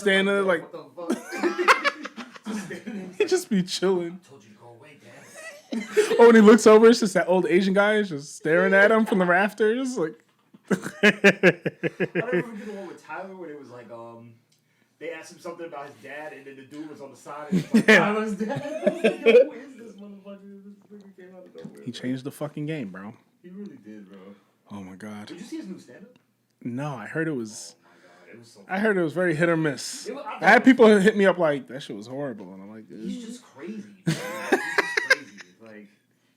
standing there like, what the fuck? he just be chilling. I told you to go away, Dad. Oh, when he looks over, it's just that old Asian guy is just staring at him from the rafters. Like, I never forget the one with Tyler when it was like, they asked him something about his dad, and then the dude was on the side, and it's like, Tyler's dad. I was like, yo, who is this motherfucker? This nigga came out of nowhere. he changed the fucking game, bro. He really did, bro. Oh my god. Did you see his new stand-up? No, I heard it was. Oh my god, it was so. I heard it was very hit or miss. I I had people hit me up like that shit was horrible, and I'm like, He's just crazy. He's just crazy. Like,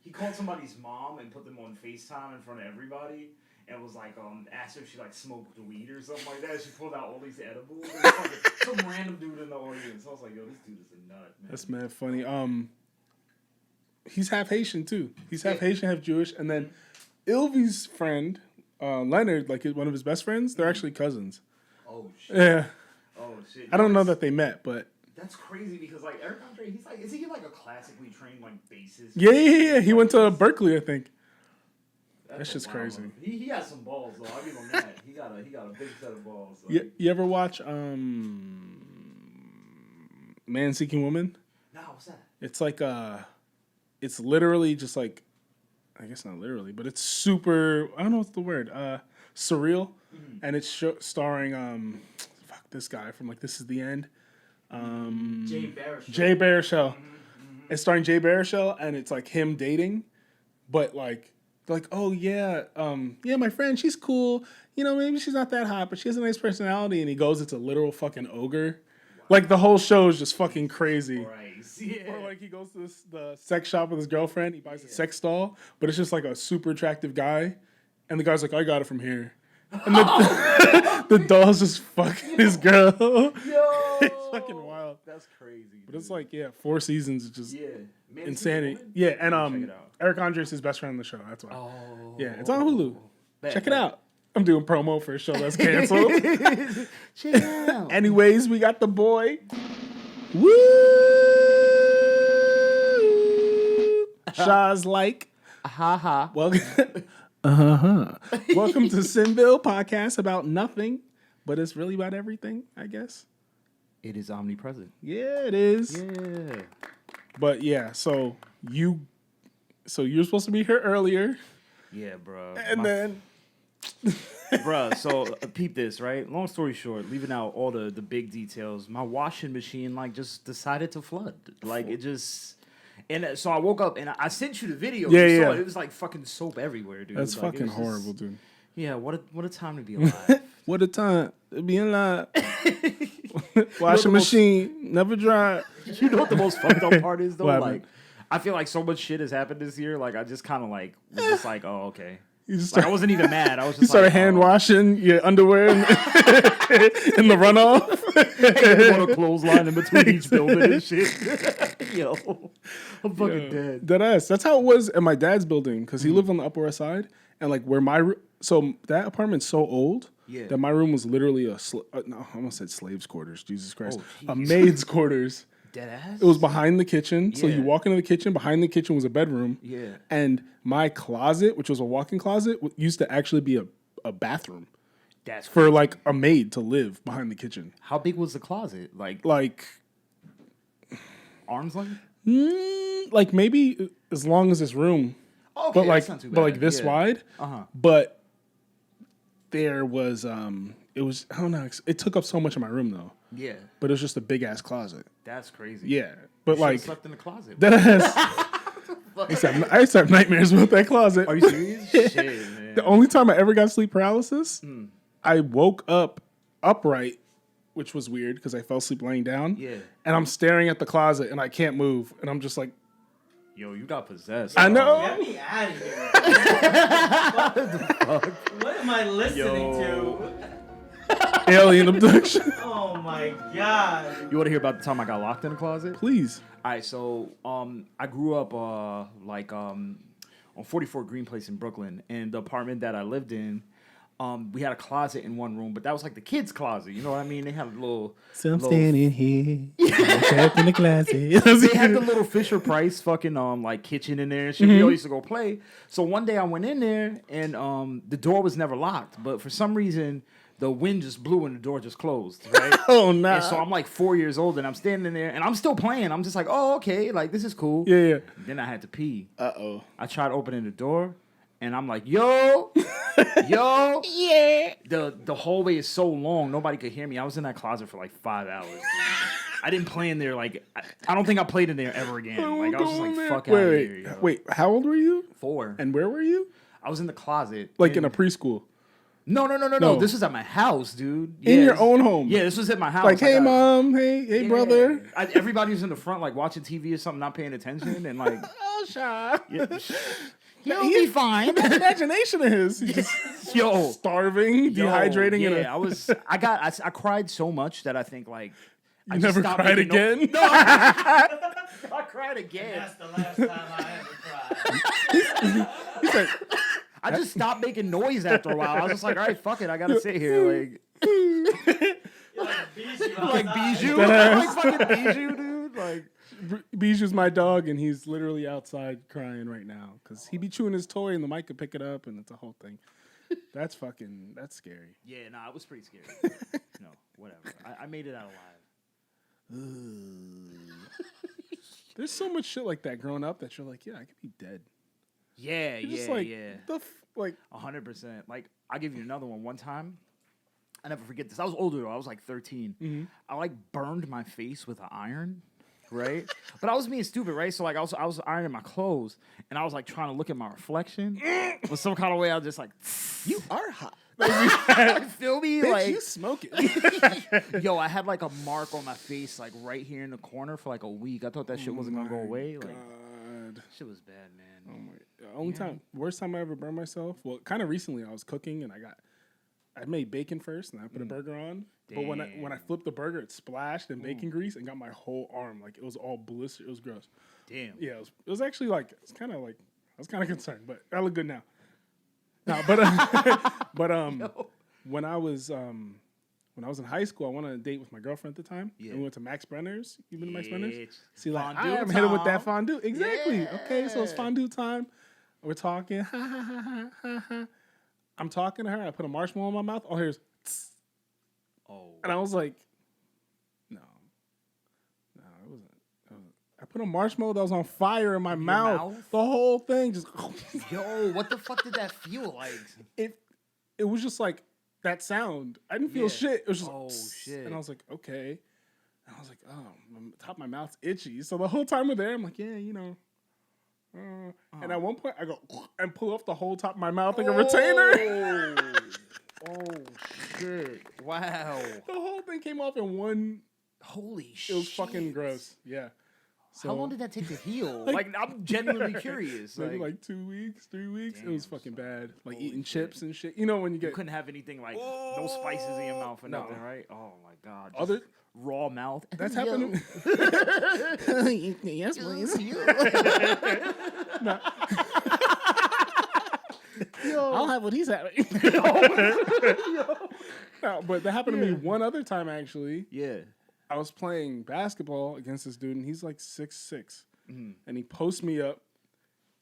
he called somebody's mom and put them on FaceTime in front of everybody. And was like, asked her if she like smoked weed or something like that. She pulled out all these edibles. And like, some random dude in the audience. I was like, yo, this dude is a nut, man. that's mad funny. He's half Haitian too. He's half Haitian, half Jewish. And then Ilvy's friend, Leonard, like one of his best friends, they're actually cousins. Oh shit. Yeah. Oh shit. I don't know that they met, but that's crazy because like Eric Andre, he's like, is he like a classically trained like bassist? yeah. He went to Berkeley, I think. That's just crazy. He has some balls though. I'll give him that. He got a big set of balls. So. You ever watch Man Seeking Woman? No, what's that? It's like it's literally just like, I guess not literally, but it's super. I don't know what's the word. Surreal, and it's starring fuck this guy from like This Is the End. Jay Baruchel. It's starring Jay Baruchel, and it's like him dating, but like. They're like, oh yeah, my friend, she's cool. You know, maybe she's not that hot, but she has a nice personality. And he goes, it's a literal fucking ogre. Wow. Like the whole show is just fucking crazy. Yeah. Or like he goes to the sex shop with his girlfriend. He buys a sex doll, but it's just like a super attractive guy. And the guy's like, I got it from here. And the doll's just fucking his girl. Yo, it's fucking wild. That's crazy. But it's like 4 seasons. It's just insanity. Woman? Yeah, and Eric Andre is his best friend on the show. That's why. Oh, yeah, it's on Hulu. Check it out. I'm doing promo for a show that's canceled. Check it out. Anyways, we got the boy. Woo! Shaw's like. Ha. Welcome. Welcome to SINVIL podcast about nothing, but it's really about everything, I guess. It is omnipresent. Yeah, it is. Yeah. But yeah, so you're supposed to be here earlier. Yeah, bro. And then bruh, so peep this, right? Long story short, leaving out all the big details, my washing machine like just decided to flood. Like it just and so I woke up and I sent you the video. Yeah. It was like fucking soap everywhere, dude. That's like, fucking horrible, dude. Yeah, what a time to be alive. What a time to be alive. Washing machine, never dry. You know what the most fucked up part is though? What Like happened? I feel like so much shit has happened this year. Like I just kind of like was just like, oh okay. You just Like, I wasn't even mad. I was just you started like, hand washing your underwear in the runoff. You want a clothesline in between each building and shit. Yo, I'm fucking dead. Deadass. That's how it was at my dad's building because he lived on the Upper West Side, and like where so that apartment's so old that my room was literally I almost said slaves' quarters. Jesus Christ, a maid's quarters. Deadass. It was behind the kitchen, so you walk into the kitchen. Behind the kitchen was a bedroom. Yeah. And my closet, which was a walk-in closet, used to actually be a bathroom. That's for like a maid to live behind the kitchen. How big was the closet? Like arm's length? Like maybe as long as this room. Okay, but like that's not too bad. But like this wide. But there was it was I don't know. It took up so much of my room though. Yeah. But it was just a big ass closet. That's crazy. Yeah. But you like slept in the closet. That I used to have nightmares with that closet. Are you serious? Shit, man. The only time I ever got sleep paralysis, I woke up upright, which was weird because I fell asleep laying down. Yeah. And I'm staring at the closet and I can't move. And I'm just like, yo, you got possessed. I know. Get me out of here. What am I listening to? Alien abduction. Oh my god. You want to hear about the time I got locked in a closet? Please. All right, so I grew up on 44 Green Place in Brooklyn, and the apartment that I lived in, we had a closet in one room, but that was like the kids' closet. You know what I mean? They had a little. So I'm standing here, trapped in the closet. They had the little Fisher Price fucking like kitchen in there and shit. We all used to go play. So one day I went in there, and the door was never locked, but for some reason the wind just blew and the door just closed, right? Oh, nah. And so I'm like 4 years old and I'm standing there and I'm still playing. I'm just like, oh, okay, like this is cool. Yeah. Then I had to pee. Uh-oh. I tried opening the door and I'm like, yo. Yeah. The hallway is so long, nobody could hear me. I was in that closet for like 5 hours. Dude. I didn't play in there. Like, I don't think I played in there ever again. Like, I was just like, fuck out of here. Yo. Wait, how old were you? 4. And where were you? I was in the closet. Like in a preschool? No. This was at my house, dude. In your own home? Yeah, this was at my house. Like, hey, mom. Hey, brother. Everybody was in the front, like, watching TV or something, not paying attention. And, like... Oh, Sean. Yeah. He'll be fine. That imagination of his. He's just starving, dehydrating. Yeah, I cried so much that I think, like... You never cried again? No. I cried again. That's the last time I ever cried. He's like... I just stopped making noise after a while. I was just like, all right, fuck it. I gotta sit here. Like, You're like Bijou. like Bijou. That Like fucking Bijou, dude. Like, Bijou's my dog, and he's literally outside crying right now because he be chewing his toy, and the mic could pick it up, and it's a whole thing. That's scary. yeah, nah, it was pretty scary. No, whatever. I made it out alive. There's so much shit like that growing up that you're like, yeah, I could be dead. Yeah, You're just yeah, like, yeah. like 100%. Like, I'll give you another one. One time, I never forget this. I was older though. I was like 13. Mm-hmm. I like burned my face with an iron, right? But I was being stupid, right? So like I was ironing my clothes, and I was like trying to look at my reflection. But some kind of way, I was just like, you are hot. feel me? Bitch, Like you smoke it. yo, I had like a mark on my face, like right here in the corner for like a week. I thought that shit wasn't gonna go away. Like, God. shit was bad, man. Oh my! Worst time I ever burned myself. Well, kind of recently, I was cooking and I made bacon first, and I put a burger on. But when I flipped the burger, it splashed in bacon grease and got my whole arm. Like, it was all blistered. It was gross. Damn. Yeah, it was actually like, it's kind of like, I was kind of concerned, but I look good now. No, but when I was in high school, I went on a date with my girlfriend at the time. Yeah. And we went to Max Brenner's. You been to Max Brenner's? Bitch. See, like, Fondue I'm hitting with that time. fondue. Exactly. Yeah. Okay, so it's fondue time. We're talking. Ha, ha, ha, ha, ha, ha. I'm talking to her. I put a marshmallow in my mouth. All here's, tss. Oh. And I was like, no, it wasn't. I put a marshmallow that was on fire in my mouth. The whole thing just. Yo, what the fuck did that feel like? It was just like that sound. I didn't feel shit. It was just oh shit. And I was like, okay. And I was like, oh, top of my mouth's itchy. So the whole time we're there, I'm like, yeah, you know. And at one point, I go and pull off the whole top of my mouth like a retainer. Oh shit! Wow. The whole thing came off in one. Holy shit! It was fucking gross. Yeah. So, how long did that take to heal? Like I'm genuinely curious. Maybe like 2 weeks, 3 weeks. Damn, it was fucking bad. Like holy eating shit. chips and shit. You know when you get. You couldn't have anything like no spices in your mouth or No. nothing, right? Oh my god. Just Other. raw mouth. That's happened to me. Yes, please. Yo. I'll have what he's having. No, but that happened to me one other time, actually. Yeah. I was playing basketball against this dude, and he's like 6'6". And he posts me up,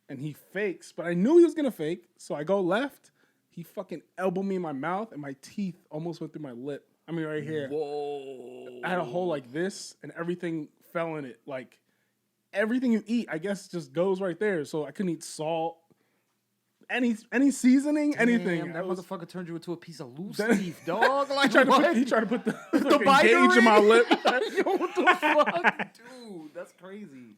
and he fakes, but I knew he was going to fake, so I go left. He fucking elbowed me in my mouth, and my teeth almost went through my lip. I mean, right here. Whoa. I had a hole like this, and everything fell in it. Like, everything you eat, I guess, just goes right there. So I couldn't eat salt, any seasoning, anything. Damn, that motherfucker turned you into a piece of loose That- leaf, dog. Like, he tried to put the fucking biter gauge in my lip. Yo, what the fuck? Dude, that's crazy.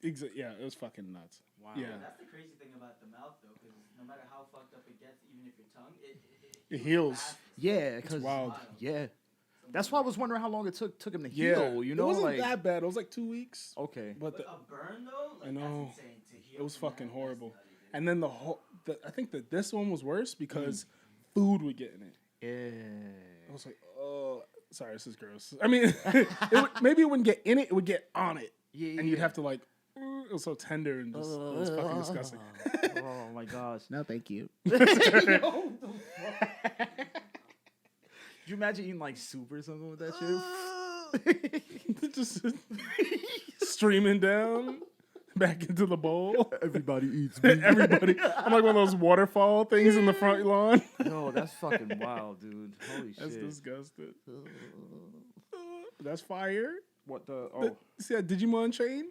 Yeah, it was fucking nuts. Wow. Yeah. That's the crazy thing about the mouth, though, because no matter how fucked up it gets, even if your tongue, It heals. Yeah, because wild. Yeah, that's why I was wondering how long it took him to Yeah. heal. You know, it wasn't like that bad. It was like 2 weeks. okay, But a burn though, like, I know. that's insane to heal. it was from fucking that. horrible. That's nutty, dude. And then I think that this one was worse because food would get in it. yeah. I was like, oh, sorry, this is gross. I mean, maybe it wouldn't get in it. It would get on it. Yeah, And you'd have to like, it was so tender and just, it was fucking disgusting. Oh my gosh. No, thank you. Could you imagine eating like soup or something with that shit? Just streaming down. back into the bowl. Everybody eats me. Everybody. I'm like one of those waterfall things in the front lawn. Yo, that's fucking wild, dude. Holy That's shit. disgusting. That's fire. What the? Oh, See that Digimon chain?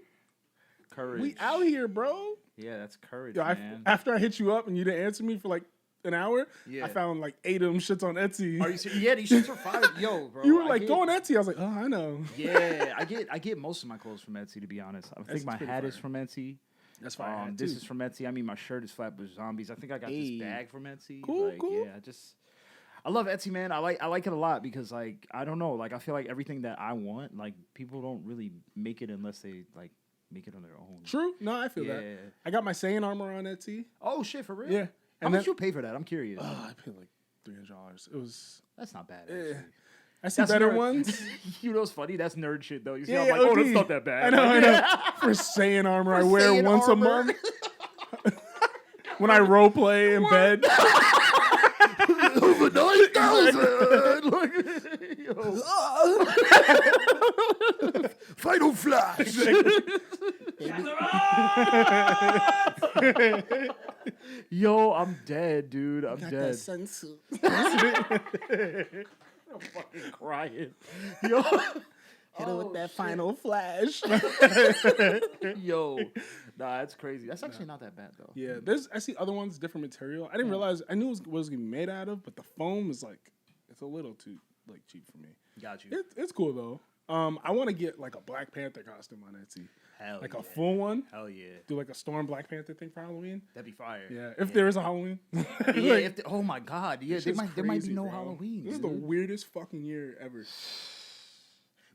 courage. We out here, bro. Yeah, that's courage, Yo, man. after I hit you up and you didn't answer me for like an hour, Yeah. I found like 8 of them shits on Etsy. Are you serious? Yeah, these shits are fire. Yo, bro. You were I like, get- go on Etsy. I was like, oh, I know. Yeah, I get most of my clothes from Etsy, to be honest. I think Etsy's my pretty hat is fire. from Etsy. That's fire. This is from Etsy. I mean, my shirt is Flatbush Zombies. I think I got Hey. this bag from Etsy. Cool, like, cool. Yeah, I love Etsy, man. I like it a lot because, like, I don't know. Like, I feel like everything that I want, like, people don't really make it unless they, like, make it on their own. True. No, I feel that. Yeah. I got my Saiyan armor on Etsy. Oh, shit, for real? Yeah. How And much then, you pay for that? I'm curious. I paid like $300. It was. That's not bad, eh. actually. I see That's better nerd- ones. You know what's funny? That's nerd shit, though. You see, Yeah, I'm like, oh, OD. that's not that bad. I know. Like, For Saiyan armor, I For wear Saiyan once armor. a month. When I role play in bed. Over 9,000! Look, yo. Final Flash! Yo, I'm dead, dude. I'm dead. sunsuit. I'm fucking crying. Yo. Hit it with that final flash. Yo. Nah, that's crazy. That's actually not that bad, though. Yeah, I see other ones, different material. I didn't realize, I knew it was going to be made out of, but the foam is like, it's a little too like cheap for me. Got you. It's cool though. I want to get like a Black Panther costume on Etsy. Hell Like yeah. a full one. Hell yeah. Do like a Storm Black Panther thing for Halloween. That'd be fire. Yeah, if there is a Halloween. Yeah, Like, oh my God. Yeah, this there shit's might be crazy, no bro. Halloween. This is the dude. weirdest fucking year ever.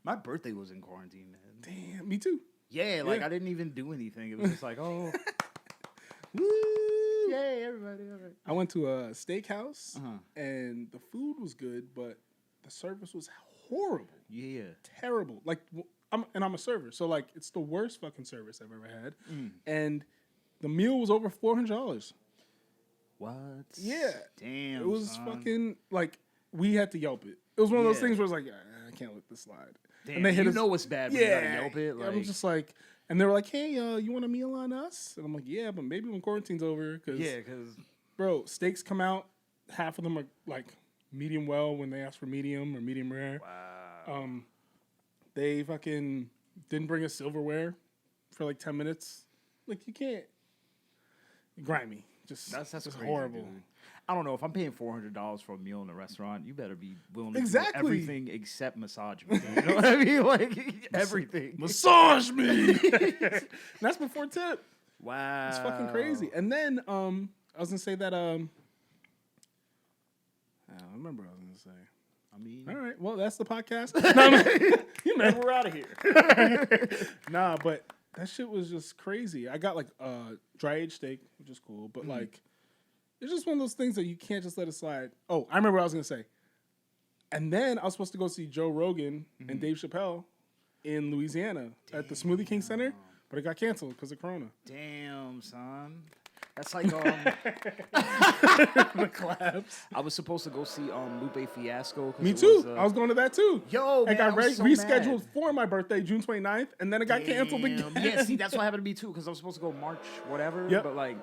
My birthday was in quarantine, man. Damn, me too. Yeah, like Yeah. I didn't even do anything. It was just like, oh, Woo! yay, everybody, all right. I went to a steakhouse Uh-huh. and the food was good, but the service was horrible. Yeah. Terrible. Like I'm a server, so like it's the worst fucking service I've ever had. Mm. And the meal was over $400. What? Yeah. Damn. It was son. fucking like we had to Yelp it. It was one of those Yeah. things where it's like, I can't let this slide. Damn, and they hit you us- know what's bad when you gotta Yelp it. I'm Like, just like, and they were like, hey, you want a meal on us? And I'm like, yeah, but maybe when quarantine's over, because yeah, because bro, steaks come out, half of them are like medium well when they ask for medium or medium rare. wow. They fucking didn't bring us silverware for like 10 minutes. Like you can't. Grimy. That's just crazy, horrible. dude. I don't know if I'm paying $400 for a meal in a restaurant. You better be willing to Exactly. do everything except massage me. You know what I mean? Like everything. Massage me. And that's before tip. Wow. It's fucking crazy. And then I was gonna say that I don't remember what I was gonna say. I mean, All right, well that's the podcast. No, you man, man. we're out of here. Nah, but that shit was just crazy. I got like dry aged steak, which is cool, but like it's just one of those things that you can't just let it slide. Oh, I remember what I was gonna say. And then I was supposed to go see Joe Rogan and Dave Chappelle in Louisiana at the Smoothie King Center, but it got canceled because of Corona. Damn, son. That's like The collapse. I was supposed to go see Lupe Fiasco. 'cause Me it too. was, I was going to that too. Yo, man, it got I was so rescheduled mad. for my birthday, June 29th, and then it got canceled Damn. again. Yeah, see, that's what happened to me too, because I was supposed to go March, whatever. Yep. But like,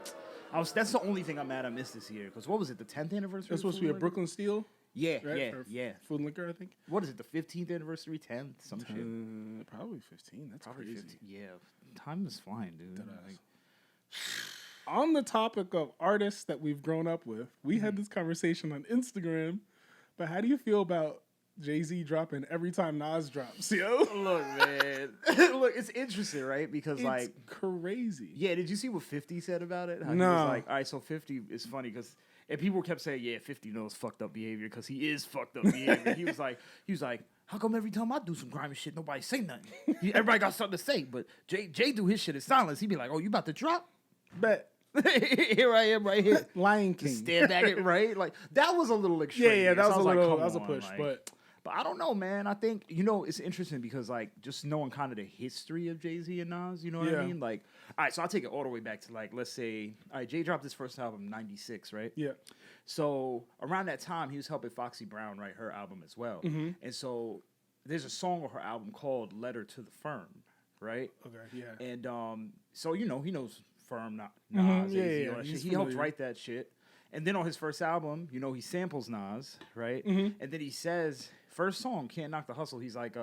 that's the only thing I'm mad I missed this year. Because what was it, the 10th anniversary? It's supposed to be a Brooklyn Steel, Yeah, right? yeah, For yeah. Food and liquor, I think. What is it, the 15th anniversary, 10th, some shit? Probably 15. That's Probably crazy. 15. Yeah, time is flying, dude. Like, On the topic of artists that we've grown up with, we had this conversation on Instagram. But how do you feel about Jay-Z dropping every time Nas drops? Yo, look, man. Look, it's interesting, right? Because, it's like, crazy. yeah, did you see what 50 said about it? How he No. was like, all right, so 50 is funny because, and people kept saying, yeah, 50 knows fucked up behavior because he is fucked up behavior. He was like, how come every time I do some grimy shit, nobody say nothing? Everybody got something to say, but Jay do his shit in silence. He'd be like, oh, you about to drop? Bet. Here I am right here. Lion King. Just stand back it right. Like that was a little extreme. Yeah, that So was I a like, little, come that was a on, push, like- but But I don't know, man. I think, it's interesting because, like, just knowing kind of the history of Jay-Z and Nas, you know what Yeah. I mean? Like, all right, so I'll take it all the way back to, like, let's say, all right, Jay dropped his first album, 96, right? yeah, So around that time, he was helping Foxy Brown write her album as well. Mm-hmm. And so there's a song on her album called Letter to the Firm, right? okay, yeah. And so he knows Firm, Nas, Mhm, Jay-Z, yeah, all that he's shit. He helped familiar. write that shit. And then on his first album, he samples Nas, right? Mhm. And then he says, first song, Can't Knock the Hustle. He's like,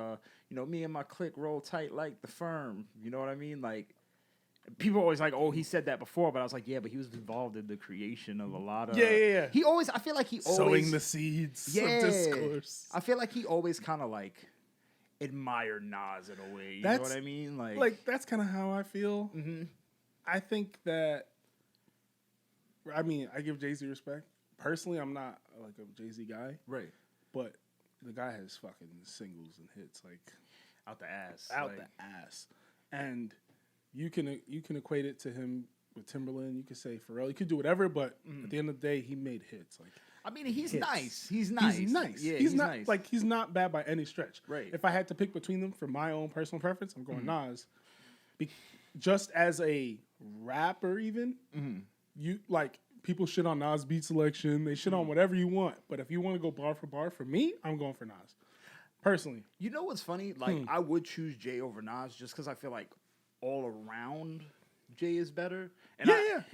me and my clique roll tight like the Firm. You know what I mean? Like, people always like, oh, he said that before, but I was like, yeah, but he was involved in the creation of a lot of. Yeah. I feel like he Sowing always the seeds yeah. of discourse. I feel like he always kind of like admired Nas in a way. You know what I mean? Like that's kind of how I feel. Mhm. I think that. I mean, I give Jay-Z respect. Personally, I'm not like a Jay-Z guy, right but the guy has fucking singles and hits like out the ass, the ass, and you can equate it to him with Timberland. You could say Pharrell. You could do whatever, but at the end of the day, he made hits. Like, I mean, he's hits. nice. He's nice. He's nice. Yeah, he's not nice. like he's not bad by any stretch. Right. If I had to pick between them for my own personal preference, I'm going Nas. Just as a rapper, even you like people shit on Nas beat selection. They shit on whatever you want. But if you want to go bar for me, I'm going for Nas. Personally. You know what's funny? Like, I would choose Jay over Nas just because I feel like all around Jay is better. And I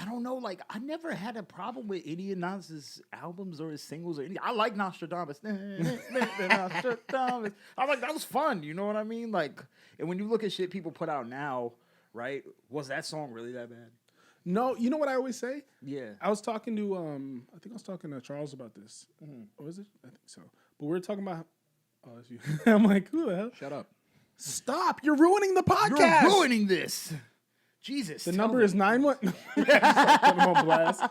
don't know. Like, I never had a problem with any of Nas's albums or his singles or anything. I like Nostradamus. Nostradamus. I like that was fun. You know what I mean? Like, and when you look at shit people put out now, right? Was that song really that bad? No, you know what I always say? Yeah. I was talking to I think I was talking to Charles about this. Or was it? I think so. But we were talking about that's you. I'm like, who the hell? Shut up. Stop! You're ruining the podcast. You're ruining this. Jesus. The number is 91. Put him on blast.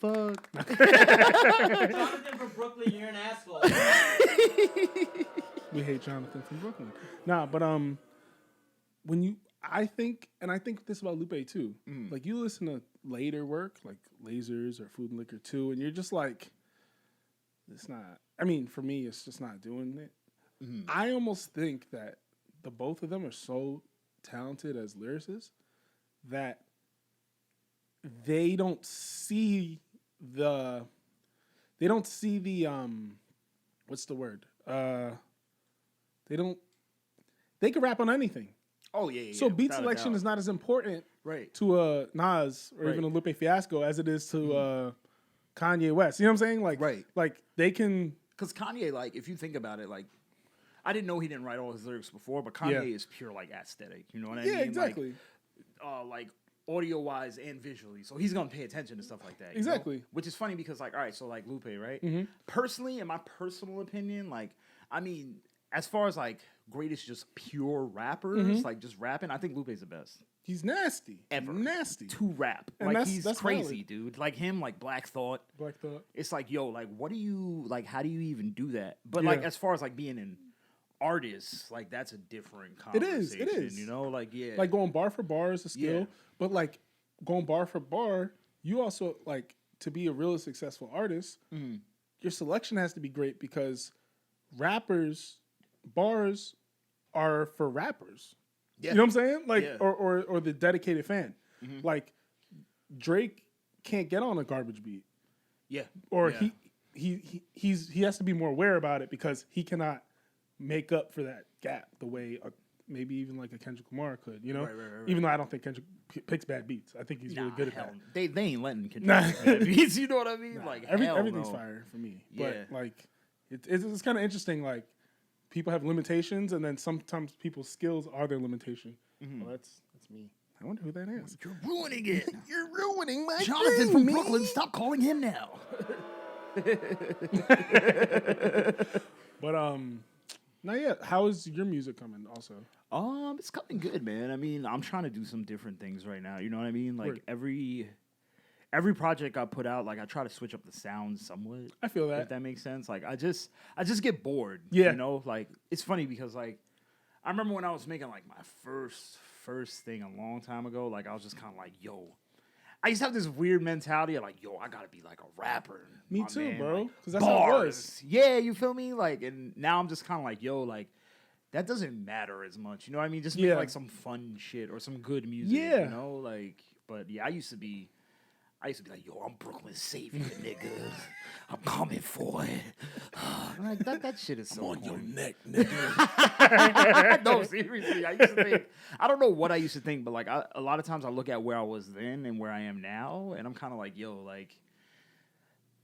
Fuck. Jonathan from Brooklyn, you're an asshole. We hate Jonathan from Brooklyn. Nah, but I think this about Lupe too. Like you listen to later work, like Lasers or Food and Liquor 2, and you're just like, it's not. I mean, for me, it's just not doing it. I almost think that the both of them are so talented as lyricists that they don't see the what's the word? They can rap on anything. Oh, yeah. So beat selection is not as important to a Nas or even a Lupe Fiasco as it is to Kanye West. You know what I'm saying? Like, like they can. Because Kanye, like, if you think about it, like, I didn't know he didn't write all his lyrics before, but Kanye is pure, like, aesthetic. You know what I mean? Yeah, exactly. Like audio-wise and visually. So he's going to pay attention to stuff like that. Exactly. You know? Which is funny because, like, all right, so, like, Lupe, right? Personally, in my personal opinion, like, I mean, as far as, like, greatest just pure rappers, like, just rapping, I think Lupe's the best. He's nasty. Ever. Nasty. To rap. And like, that's he's crazy, valid. dude. Like him, like Black Thought. Black Thought. It's like, yo, like, what do you, like, how do you even do that? But, like, as far as, like, being an artist, like, that's a different conversation. It is. You know, like, yeah. Like, going bar for bar is a skill. But, like, going bar for bar, you also, like, to be a really successful artist, your selection has to be great because bars are for rappers. Yeah. You know what I'm saying? Like, or the dedicated fan. Like, Drake can't get on a garbage beat. Yeah. Or he has to be more aware about it because he cannot make up for that gap the way maybe even like a Kendrick Lamar could, you know? Right. Even though I don't think Kendrick picks bad beats. I think he's really good at that. They ain't letting Kendrick pick bad beats, you know what I mean? Like, everything's fire for me. But, like, it's kind of interesting, like, people have limitations, and then sometimes people's skills are their limitation. Well, that's me. I wonder who that is. You're ruining it. You're ruining my Jonathan thing, from Brooklyn, stop calling him now. But not yet. How is your music coming? Also, it's coming good, man. I mean, I'm trying to do some different things right now. You know what I mean? Like every project I put out, like I try to switch up the sound somewhat. I feel that. If that makes sense. Like I just get bored. Yeah. You know, like it's funny because like I remember when I was making like my first thing a long time ago, like I was just kind of like, yo, I used to have this weird mentality of like, yo, I gotta be like a rapper. Me too, man. bro. Like, because that's how it was. Yeah, you feel me? Like, and now I'm just kind of like, yo, like that doesn't matter as much. You know what I mean? Just make like some fun shit or some good music. Yeah. You know, like, but yeah, I used to be I used to be like, yo, I'm Brooklyn's savior, nigga. I'm coming for it. I'm like, that shit is so On your corny. neck, nigga. No, seriously. I used to think, I don't know what I used to think, but like a lot of times I look at where I was then and where I am now, and I'm kind of like, yo, like,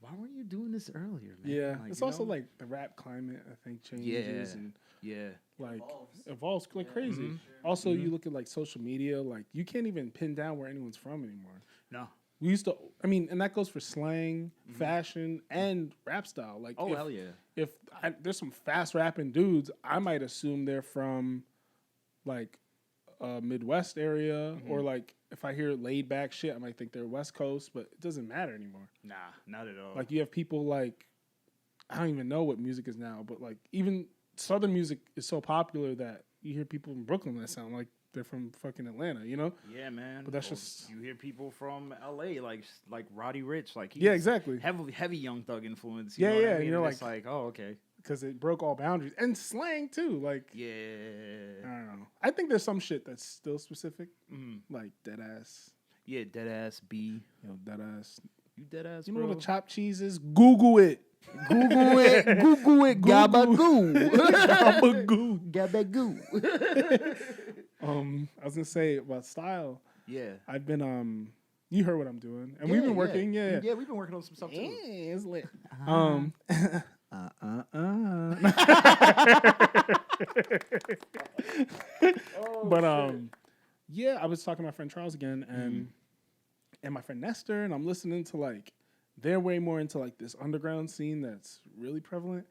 why weren't you doing this earlier, man? Yeah, Like, it's you also know? like the rap climate, I think, changes and Yeah. like Evolves. evolves like Yeah, crazy. for sure. Also, you look at like social media, like you can't even pin down where anyone's from anymore. No. We used to, I mean, and that goes for slang, fashion, and rap style. Like, Oh, if, hell yeah. if there's some fast rapping dudes, I might assume they're from like a Midwest area, or like if I hear laid back shit, I might think they're West Coast, but it doesn't matter anymore. Nah, not at all. Like, you have people like, I don't even know what music is now, but like even Southern music is so popular that you hear people in Brooklyn that sound like they're from fucking Atlanta, you know? yeah, man. But that's Or just- you hear people from LA, like Roddy Ricch, like he's Yeah, exactly. heavy Young Thug influence. Yeah, know what yeah, I mean? you're And it's like, oh, okay, Because it broke all boundaries. And slang too. Like, I yeah, don't know. I think there's some shit that's still specific. Like dead ass. yeah, dead ass B, Dead ass. you dead ass, You know bro. what a chopped cheese is? Google it. Google it, gabagoo, Gabagoo. gabagoo. I was gonna say about style. Yeah, I've been you heard what I'm doing. And we've been working, yeah. yeah, we've been working on some stuff too. Yeah, it's lit. But yeah, I was talking to my friend Charles again, and my friend Nestor, and I'm listening to like they're way more into like this underground scene that's really prevalent,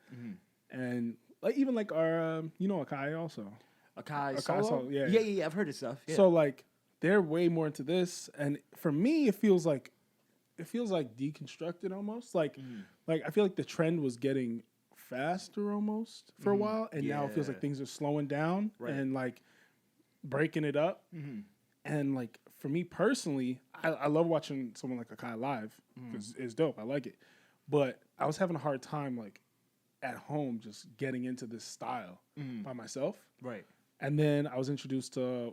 and like even like our Akai also. Akai Solo, Solo, yeah. yeah. I've heard his stuff. Yeah. So like they're way more into this, and for me, it feels like deconstructed almost. Like I feel like the trend was getting faster almost for a while, and now it feels like Yeah. things are slowing down Right. and like breaking it up. And like for me personally, I love watching someone like Akai live because it's dope. I like it, but I was having a hard time like at home just getting into this style by myself. right. And then I was introduced to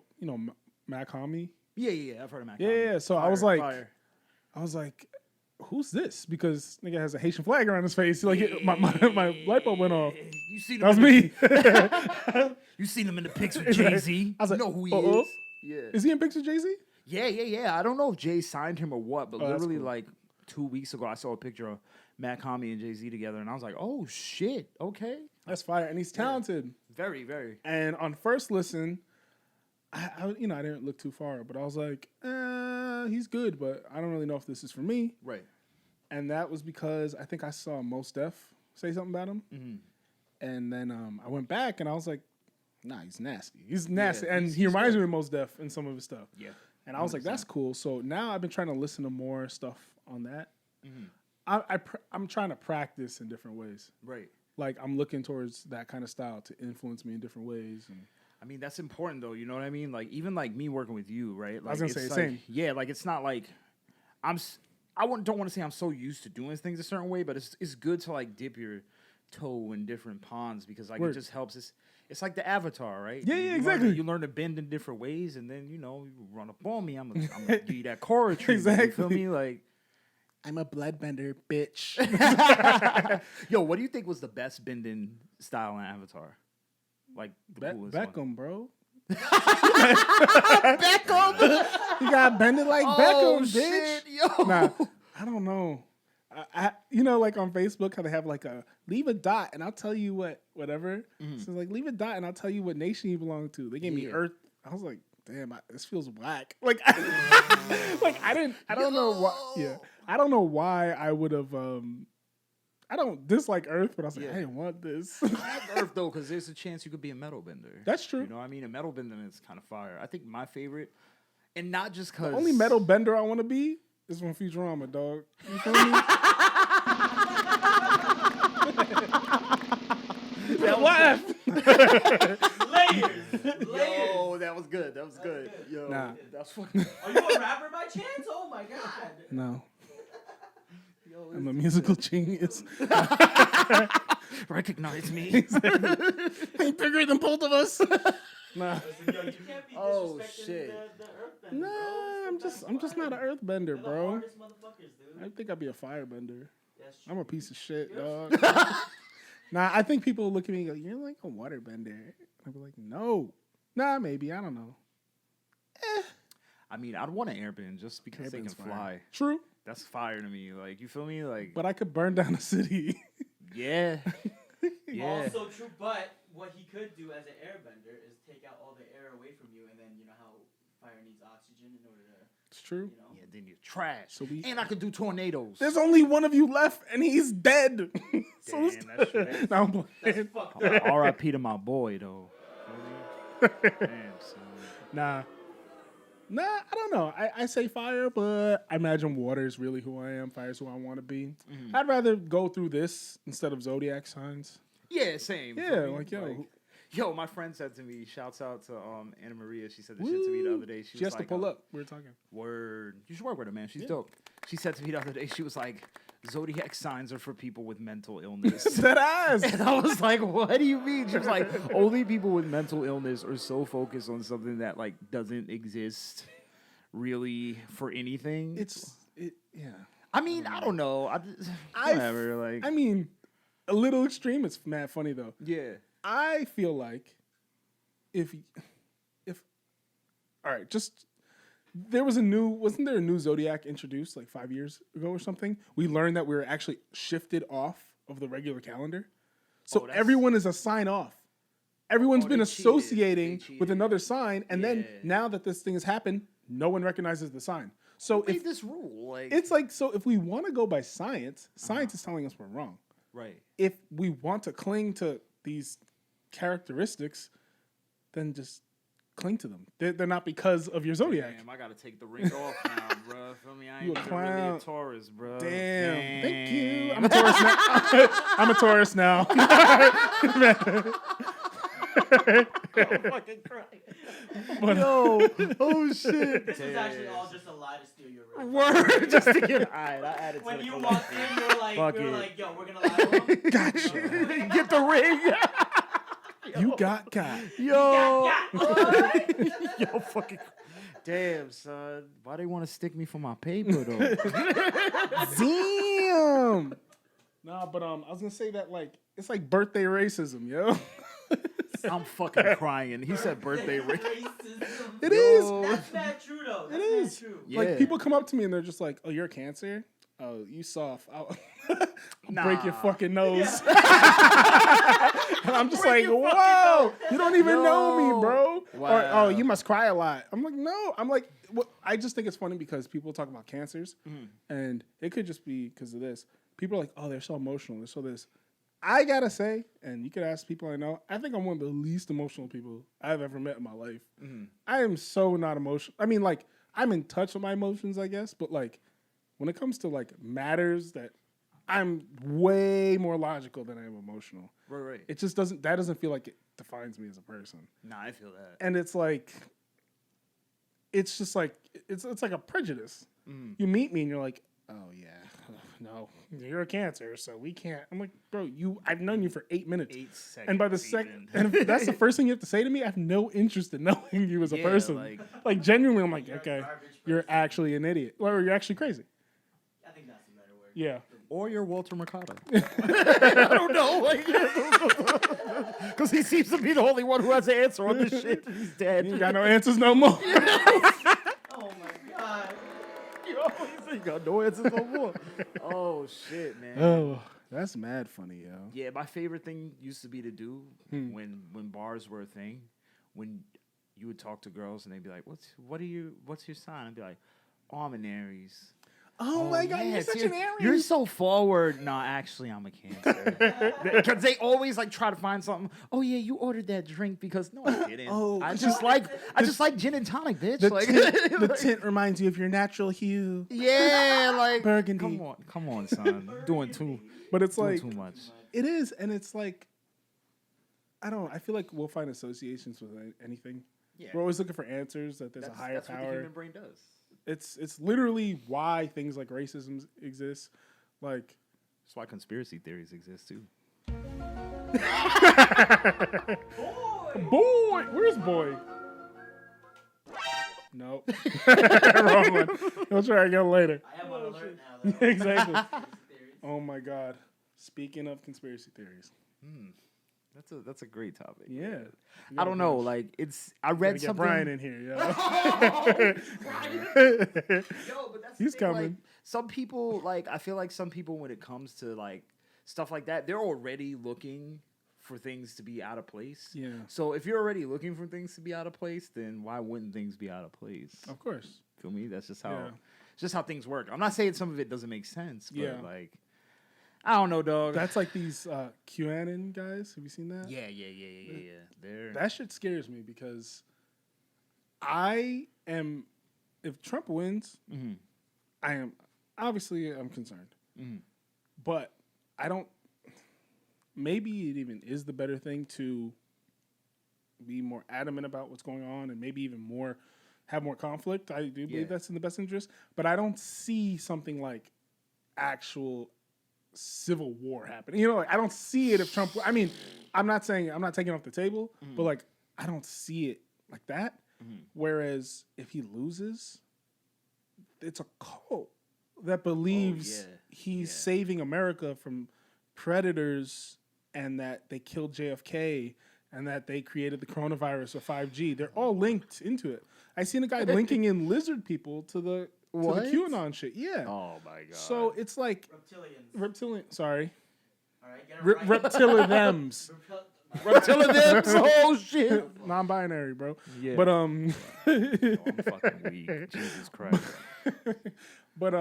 Mac Homie. Yeah. I've heard of Mac. Yeah. So I Fire, was like, fire. who's this? Because nigga has a Haitian flag around his face. Like my light bulb went off. You seen That him? was me. You seen him in the pics with Jay Z? I was like, know who he uh-oh. is. Yeah. Is he in pictures with Jay-Z? Yeah. I don't know if Jay signed him or what, but Oh, that's literally cool. like 2 weeks ago, I saw a picture of Mac Homie and Jay Z together, and I was like, oh shit, okay, That's fire, and he's talented. very, very. And on first listen, I didn't look too far, but I was like, he's good, but I don't really know if this is for me. Right. And that was because I think I saw Mos Def say something about him, and then I went back and I was like, nah, he's nasty. He's nasty, and he reminds me of Mos Def in some of his stuff. Yeah. And I was like, that's cool. So now I've been trying to listen to more stuff on that. I'm trying to practice in different ways. Right. Like I'm looking towards that kind of style to influence me in different ways. And I mean, that's important though. You know what I mean? Like even like me working with you, right? Like, was gonna it's say, like, same. Yeah, like it's not like don't want to say I'm so used to doing things a certain way, but it's good to like dip your toe in different ponds because like Word. it just helps. It's like the Avatar, right? Yeah, You learn exactly. you learn to bend in different ways, and then you run up on me. I'm gonna give you that Korra treatment. You feel Exactly. me? Like, I'm a bloodbender, bitch. yo, what do you think was the best bending style in Avatar? Like the coolest one? Beckham, bro. Beckham. You got bended like Oh, Beckham, bitch. shit, yo. Nah, I don't know. I like on Facebook how they have like a leave a dot and I'll tell you whatever. So like leave a dot and I'll tell you what nation you belong to. They gave me Yeah. Earth. I was like, damn, this feels whack. Like, like I don't know why. Yeah, I don't know why I would have. I don't dislike Earth, but I was like, Yeah. I didn't want this. I like Earth though, because there's a chance you could be a metal bender. That's true. You know what I mean? A metal bender is kind of fire. I think my favorite, and not just because The only metal bender I want to be is from Futurama, dog. You feel me? That Laugh. Layers. Yo, that was good. That was good. Yo, Nah. that's fucking. Are you a rapper by chance? Oh my god. No. I'm a musical genius. Recognize me. Ain't bigger than both of us. Nah. Listen, yo, you can't be Oh, disrespecting shit. the earthbender, Nah, bro. I'm just not an earthbender, They're the bro. hardest motherfuckers, dude. I think I'd be a firebender. That's true. I'm a piece of shit, You're- dog. Nah, I think people look at me and go, "You're like a waterbender." I'd be like, "No, nah, maybe I don't know." I mean, I'd want an airbend just because they can Airbend's fire. fly. True, That's fire to me. Like, you feel me? Like, but I could burn down a city. yeah. Yeah. Also true, but what he could do as an airbender is take out all the air away from you, and then you know how fire needs oxygen in order to, It's true. you know. Yeah, then you're trash. So we- and I could do tornadoes. There's only one of you left, and he's dead. So Damn, it's- that's true. Now I'm playing. That's fucked up. R.I.P. to my boy, though. Feel me? Damn, son. Nah, I don't know. I say fire, but I imagine water is really who I am. Fire is who I want to be. Mm-hmm. I'd rather go through this instead of zodiac signs. Yeah, same. Yeah, feel me? like, yo. My friend said to me, shouts out to Anna Maria. She said this shit to me the other day. She She was has like, to pull up. We were talking. Word. You should work with her, man. She's Yeah. dope. She said to me the other day, she was like, zodiac signs are for people with mental illness. That ass. And I was like, what do you mean? She was like, only people with mental illness are so focused on something that like doesn't exist really for anything. Yeah. I mean, I don't know. Whatever. Like, I mean, a little extreme. It's mad funny though. yeah. I feel like if all right, just wasn't there a new zodiac introduced like 5 years ago or something? We learned that we were actually shifted off of the regular calendar. So that's- everyone is a sign off. Everyone's Oh, been they cheated. associating They with cheated. another sign, and then Yeah. now that this thing has happened, no one recognizes the sign. So Made if this rule, like, it's like, so if we want to go by science, science is telling us we're wrong. right. If we want to cling to these characteristics, then just cling to them. They're not because of your zodiac. Damn, I gotta take the ring off now, bro. Feel me? I You ain't a even really clown. a Taurus, bro. Damn. Thank you. I'm a Taurus now. I'm a Taurus now. I'm fucking crying. But- Yo, oh shit. This was actually all just a lie to steal your ring. Word, just to get. Alright, I added to When the you collection. walked in, you were like, Fuck we were it. like, yo, we're gonna lie to him. Gotcha. Get the ring. You got got. Yo. Yeah. Yo, fucking. Damn, son. Why they want to stick me for my paper though? Damn. Nah, but I was gonna say that like it's like birthday racism, yo. I'm fucking crying. He said birthday ring. Racism. It is. That's not true though. That's It not is. true. Yeah. Like people come up to me and they're just like, "Oh, you're a Cancer? Oh, you soft? I'll break your Nah. fucking nose." Yeah. And I'm just Break like, your fucking "Whoa, nose. you don't even know me, bro." Wow. Or, "Oh, you must cry a lot." I'm like, "No." I'm like, well, I just think it's funny because people talk about cancers, and it could just be because of this. People are like, "Oh, they're so emotional. They're so this." I gotta say, and you could ask people I know, I think I'm one of the least emotional people I've ever met in my life. I am so not emotional. I mean, like, I'm in touch with my emotions, I guess, but like, when it comes to like matters that I'm way more logical than I am emotional. Right. It just doesn't feel like it defines me as a person. Nah, I feel that. And it's like, it's just like, it's like a prejudice. You meet me and you're like, "Oh yeah, no, you're a Cancer, so we can't." I'm like, "Bro, I've known you for 8 minutes. 8 seconds. And by the second, and if that's the first thing you have to say to me, I have no interest in knowing you as a Yeah, person. Like genuinely, I'm like, You're a okay, garbage you're person. actually an idiot, or you're actually crazy. I think that's a better word. Yeah. Or you're Walter Mercado. I don't know. Because he seems to be the only one who has an answer on this shit. He's dead. You ain't got no answers no more. Oh my god. Yo, he got no answers no more. Oh, shit, man. Oh, that's mad funny, yo. Yeah, my favorite thing used to be to do when bars were a thing, when you would talk to girls and they'd be like, what's your sign? I'd be like, "Oh, I'm an Aries." Oh, my God, you're yes, such an Aries. You're so forward. No, actually, I'm a Cancer. Because they always like try to find something. "Oh yeah, you ordered that drink because no, I didn't. Oh, I 'cause just like gin and tonic, bitch." the, Like, tint, the tint reminds you of your natural hue. yeah, like Burgundy. Come on, son. Doing too But it's like, too much. it is, and it's like, I don't know. I feel like we'll find associations with anything. Yeah. We're always looking for answers that there's a higher that's what the power. human brain does. It's literally why things like racism exist. Like, That's why conspiracy theories exist too. Boy. Boy, where's boy? Nope. Wrong one. We'll try again later. I am on alert now, though. Exactly. Conspiracy theories. Oh my God. Speaking of conspiracy theories. That's a great topic. Yeah. I don't know. Like I read Get something. Brian in here, yo. Yo, but that's He's the thing, coming. Like, some people, like I feel like some people, when it comes to like stuff like that, they're already looking for things to be out of place. Yeah. So if you're already looking for things to be out of place, then why wouldn't things be out of place? Of course. Feel me? That's just how. Yeah. It's just how things work. I'm not saying some of it doesn't make sense, but Yeah. like, I don't know, dog. That's like these QAnon guys. Have you seen that? yeah. They're That shit scares me because if Trump wins, Mhm. I'm concerned. Mhm. But I don't, maybe it even is the better thing to be more adamant about what's going on and maybe even have more conflict. I do believe Yeah. that's in the best interest, but I don't see something like actual civil war happening. You know, like I don't see it if Trump, I mean, I'm not saying, I'm not taking it off the table, but like, I don't see it like that. Whereas if he loses, it's a cult that believes yeah. he's saving America from predators and that they killed JFK and that they created the coronavirus or 5G. They're all linked into it. I seen a guy linking in lizard people to the What? QAnon shit. Yeah. Oh my god. So it's like Reptilians. reptilian. Sorry, All right, get it right. reptilians. Reptilians. Oh shit. Non-binary, bro. Yeah. But I'm fucking weak. Jesus Christ. but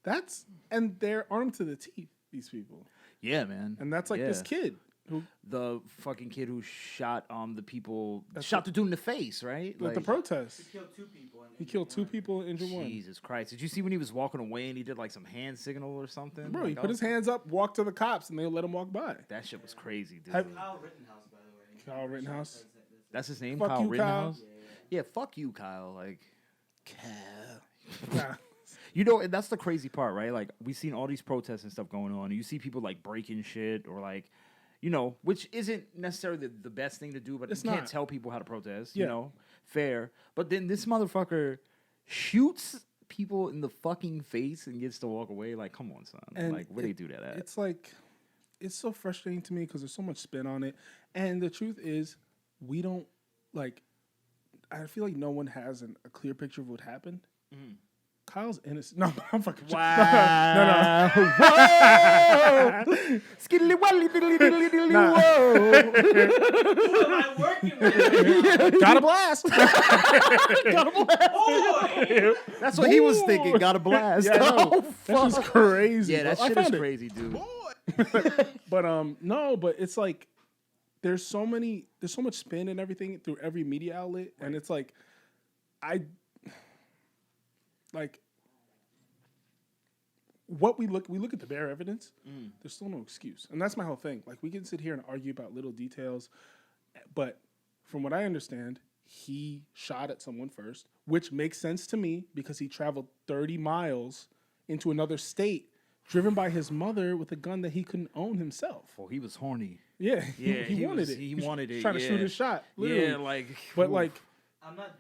that's and they're armed to the teeth. These people, Yeah, man. and that's like this Yeah. kid who The fucking kid who shot the people, That's shot the dude in the face, right? with the protest. He killed 2 people. And He killed 2 people, and injured one. Jesus Christ! Did you see when he was walking away and he did like some hand signal or something? Bro, Like, he that put his was- hands up, walked to the cops, and they let him walk by. That shit was crazy, dude. Have- Kyle Rittenhouse, by the way. Kyle Rittenhouse? That's his name, Fuck Kyle you, Kyle. Rittenhouse. Yeah. Yeah, fuck you, Kyle. Like, Kyle. Nah. You know, and that's the crazy part, right? Like, we've seen all these protests and stuff going on. And you see people like breaking shit or like, you know, which isn't necessarily the best thing to do, but It's you can't not. tell people how to protest. Yeah. You know, fair. But then this motherfucker shoots people in the fucking face and gets to walk away. Like, come on, son. And like, where they do that at? It's like, it's so frustrating to me because there's so much spin on it. And the truth is, we don't, like, I feel like no one has a clear picture of what happened. Kyle's innocent. No, I'm fucking. Wow. No. Whoa. Skiddly wally diddly diddly diddly Nah. whoa. Who am I working with? Got a blast. Got a blast. Boy! That's what he was thinking. Got a blast. Yeah, I know. Oh, That's just fuck. crazy. Yeah, that bro. I shit is found it. crazy, dude. But no, but it's like there's so much spin and everything through every media outlet, and it's like what we look at the bare evidence. There's still no excuse, and that's my whole thing. Like we can sit here and argue about little details, but from what I understand, he shot at someone first, which makes sense to me because he traveled 30 miles into another state, driven by his mother with a gun that he couldn't own himself. Oh, he was horny. Yeah, Yeah, he wanted was- it. he was wanted it, Trying to shoot yeah. his shot. Literally. Yeah, like. But oof. like, I'm not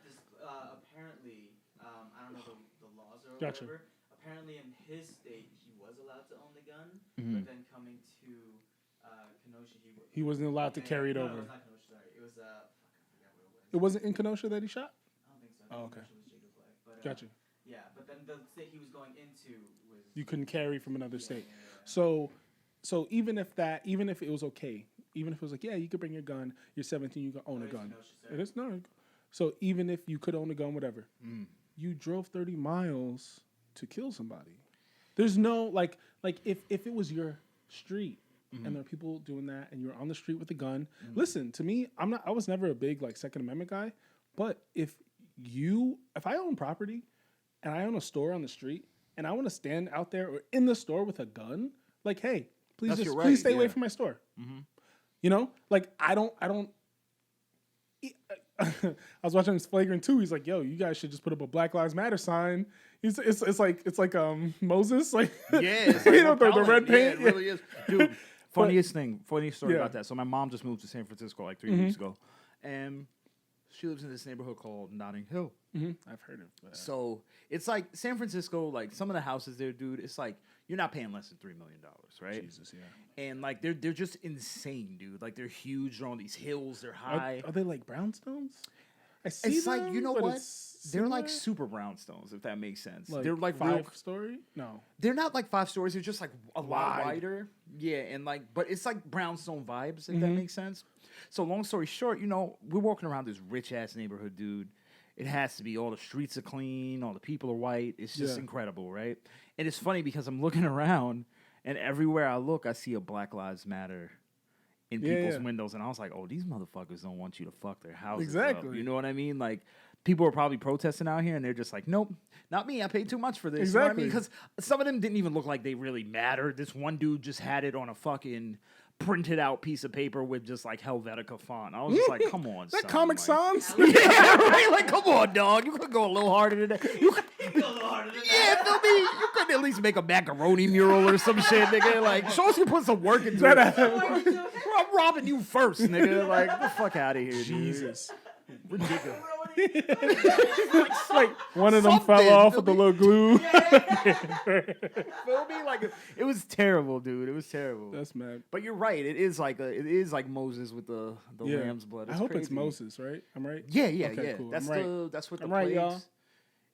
apparently, I don't know the laws or Gotcha. whatever. Apparently in his state, he was allowed to own the gun, Mhm. but then coming to Kenosha, he wasn't allowed to carry it no, over. it was not Kenosha, sorry. It was, fuck, I forgot what it was. It wasn't in Kenosha that he shot? I don't think so. I Oh, think okay. Kenosha was Jacob Black. But, Gotcha. Yeah, but then the state he was going into was... You couldn't carry from another state. Yeah. So even if it was okay, even if it was like, yeah, you could bring your gun, you're 17, you can own a it's gun. Kenosha, sorry. It is no. So even if you could own a gun, whatever, you drove 30 miles to kill somebody. There's no like if it was your street and there are people doing that and you're on the street with a gun. Listen, to me, I was never a big like Second Amendment guy, but if I own property and I own a store on the street and I want to stand out there or in the store with a gun, like, hey, please That's just your right, please stay away yeah. from my store. You know, like I don't. I was watching this Flagrant 2. He's like, "Yo, you guys should just put up a Black Lives Matter sign." It's like Moses, like Yeah, it's you like know, the repellent. red paint. Yeah, it really is. Dude, funny story Yeah. about that. So my mom just moved to San Francisco like 3 weeks ago. and she lives in this neighborhood called Notting Hill. I've heard of that. So it's like San Francisco, like some of the houses there, dude, it's like you're not paying less than $3 million, right? Jesus, yeah. And like they're just insane, dude. Like they're huge, they're on these hills, they're high. Are they like brownstones? I see It's them, like, you know but what? it's They're like similar? super brownstones, if that makes sense. Like they're like 5-story? No. They're not like 5 stories. They're just like a lot Wide. wider. Yeah, and like, but it's like brownstone vibes, if that makes sense. So long story short, you know, we're walking around this rich ass neighborhood, dude. It has to be. All the streets are clean. All the people are white. It's just incredible, right? And it's funny because I'm looking around, and everywhere I look, I see a Black Lives Matter in people's windows, and I was like, "Oh, these motherfuckers don't want you to fuck their houses up." Exactly. You know what I mean? Like, people are probably protesting out here, and they're just like, "Nope, not me. I paid too much for this." Exactly. You know what I mean? Because some of them didn't even look like they really mattered. This one dude just had it on a fucking printed out piece of paper with just like Helvetica font. I was just like, "Come on, That son, Comic like, Sans? yeah, right? Like, come on, dog. You could go a little harder than that. You could, yeah, feel me? You could at least make a macaroni mural or some shit, nigga. Like, show us you put some work into it. I'm robbing you first, nigga. Like, get the fuck out of here, dude. Jesus. Ridiculous. Like one of them fell something, off feel with the me? little glue. Feel me? Like, it was terrible, dude. It was terrible. That's mad. But you're right. It is like Moses with the lamb's blood. I It's hope it's crazy. Moses, right? I'm right? Yeah, Okay, yeah. cool. That's I'm right. that's what the I'm right, plagues. y'all.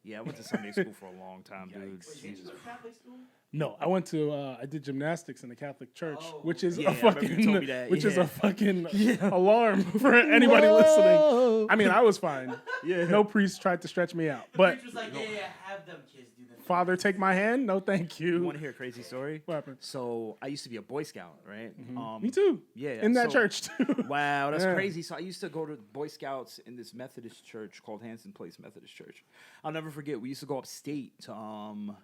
Yeah, I went to Sunday school for a long time, dude. Wait, did you Jesus. go to Catholic school? No, I went to I did gymnastics in the Catholic Church, Oh. which is Yeah, a I remember fucking you told me that, which is yeah. a fucking alarm for anybody listening. I mean, I was fine. Yeah. No priest tried to stretch me out. The But preacher was like, yeah, have them kids do that. Father, take my hand. No, thank You you. want to hear a crazy story? What happened? So I used to be a Boy Scout, right? Me too. Yeah, In that so- church too. Wow, that's Yeah. crazy. So I used to go to Boy Scouts in this Methodist church called Hanson Place Methodist Church. I'll never forget. We used to go upstate to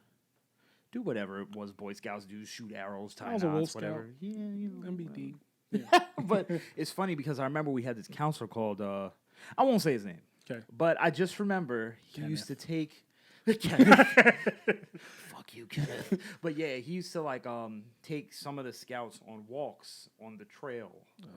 do whatever it was Boy Scouts do, shoot arrows, tie I was a Wolf knots, Scout. whatever. Yeah, you know. MBD. But it's funny because I remember we had this counselor called I won't say his name, Okay. but I just remember he Kenneth. used to take Kenneth. Fuck you, Kenneth. But yeah, he used to like take some of the scouts on walks on the trail,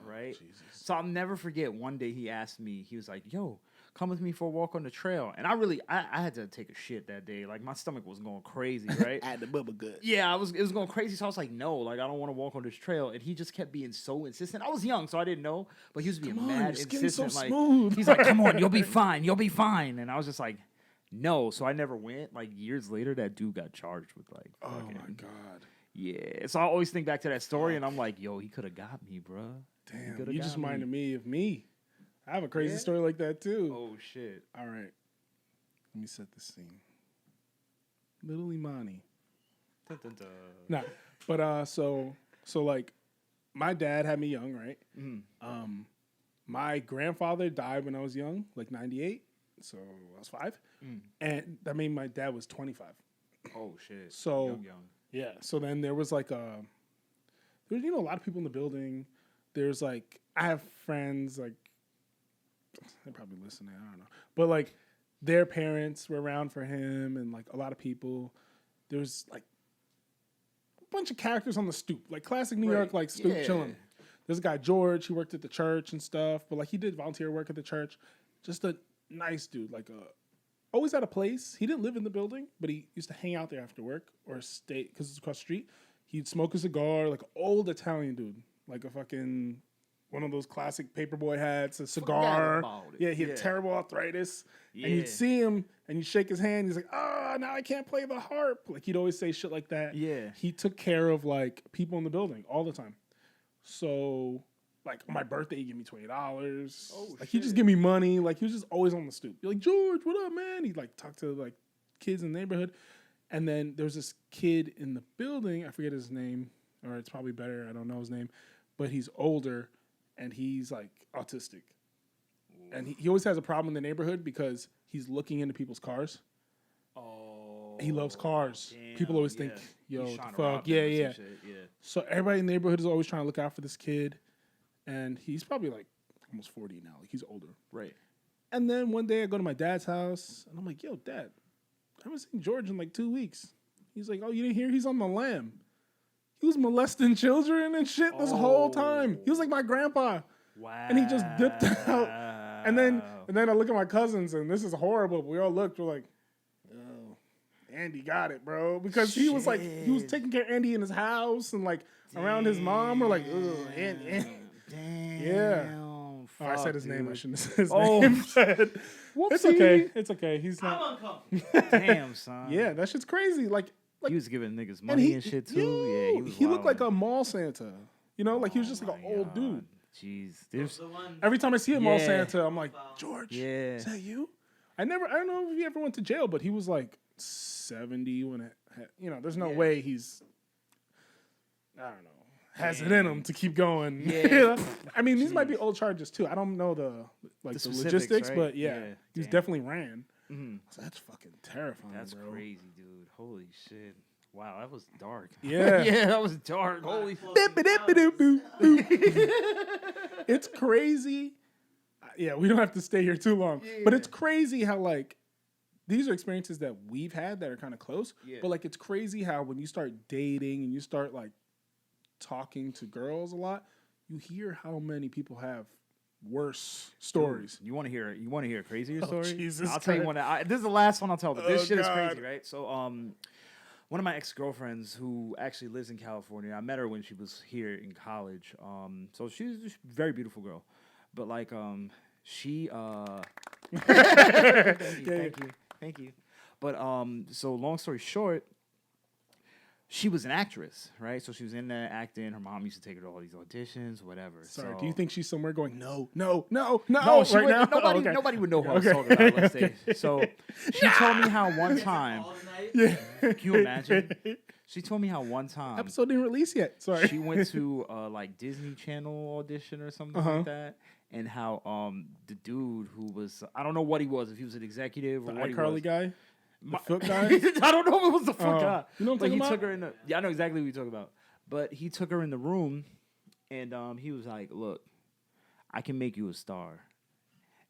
right? Jesus. So I'll never forget one day he asked me, he was like, "Yo, come with me for a walk on the trail." And I had to take a shit that day. Like my stomach was going crazy, right? Add the bubble gut. Yeah, it was going crazy. So I was like, no, like I don't want to walk on this trail. And he just kept being so insistent. I was young, so I didn't know, but he was being Come on, mad your skin's so insistent. Like smooth. he's like, "Come on, you'll be fine. You'll be fine." And I was just like, no. So I never went. Like years later, that dude got charged with like, Oh fucking, my god. yeah. So I always think back to that story, and I'm like, yo, he could have got me, bro. Damn, you just reminded me of me. I have a crazy story like that too. Oh shit. All right. Let me set the scene. Little Imani. Dun, dun, dun. Nah, but so like, my dad had me young, right? My grandfather died when I was young, like 98, so I was 5, and that made my dad was 25. Oh shit. So young. yeah, so then there was like there was a lot of people in the building. There's like I have friends like they're probably listening, I don't know, but like their parents were around for him, and like a lot of people. There's like a bunch of characters on the stoop, like classic New York, like stoop chilling. There's a guy George. He worked at the church and stuff, but like he did volunteer work at the church. Just a nice dude, like always at a place. He didn't live in the building, but he used to hang out there after work or stay because it's across the street. He'd smoke a cigar, like old Italian dude, like a fucking one of those classic paperboy hats, a cigar. about it. Yeah, he had Yeah. terrible arthritis. Yeah. And you'd see him and you'd shake his hand. He's like, now I can't play the harp. Like he'd always say shit like that. Yeah. He took care of like people in the building all the time. So like on my birthday, he gave me $20. Oh, like he just give me money. Like he was just always on the stoop. You're like, George, what up, man? He'd like talk to like kids in the neighborhood. And then there's this kid in the building. I forget his name, or it's probably better. I don't know his name, but he's older and he's like autistic. And he always has a problem in the neighborhood because he's looking into people's cars. Oh. He loves cars. Damn, People always yeah. think, yo, He's what trying the to rob fuck? them Yeah, or some yeah. shit, yeah. So everybody in the neighborhood is always trying to look out for this kid. And he's probably like almost 40 now. Like he's older. Right. And then one day I go to my dad's house and I'm like, yo, Dad, I haven't seen George in like 2 weeks. He's like, oh, you didn't hear? He's on the lam. He was molesting children and shit this whole time. He was like my grandpa. Wow. And he just dipped out. And then I look at my cousins, and this is horrible. But we all looked. We're like, oh, Andy got it, bro, because he was taking care of Andy in his house and like around his mom. We're like, ugh, Andy. Damn. Yeah. Fuck, Oh, I said his name. I dude. shouldn't have said his name. But it's okay. It's okay. He's I'm not. uncomfortable. Damn, son. Yeah, that shit's crazy. Like He was giving niggas money and shit too. Yeah, he looked like a mall Santa. You know, like he was just like an my old dude. God. Jeez, there's The one. Every time I see a mall Yeah. Santa, I'm like, George, Yeah. is that you? I don't know if he ever went to jail, but he was like 70 when there's no way he's, I don't know, has it in him to keep going. Yeah. I mean, these might be old charges too. I don't know the specifics, logistics, right? but yeah, Yeah. he's Damn. definitely ran. Mhm. So that's fucking terrifying. That's bro. crazy, dude. Holy shit. Wow, that was dark. Yeah. Yeah, that was dark. Holy It's crazy. Yeah, we don't have to stay here too long. But it's crazy how like these are experiences that we've had that are kind of close. Yeah. But like it's crazy how when you start dating and you start like talking to girls a lot, you hear how many people have worse stories. You want to hear? You want to hear a crazier Oh, story? Jesus I'll tell you Christ. one. This is the last one I'll tell. But this Oh, shit is God. crazy, right? So, one of my ex-girlfriends who actually lives in California. I met her when she was here in college. So she's a very beautiful girl, but like, she. Thank you. But so long story short. She was an actress, right? So she was in there acting. Her mom used to take her to all these auditions, whatever. Sorry, so, do you think she's somewhere going, no, she right would, now? nobody, Oh, okay. nobody would know who I was Okay. talking about, let's say. So she told me how one time, All night. Yeah. can you imagine? She told me how one time Episode didn't release yet. Sorry. she went to like Disney Channel audition or something like that, and how the dude who was, I don't know what he was, if he was an executive or The what he iCarly was. guy? The foot guy? I don't know if it was the foot Oh. guy. You know what I'm But he talking took about? her in the. Yeah, I know exactly what you're talking about. But he took her in the room, and he was like, "Look, I can make you a star."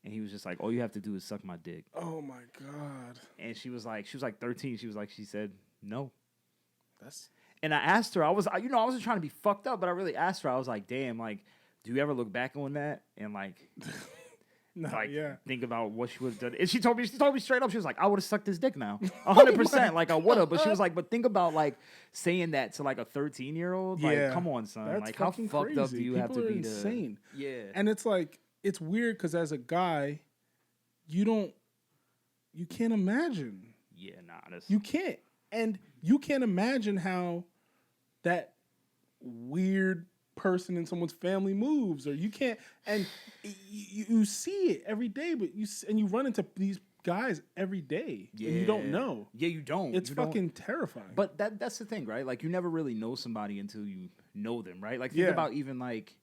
And he was just like, "All you have to do is suck my dick." Oh my God. And she was like 13. She said no. That's And I asked her, I wasn't trying to be fucked up, but I really asked her. I was like, "Damn, like, do you ever look back on that and like?" no, Like, yeah. think about what she would have done. And she told me straight up, she was like, I would have sucked his dick now. 100%. Like, I would have. But she was like, but think about, like, saying that to, like, a 13-year-old. Like, Yeah. come on, son. That's Like, how fucking fucked up crazy. do you have to People are be insane. to... Yeah. And it's like, it's weird because as a guy, you can't imagine. Yeah, nah. That's... You can't. And you can't imagine how that weird person in someone's family moves, or you can't, and you see it every day, but you run into these guys every day, and you don't know. Yeah, you don't. It's You don't. fucking terrifying. But that's the thing, right? Like, you never really know somebody until you know them, right? Like, think Yeah. about even, like...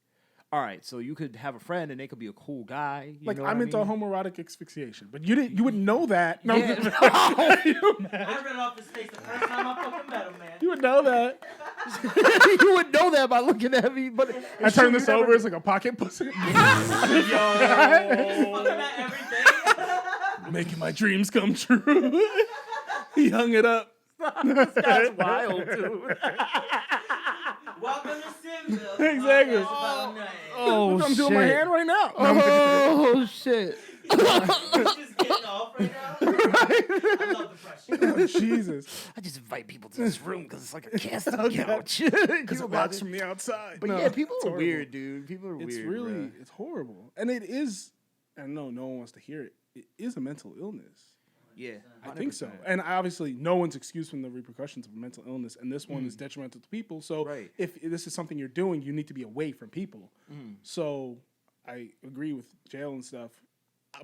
All right, so you could have a friend and they could be a cool guy. You like know what I'm I into mean? homoerotic asphyxiation, but you wouldn't know that. No, Yeah. I read off his face the first time I fucking met him, man. you would know that. You would know that by looking at me, but I turn this over, it's like a pocket pussy. Fucking that every day. Making my dreams come true. He hung it up. That's wild, dude. Welcome to SINVIL. Exactly. Podcast about night. Oh, Look, I'm doing my hand right now. Oh shit! He's just getting off right now. I love the pressure. Oh, Jesus. I just invite people to this room because it's like a casting couch. Because it locks from the outside. But No, yeah, people it's are horrible. weird, dude. People are It's weird. really, bruh. it's horrible. And it is, and no one wants to hear it. It is a mental illness. Yeah, I think so. 100%. And obviously, no one's excused from the repercussions of mental illness. And this one is detrimental to people. So Right. if this is something you're doing, you need to be away from people. So I agree with jail and stuff.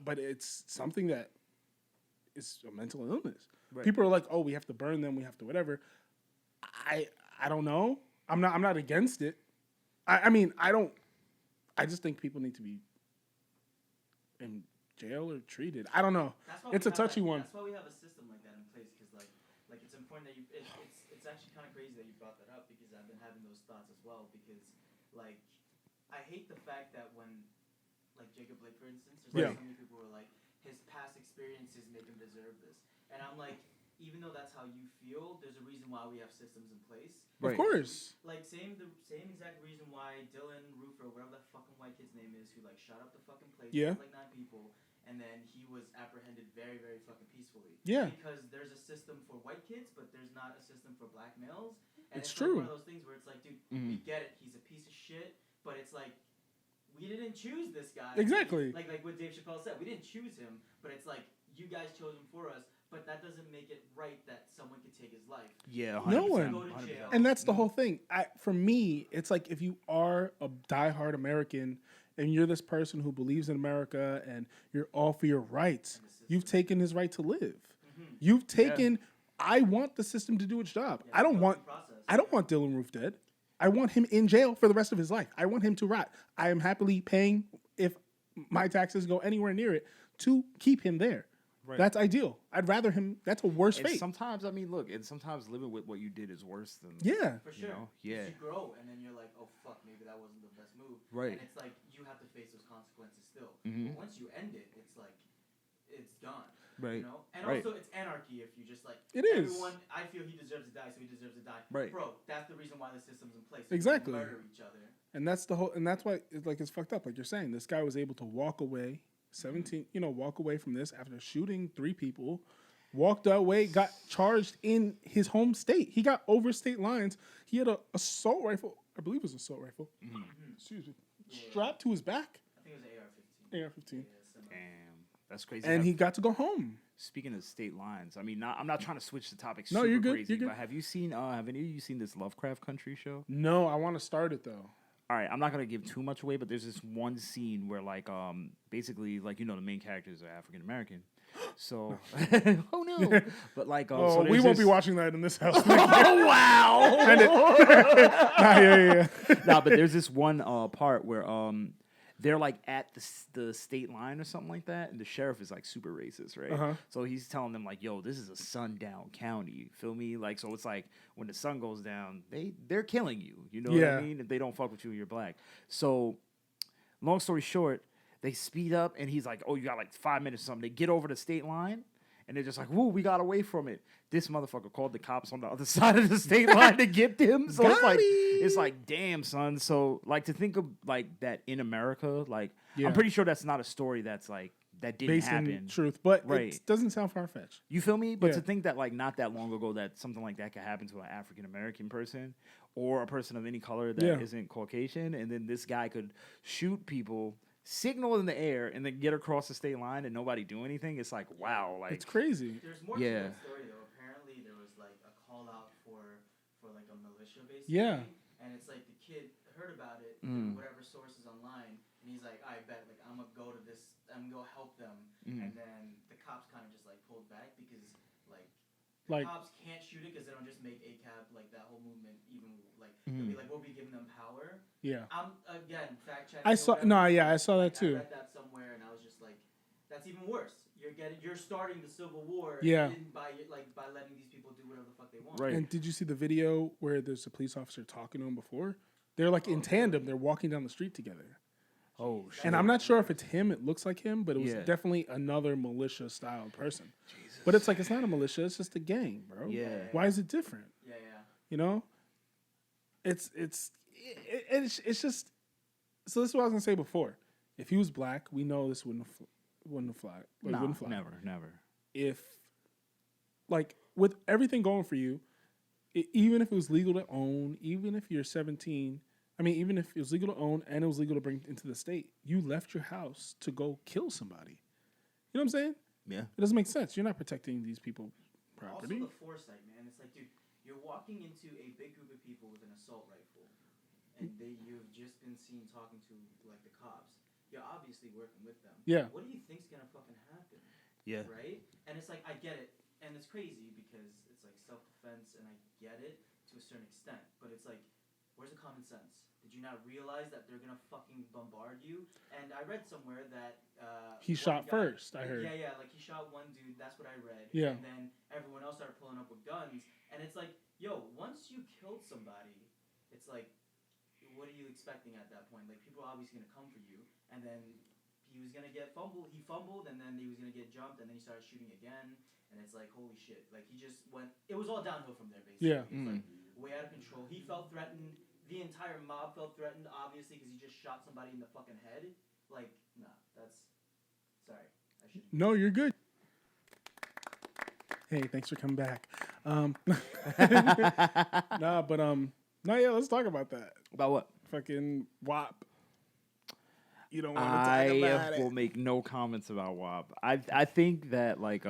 But it's something that is a mental illness. Right. People are like, oh, we have to burn them. We have to whatever. I don't know. I'm not against it. I mean, I just think people need to be in jail or treated. I don't know. That's why It's we a have touchy one. That's why we have a system like that in place, because like it's important that you. It's actually kind of crazy that you brought that up, because I've been having those thoughts as well. Because like I hate the fact that when like Jacob Blake, for instance, there's Yeah. so many people who are like his past experiences make him deserve this, and I'm like, even though that's how you feel, there's a reason why we have systems in place. Of course. Like same exact reason why Dylan Roofer, whatever that fucking white kid's name is, who like shot up the fucking place, Yeah. killed like 9 people, and then he was apprehended very, very fucking peacefully. Yeah. Because there's a system for white kids, but there's not a system for black males. And It's it's true. like one of those things where it's like, dude, we get it, he's a piece of shit, but it's like, we didn't choose this guy. Exactly. Like what Dave Chappelle said, we didn't choose him, but it's like, you guys chose him for us, but that doesn't make it right that someone could take his life. Yeah, No 100%, one. Go to jail. And that's the whole thing. For me, it's like if you are a diehard American and you're this person who believes in America and you're all for your rights, you've taken his right to live. You've taken. I want the system to do its job. Yeah, I don't the want. process. I don't want Dylan Roof dead. I want him in jail for the rest of his life. I want him to rot. I am happily paying, if my taxes go anywhere near it, to keep him there. Right. That's ideal. I'd rather him. That's a worse And fate. sometimes, I mean, look, and sometimes living with what you did is worse than. Yeah. For sure. know, yeah. You grow, and then you're like, oh, fuck, maybe that wasn't the best move. Right. And it's like, you have to face those consequences still. Mhm. But once you end it, it's like, it's gone. Right. You know? And Right. also, it's anarchy if you just like, It is. everyone, I feel he deserves to die, so he deserves to die. Right. Bro, that's the reason why the system's in place. So Exactly. We murder each other. And that's the whole. And that's why it's fucked up. Like you're saying, this guy was able to walk away, 17. Walk away from this after shooting 3 people. Walked away, got charged in his home state. He got over state lines. He had a assault rifle. I believe it was an assault rifle. Excuse me. Strapped to his back. I think it was an AR-15. AR-15. Yeah, similar. Damn, that's crazy. And he got to go home. Speaking of state lines, I mean, I'm not trying to switch the topic. No, super you're good, Crazy, you're good. But have you seen? Have any of you seen this Lovecraft Country show? No, I want to start it though. All right, I'm not gonna give too much away, but there's this one scene where, like, basically, like, the main characters are African American. So, oh no, but like, Oh, so we there's won't be this- watching that in this house. Oh wow! yeah. Nah, but there's this one part where they're like at the state line or something like that, and the sheriff is like super racist, right? Uh-huh. So he's telling them like, "Yo, this is a sundown county." You feel me? Like, so it's like when the sun goes down, they're killing you. You know what Yeah. I mean? If they don't fuck with you, you're black. So, long story short, they speed up, and he's like, "Oh, you got like 5 minutes or something." They get over the state line. And they're just like, "Woo, we got away from it." This motherfucker called the cops on the other side of the state line to get them. So Got it's like, damn, son. So like to think of like that in America, like Yeah. I'm pretty sure that's not a story that's like that didn't Based happen. in truth, but Right. it doesn't sound far fetched. You feel me? But Yeah. to think that like not that long ago that something like that could happen to an African American person or a person of any color that Yeah. not Caucasian, and then this guy could shoot people, signal in the air, and then get across the state line and nobody do anything. It's like, wow, like It's crazy. There's more Yeah. to that story though. Apparently there was like a call out for like a militia basically. Yeah. And it's like the kid heard about it Mm. through whatever sources online, and he's like, I bet like I'm gonna go to this, I'm gonna go help them. Mm. And then the cops kind of just like pulled back because like Like cops can't shoot it because they don't just make ACAB like that whole movement even like they'll be like, we'll be giving them power. yeah. I'm again fact checking. I saw whatever. no, yeah, I saw that I too. read that somewhere, and I was just like, "That's even worse. You're starting the civil war. Yeah. By letting these people do whatever the fuck they want. Right. And did you see the video where there's a police officer talking to him before? They're like in tandem. They're walking down the street together. oh shit. And I'm not sure if it's him. It looks like him, but it was Yeah. definitely another militia-style person. But it's like it's not a militia. It's just a gang, bro. Yeah. Why is it different? Yeah, yeah. You know, it's just. So this is what I was gonna say before. If he was black, we know this wouldn't fly. Like, No, wouldn't fly. never. If, like, with everything going for you, even if it was legal to own, even if you're 17, I mean, even if it was legal to own and it was legal to bring into the state, you left your house to go kill somebody. You know what I'm saying? Yeah. It doesn't make sense. You're not protecting these people's property. Also the foresight, man. It's like, dude, you're walking into a big group of people with an assault rifle, and you've just been seen talking to like the cops. You're obviously working with them. Yeah. What do you think's gonna fucking happen? Yeah. Right? And it's like, I get it. And it's crazy because it's like self-defense, and I get it to a certain extent. But it's like, where's the common sense? Did you not realize that they're gonna fucking bombard you? And I read somewhere that He one shot guy- first, I heard. Yeah, like he shot one dude. That's what I read. Yeah. And then everyone else started pulling up with guns, and it's like, yo, once you killed somebody, it's like, what are you expecting at that point? Like, people are obviously gonna come for you, and then he was gonna get fumbled. He fumbled, and then he was gonna get jumped, and then he started shooting again. And it's like, holy shit! Like he just went. It was all downhill from there, basically. Yeah. It's like way out of control. He felt threatened. The entire mob felt threatened, obviously, because he just shot somebody in the fucking head. Like, nah, that's. Sorry, I should. No, you're good. Hey, thanks for coming back. Nah, but no, yeah, let's talk about that. About what? Fucking WAP. You don't want to talk about I will it. make no comments about WAP. I think that like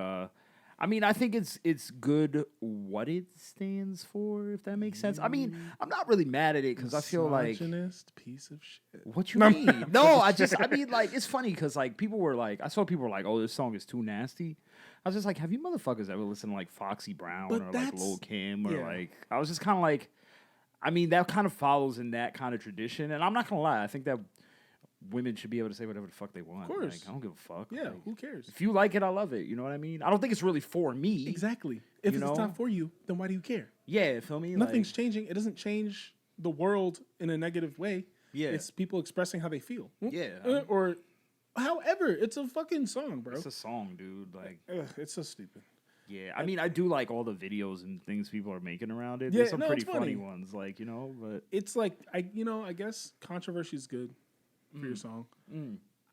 I mean, I think it's good what it stands for, if that makes sense. I mean, I'm not really mad at it because I feel like Misogynist piece of shit. what you mean? No, I mean like it's funny because like people were like I saw people were like, oh, this song is too nasty. I was just like, have you motherfuckers ever listened to like Foxy Brown But or like that's- Lil Kim or yeah. like I was just kind of like, I mean that kind of follows in that kind of tradition, and I'm not gonna lie, I think that women should be able to say whatever the fuck they want. Of course. Like, I don't give a fuck. Yeah, Like, who cares? if you like it, I love it. You know what I mean? I don't think it's really for me. Exactly. If You it's know? not for you, then why do you care? Yeah, feel me? Nothing's changing. It doesn't change the world in a negative way. Yeah. It's people expressing how they feel. Yeah. Or however, it's a fucking song, bro. It's a song, dude. Like, Ugh, it's so stupid. yeah. I mean, I do like all the videos and things people are making around it. Yeah, There's some no, pretty it's funny. funny ones, like, you know, but It's like I guess controversy is good for your song.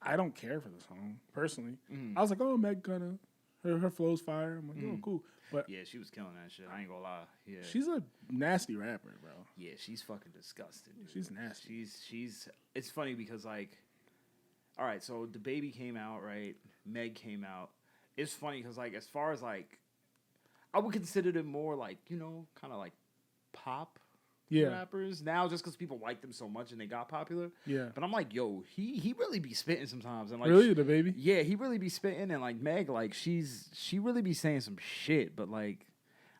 I don't care for the song personally. I was like, oh, Meg kinda her flow's fire. I'm like, oh, cool. But yeah, she was killing that shit. I ain't gonna lie. Yeah. she's a nasty rapper, bro. Yeah, she's fucking disgusting. Dude. She's nasty. She's it's funny because like all right, so the baby came out, right? Meg came out. It's funny because like as far as like I would consider them more like, you know, kind of like pop Yeah, rappers now just because people like them so much and they got popular. yeah. But I'm like, yo, he really be spitting sometimes and like Really, the baby? yeah, he really be spitting and like Meg, like she really be saying some shit, but like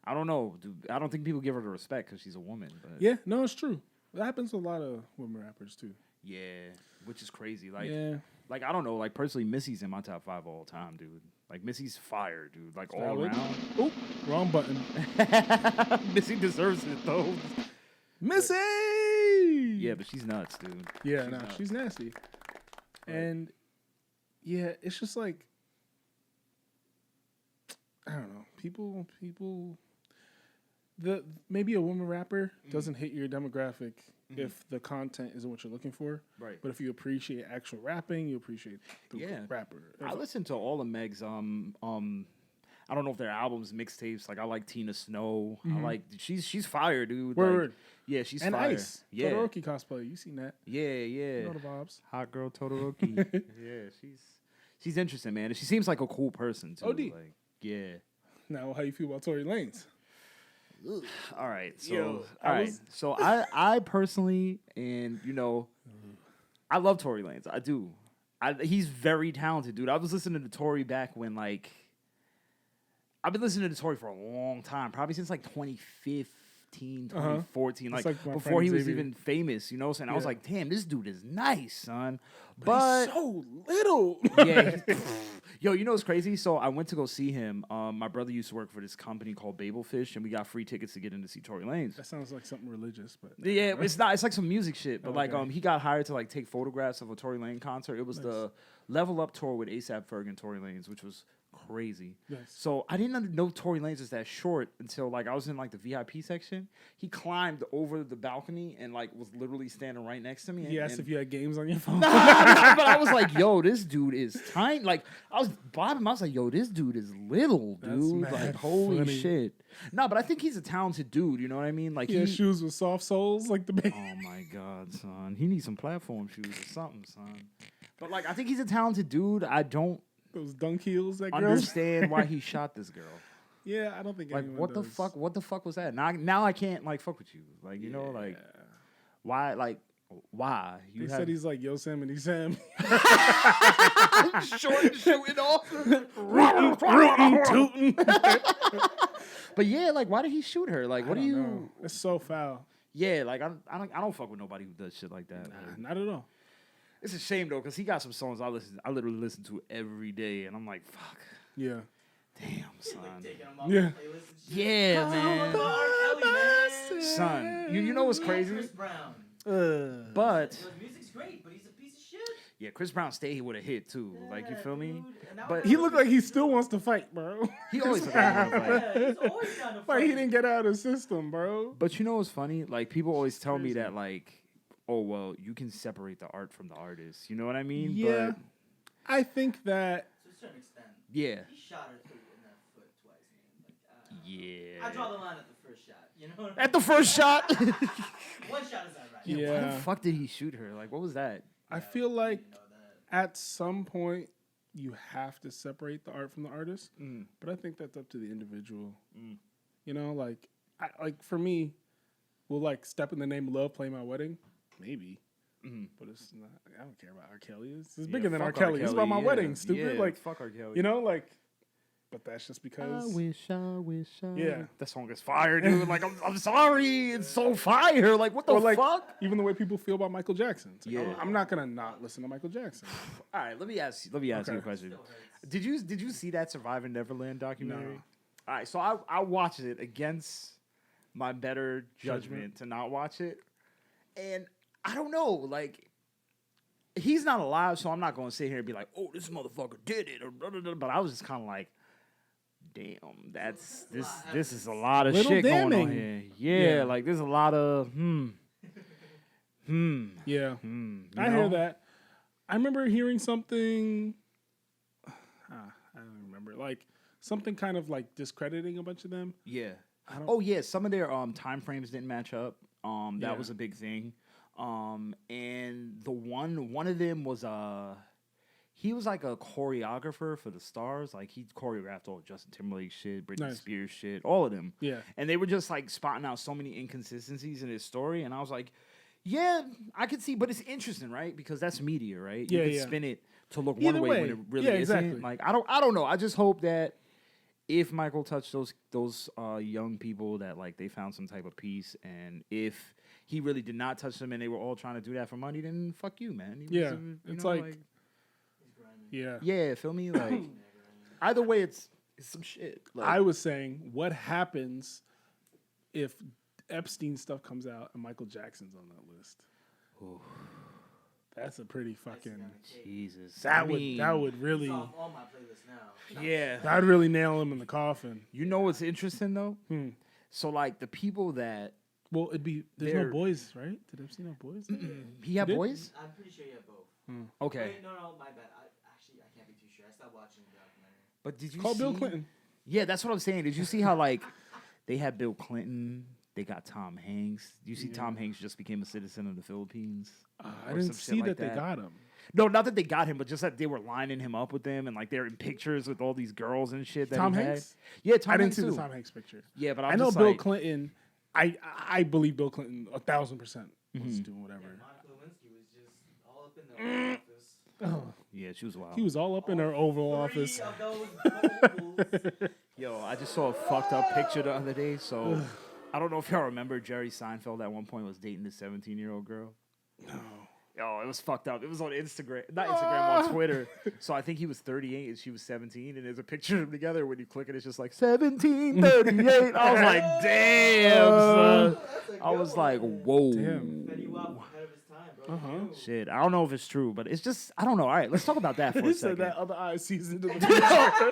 I don't know, dude. I don't think people give her the respect because she's a woman. But Yeah, no, it's true. That happens to a lot of women rappers too. yeah, which is crazy. Like, Yeah, like I don't know. Like personally, Missy's in my top 5 all time, dude. Like Missy's fire, dude. Like all valid. around. Oop, wrong button. Missy deserves it though. Missy. Yeah, but she's nuts, dude. Yeah, she's no, nuts. she's nasty. And yeah, it's just like I don't know. People maybe a woman rapper doesn't hit your demographic if the content isn't what you're looking for. Right. But if you appreciate actual rapping, you appreciate the Yeah. rapper. I listen to all of Meg's I don't know if they're albums, mixtapes. Like I like Tina Snow. I like she's fire, dude. Word. Like, yeah, she's And fire. Ice. Yeah. Todoroki cosplay. You seen that. Yeah, yeah. You know the vibes. Hot girl Todoroki. Yeah, she's interesting, man. And she seems like a cool person too. OD. Like, yeah. Now, how you feel about Tory Lanez? All right. So Yo, all right. So I personally, and you know, I love Tory Lanez. I do. He's very talented, dude. I was listening to Tory back when like I've been listening to Tory for a long time, probably since like 2015, 2014, It's like like my before friend he was Xavier. even famous, you know. And I was Yeah. like, damn, this dude is nice, son. But But he's so little. yeah, yo, you know what's crazy? So I went to go see him. My brother used to work for this company called Babelfish, and we got free tickets to get in to see Tory Lanez. That sounds like something religious, but Yeah, it's not. It's like some music shit. But like, Okay. he got hired to like take photographs of a Tory Lanez concert. It was the Level Up tour with ASAP Ferg and Tory Lanez, which was crazy. Nice. So I didn't know Tory Lanez was that short until like I was in like the VIP section. He climbed over the balcony and like was literally standing right next to me. he asked and, if you had games on your phone. but I was like, yo, this dude is tiny. Like, I was bobbing him. I was like, yo, this dude is little, That's dude. mad Like, holy funny. shit. No, but I think he's a talented dude. You know what I mean? Like, He has shoes with soft soles like the baby. oh my God, son. He needs some platform shoes or something, son. But, like, I think he's a talented dude. I don't Those dunk heels that girls. understand why he shot this girl. Yeah, I don't think Like, anyone what the does. fuck? What the fuck was that? Now I can't, like, fuck with you. Like, you know, like, why? Like, why? They said he's like Yosemite Sam. short and shooting off. But yeah, like, why did he shoot her? Like, what do you? know. It's so foul. Yeah, like, I don't fuck with nobody who does shit like that. Like, Not at all. it's a shame though, cause he got some songs I literally listen to every day, and I'm like, fuck, Yeah. damn, Like son. taking them off Yeah. the playlist and shit. Yeah, man. R. Kelly, man. Son, you know what's crazy? Chris Brown. But The music's great, but he's a piece of shit. Yeah, Chris Brown stayed with a hit too. Like, you feel me? dude, and that But was He like- looked like he still wants to fight, bro. He always looked like he wanted to fight. Yeah, he's always down to Like fight. he didn't get out of the system, bro. But you know what's funny? Like, people always tell me crazy. that, like, oh, well, you can separate the art from the artist. You know what I mean? Yeah. But, I think that To a certain extent. yeah. He shot her through in that foot twice, man. Like, Yeah. I draw the line at the first shot. You know what I mean? At the first shot? One shot is that right? Yeah. Why the fuck did he shoot her? Like, what was that? I feel like You know that. at some point you have to separate the art from the artist, but I think that's up to the individual. You know, like for me, will like "Step in the Name of Love" play my wedding? Maybe. But it's not. I don't care about R. Kelly. It's Yeah, bigger than R. fuck Kelly. It's about my yeah. wedding. Stupid. Yeah, like fuck R. Kelly. you know, like. But that's just because. I wish. Yeah. That song is fire, dude. Like, I'm sorry. It's so fire. Like, what the Or like fuck? even the way people feel about Michael Jackson. It's like, Yeah. I'm not gonna not listen to Michael Jackson. All right, let me ask you a Okay. question. Still hurts. Did you see that Surviving Neverland documentary? No. All right, so I watched it against my better judgment to not watch it, and I don't know, like, he's not alive, so I'm not going to sit here and be like, oh, this motherfucker did it, or blah, blah, blah, but I was just kind of like, damn, this is a lot of Little shit going on damning. here. Yeah, Yeah. like there's a lot of Yeah. you I know? hear that. I remember hearing something. I don't remember. Like something kind of like discrediting a bunch of them. Yeah. I don't- Oh yeah, some of their time frames didn't match up. That Yeah. was a big thing. And the one of them was he was like a choreographer for the Stars. Like he choreographed all Justin Timberlake shit, Britney Nice. Spears shit, all of them. Yeah. And they were just like spotting out so many inconsistencies in his story, and I was like, yeah, I could see, but it's interesting, right? Because that's media, right? You Yeah, can yeah. spin it to look Either one way when way. it really Yeah, isn't. exactly. Like I don't know. I just hope that if Michael touched those young people, that like they found some type of peace, and if he really did not touch them and they were all trying to do that for money, then fuck you, man. He was Yeah, you it's know, like- He's grinding. Yeah. yeah, feel me? Like either way, it's some shit. Like, I was saying, what happens if Epstein stuff comes out and Michael Jackson's on that list? That's a pretty fucking. Jesus, That I mean, would really It's off all my playlists now. yeah. that would really nail him in the coffin. You know what's interesting though? Hmm. So like the people that Well, it'd be there's They're- no boys, right? Did Epstein have boys? he had did? boys. I'm pretty sure you have both. Okay, Wait, no, my bad. I can't be too sure. I stopped watching the documentary. but did you Call see, Bill Clinton. Yeah, that's what I'm saying. Did you see how like they had Bill Clinton? They got Tom Hanks. You see, Tom Hanks just became a citizen of the Philippines. I or didn't some shit see like that they got him. No, not that they got him, but just that they were lining him up with them, and like they're in pictures with all these girls and shit. That Tom he had. Hanks? Yeah, Tom I didn't Hanks see too. the Tom Hanks picture. Yeah, but I know just Bill like, Clinton. I believe Bill Clinton 1,000% was Mm-hmm. doing whatever. Monica Lewinsky was just all up in the office. Yeah, she was wild. He was all up in her Oval Three Office. of those ovals. Yo, I just saw a fucked up picture the other day. So I don't know if y'all remember Jerry Seinfeld at one point was dating this 17-year-old girl. No. Yo, it was fucked up. It was on Instagram, not Instagram, on Twitter. So I think he was 38 and she was 17, and there's a picture of them together. When you click it, it's just like 17, 38. I was like, damn, son. That's a I good was like, one. whoa. Damn. Fetty Wap ahead of his time, bro. Uh-huh. You knew. Shit, I don't know if it's true, but it's just, I don't know. All right, let's talk about that for He a said second. that other eye sees into the future.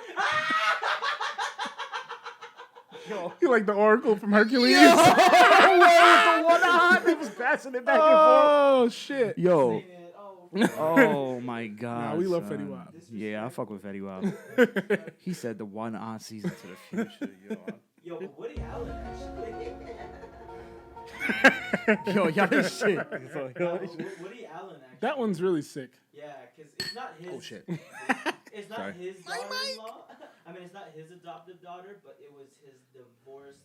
He like the Oracle from Hercules. Where with the one eye, he was passing it back and forth. Oh shit. Yo, Saying it, oh my god. Nah, we love son. Fetty Wap. Yeah, I fuck with Fetty Wap. He said the one eye sees into the future. Yo, but Woody Allen actually. Yo, y'all this shit. Woody Allen actually. That one's really sick. Yeah, because it's not his. Oh shit. It's not Sorry. his daughter-in-law. I mean, it's not his adopted daughter, but it was his divorce.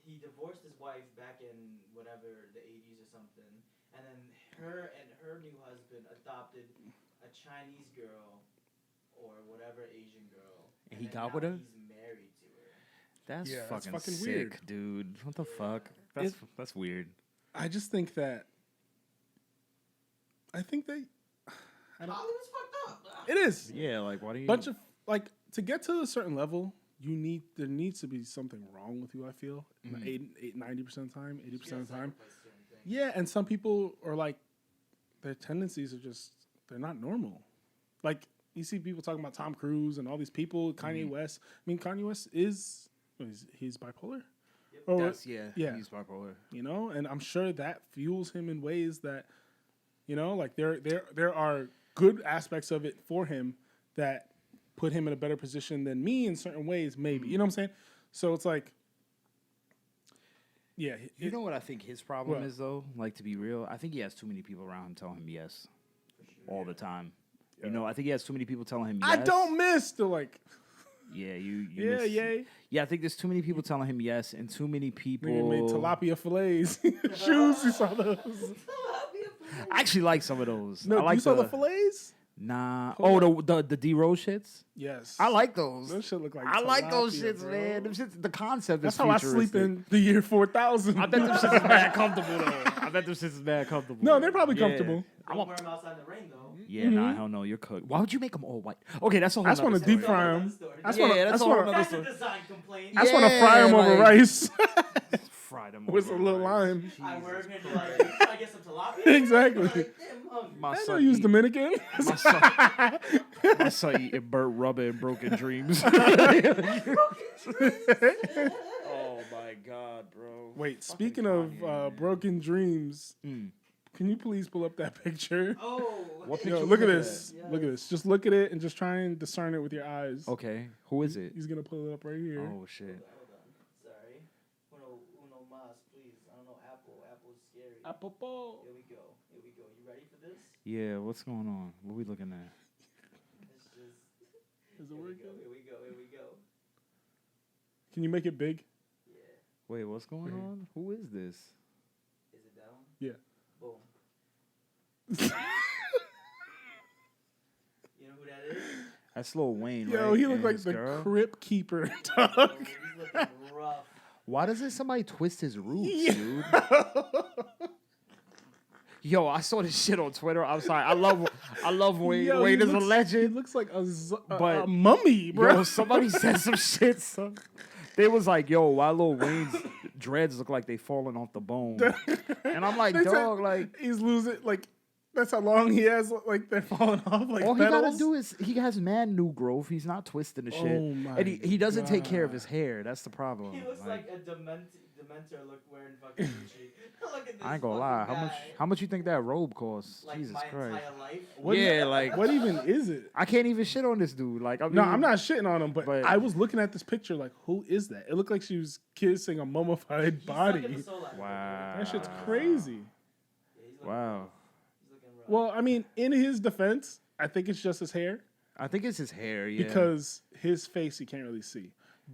He divorced his wife back in whatever the 80s or something, and then her and her new husband adopted a Chinese girl or whatever Asian girl. And he then got now with her? He's married to her. That's Yeah, that's fucking fucking sick, weird. dude. What the fuck? That's weird. I just think that. I think they. I don't, Hollywood's fucked up. it is. Yeah, like why do you? Bunch of like to get to a certain level, there needs to be something wrong with you. I feel 90% of the time, 80% of the time. Yeah, and some people are like, their tendencies are just they're not normal. Like you see people talking about Tom Cruise and all these people, Kanye West. I mean, Kanye West he's bipolar. Or, yeah, he's bipolar. You know, and I'm sure that fuels him in ways that, you know, like there are good aspects of it for him that put him in a better position than me in certain ways, maybe. You know what I'm saying? So it's like, yeah. You know what I think his problem What? is, though? Like, to be real, I think he has too many people around him telling him yes all the time. Yeah. You know, I think he has too many people telling him yes. I don't miss the like. Yeah, you Yeah, miss, yay. Yeah, I think there's too many people telling him yes, and too many people. Nigga made tilapia fillets. Shoes, you saw those. I actually like some of those. No, I like you saw the fillets? Nah. Hold Oh, the D-Rose shits? Yes. I like those. Those shit look like I like those tilapia, shits, bro. man. Them shits, the concept That's is how I futuristic. sleep in the year 4000. I bet them shits is mad comfortable, though. I bet them shits is mad comfortable. No, they're probably Yeah. comfortable. Don't wear them outside in the rain, though. Yeah, nah, hell no, you're cooked. Why would you make them all white? Okay, that's a whole I just nother want to story. deep fry them. I just Yeah, want to. I that's just a whole want to. nother That's a design complaint. I just want to fry them over like- rice Fry them with a over little rice. lime. I wear them here to like, try to get some tilapia. Exactly. Like, damn, I'm hungry. My I know son use eat- Dominican. My son eating burnt rubber and broken dreams. Oh my god, bro. Wait, Fucking speaking of Kanye, man. broken dreams, Mm. can you please pull up that picture? Oh. What Yo, picture look at was this. that? Look at this. Just look at it and just try and discern it with your eyes. Okay, who is it? He's gonna pull it up right here. Oh shit. Hold on. Sorry. Uno mas, please. I don't know Apple. Apple's scary. Apropos. Here we go. Here we go. You ready for this? Yeah, what's going on? What we looking at? It's just. Is it Here we working? go. Here we go. Here we go. Can you make it big? Yeah. Wait, what's going Right here. on? Who is this? Is it down? Yeah. Boom. You know who that is? That's Lil Wayne, Yo, right? he looked And like his the girl? crypt keeper, Oh, dog. he's looking rough. Why doesn't somebody twist his roots, Yeah. dude? Yo, I saw this shit on Twitter. I'm sorry. I love Wayne. Yo, Wayne he is a looks- He legend. looks like a But- mummy, bro. Yo, somebody said some shit, son. They was like, yo, why Lil Wayne's dreads look like they falling off the bone? And I'm like, They said dog, like, he's losing. Like that's how long he has. Like they're falling off. Like all he gotta petals. do is he has mad new growth. He's not twisting the shit. Oh my And he doesn't take care of God. his hair. That's the problem. He looks like a dementor look wearing fucking Gucci. Look at this I ain't gonna lie. fucking guy. How much you think that robe costs? Like Jesus my Christ. entire life. What- Yeah, like What even is it? I can't even shit on this dude. Like, I mean, No, I'm not shitting on him, but but- I was looking at this picture like, who is that? It looked like she was kissing a mummified He's stuck in body. the soul life. Wow. That shit's crazy. Yeah, he's looking Wow. rough. He's looking rough. Well, I mean, in his defense, I think it's just his hair I think it's his hair. Yeah. because his face you can't really see.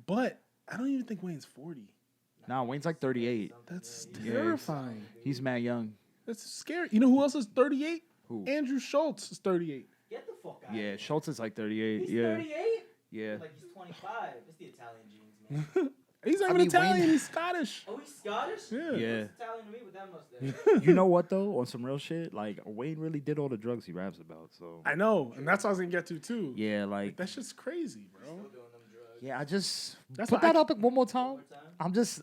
But I don't even think Wayne's 40. Nah, Wayne's like 38. That's Yeah, terrifying. He's mad young. That's scary. You know who else is 38? Who? Andrew Schultz is 38. Get the fuck out. Yeah, Schultz is like 38. He's yeah. 38. Yeah. Like he's 25. It's the Italian genes, man. He's not I even mean, Italian. Wayne- He's Scottish. Oh, he's Scottish. Yeah. Yeah. Looks Italian to me with that mustache. You know what though? On some real shit, like Wayne really did all the drugs he raps about. So I know, and that's what I was gonna get to too. yeah, like That shit's crazy, bro. Still doing them drugs. yeah, I just That's put why that I- up one more One time. more time. I'm just,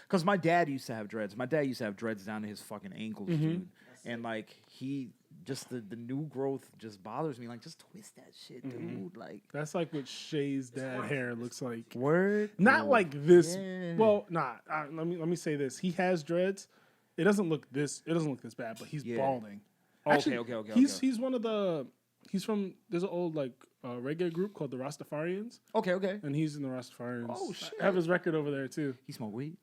cause my dad used to have dreads. My dad used to have dreads down to his fucking ankles, Mhm. dude. And like he just the new growth just bothers me. Like just twist that shit, dude. Like That's like what Shay's dad hair looks like. word. Not Ooh. like this. Yeah. Well, nah. Let me say this. He has dreads. It doesn't look this. It doesn't look this bad, but he's Yeah. balding. Oh, Actually, okay. He's one of the. He's from. There's an old like reggae group called the Rastafarians, Okay. and he's in the Rastafarians. Oh, I shit. have his record over there too. He smoke weed.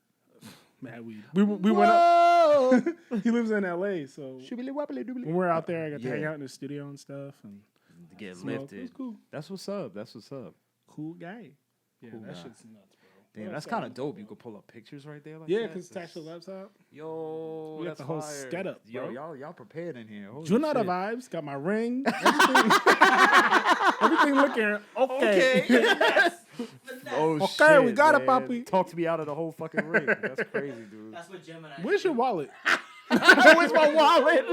Mad weed. We went up. Whoa. He lives in L.A. So Shibbly wobbly doobly. when we're out there, I got to hang Yeah. out in the studio and stuff and To get smoke. It was lifted. cool. That's what's up. That's what's up. Cool guy. Yeah, Cool that guy. shit's nuts, bro. Damn, What that's else kind I of know? dope. You could pull up pictures right there like Yeah, that. because it's attached to the laptop. Yo, We got that's the whole fire. setup, Yo, bro. y'all prepared in here. Holy Junata shit. vibes. Got my ring. Everything, everything looking okay. Finesse. Oh Okay, shit, we got it, man. papi. Talked me out of the whole fucking ring. That's crazy, dude. That's what Gemini. Where's your wallet? Where's my wallet?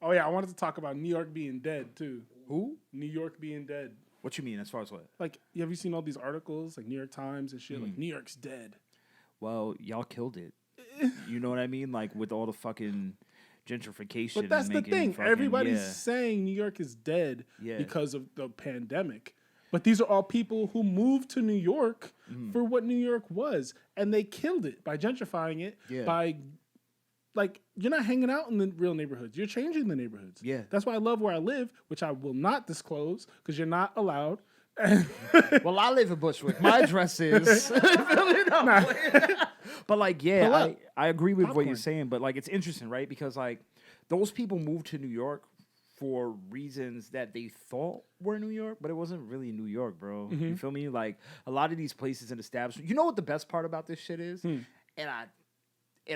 Oh yeah, I wanted to talk about New York being dead too. Who? New York being dead. What you mean as far as what? Like, have you seen all these articles, like New York Times and shit? Like, New York's dead. Well, y'all killed it. You know what I mean? Like with all the fucking gentrification. But that's and the making thing. fucking- Everybody's yeah. saying New York is dead Yeah. because of the pandemic. But these are all people who moved to New York Mm-hmm. for what New York was. And they killed it by gentrifying it. Yeah. By, like, you're not hanging out in the real neighborhoods. You're changing the neighborhoods. Yeah. That's why I love where I live, which I will not disclose because you're not allowed. Well, I live in Bushwick. My address is. But like, Pull yeah, up. I agree with what Popcorn. you're saying. But like, it's interesting, right? Because like, those people moved to New York for reasons that they thought were New York, but it wasn't really New York, bro. Mm-hmm. You feel me? Like a lot of these places and establishments. You know what the best part about this shit is? And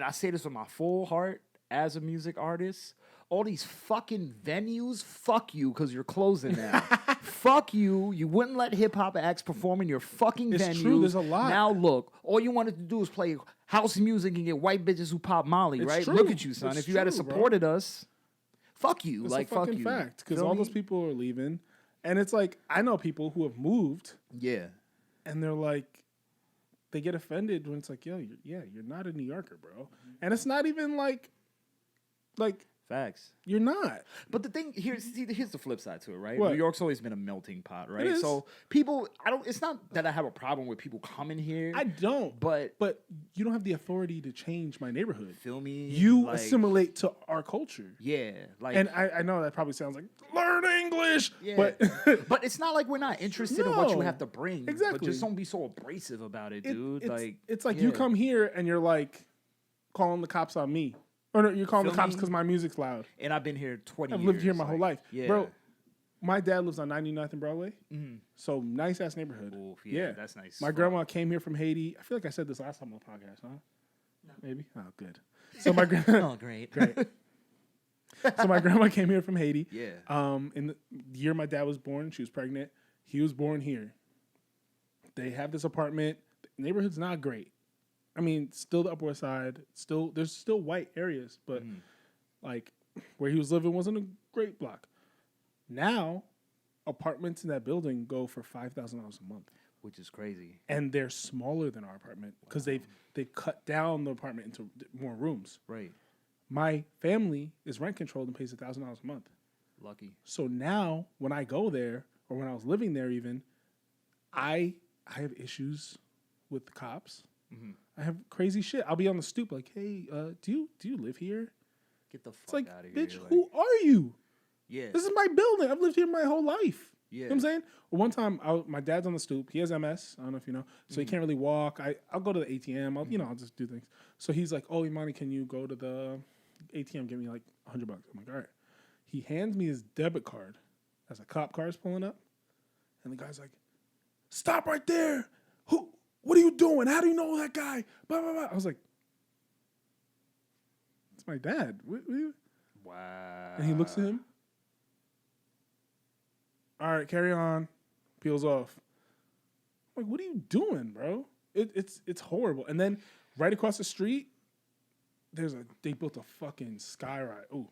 I say this with my full heart as a music artist. All these fucking venues, fuck you, because you're closing now. Fuck you. You wouldn't let hip hop acts perform in your fucking It's venues. true, there's a lot. Now look, all you wanted to do is play house music and get white bitches who pop Molly, It's right? true. Look at you, son. It's if you had true, bro. supported us, fuck you. It's like, a fucking fuck you. fact because Feel all me? those people are leaving. And it's like, I know people who have moved Yeah. and they're like, they get offended when it's like, yo, you're not a New Yorker, bro. And it's not even like Facts. you're not. But the thing here's the flip side to it, right? What? New York's always been a melting pot, right? is. So people, it's not that I have a problem with people coming here. I don't. But you don't have the authority to change my neighborhood. feel me? You Like, assimilate to our culture. Yeah, like, And I know that probably sounds like learn English, yeah. but But it's not like we're not interested in what you No. have to bring. But Exactly. just don't be so abrasive about it, dude. it's like you yeah. come here and you're like calling the cops on me. Or no, you're calling Feel the cops me? because my music's loud. And I've been here 20 I've years. lived here my whole like, life. Yeah. Bro, my dad lives on 99th and Broadway. So nice ass neighborhood. Oof, yeah, that's nice. My Fuck. grandma came here from Haiti. I feel like I said this last time on the podcast, huh? No. Maybe? Oh, good. So my grandma Oh, great. great. So my grandma came here from Haiti. Yeah. In the year my dad was born, she was pregnant. He was born here. They have this apartment. The neighborhood's not great. I mean, still the Upper West Side. There's still white areas, but like where he was living wasn't a great block. Now, apartments in that building go for $5,000 a month, Which is crazy. and they're smaller than our apartment because they've cut down the apartment into more rooms. Right. My family is rent controlled and pays $1,000 a month. Lucky. So now, when I go there, or when I was living there, even, I have issues with the cops. I have crazy shit. I'll be on the stoop like, hey, do you live here? Get the It's fuck like, out of here. bitch, like, who are you? Yeah. This is my building. I've lived here my whole life. Yeah. You know what I'm saying? Well, one time, my dad's on the stoop. He has MS. I don't know if you know. So he can't really walk. I'll go to the ATM. I'll just do things. So he's like, oh, Imani, can you go to the ATM? Give me like $100. I'm like, all right. He hands me his debit card as a cop car is pulling up. And the guy's like, stop right there. What are you doing? How do you know that guy? Blah, blah, blah. I was like, it's my dad. What Wow. and he looks at him. All right, carry on. Peels off. I'm like, what are you doing, bro? It's horrible. And then right across the street, they built a fucking skyrise. Ooh,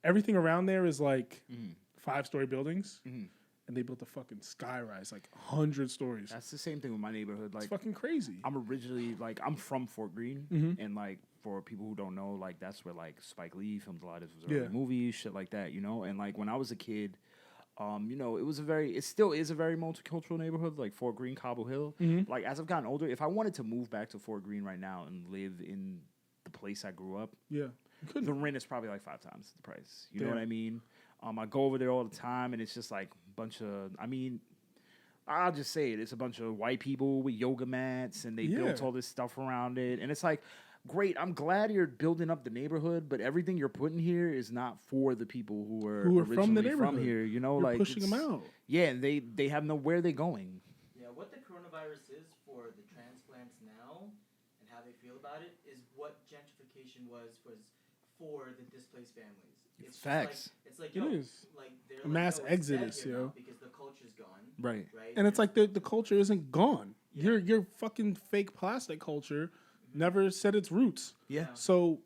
everything around there is like 5-story buildings, and they built a fucking skyrise, like 100 stories. That's the same thing with my neighborhood. Like, It's fucking crazy. I'm originally I'm from Fort Greene, and like for people who don't know, like that's where like Spike Lee filmed a lot of his early movies, shit like that, you know. And like when I was a kid, you know, it still is a very multicultural neighborhood, like Fort Greene, Cobble Hill. Like as I've gotten older, if I wanted to move back to Fort Greene right now and live in the place I grew up, Yeah, you couldn't. the rent is probably like 5 times the price. You know Damn. what I mean? I go over there all the time, and it's just like a bunch of, I mean, I'll just say it. It's a bunch of white people with yoga mats, and they built Yeah. all this stuff around it. And it's like, great, I'm glad you're building up the neighborhood, but everything you're putting here is not for the people who are Who are from the originally neighborhood. here. You know, You're like pushing them it's- out. Yeah, and they have where they're going. Yeah, what the coronavirus is for the transplants now and how they feel about it is what gentrification was for the displaced families. It's just Facts. Like, it's like, It yo, is. like they're A mass like, yo, it's dead exodus, here yo. now because the culture's gone. Right. Right. And it's like the culture isn't gone. Yeah. Your fucking fake plastic culture never set its roots. Yeah. So,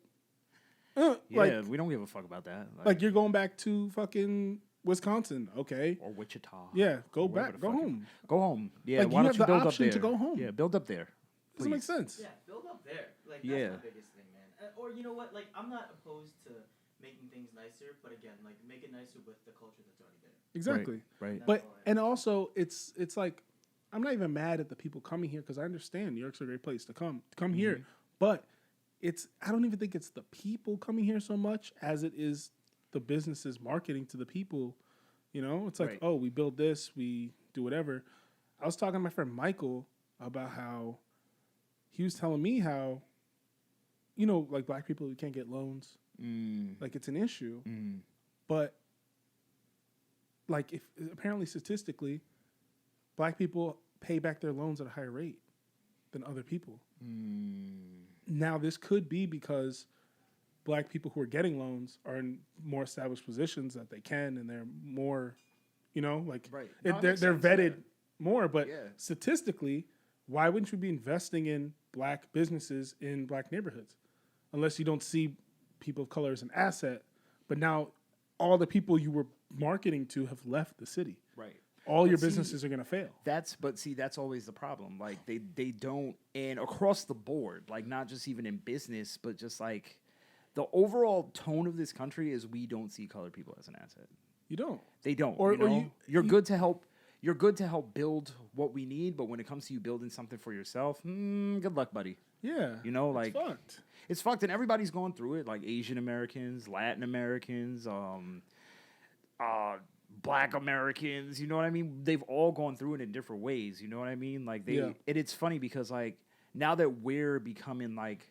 Yeah, like we don't give a fuck about that. like you're going back to fucking Wisconsin, okay? or Wichita. Yeah, go Wherever back, the go fuck home. Go home. Yeah, Like, why you don't have you the build up option there? to go home. Yeah, build up there. Doesn't make please. sense. Yeah, build up there. Like that's Yeah. my biggest thing, man. Or you know what? Like I'm not opposed to making things nicer, but again, like make it nicer with the culture that's already there. Exactly. Right. That's But all I and also it's like I'm not even mad at the people coming here because I understand New York's a great place to come here, but I don't even think it's the people coming here so much as it is the businesses marketing to the people. You know, it's like, Right. oh, we build this, we do whatever. I was talking to my friend Michael about how he was telling me how, you know, like black people who can't get loans, like it's an issue, but like if apparently statistically, black people pay back their loans at a higher rate than other people. Now this could be because black people who are getting loans are in more established positions that they can, and they're more, you know, like Right. No, it they're makes sense, vetted more. But Yeah. statistically, why wouldn't you be investing in black businesses in black neighborhoods, unless you don't see people of color as an asset? But now, all the people you were marketing to have left the city. Right. All your see, businesses are going to fail. That's always the problem. Like they don't, and across the board, like not just even in business, but just like the overall tone of this country is we don't see colored people as an asset. You don't. They don't. Or- you know? or You're good to help. You're good to help build what we need, but when it comes to you building something for yourself, good luck, buddy. Yeah. You know, it's like fucked. it's fucked, and everybody's going through it. Like Asian Americans, Latin Americans, Black Americans. You know what I mean? They've all gone through it in different ways. You know what I mean? Like they. Yeah. And it's funny because like now that we're becoming like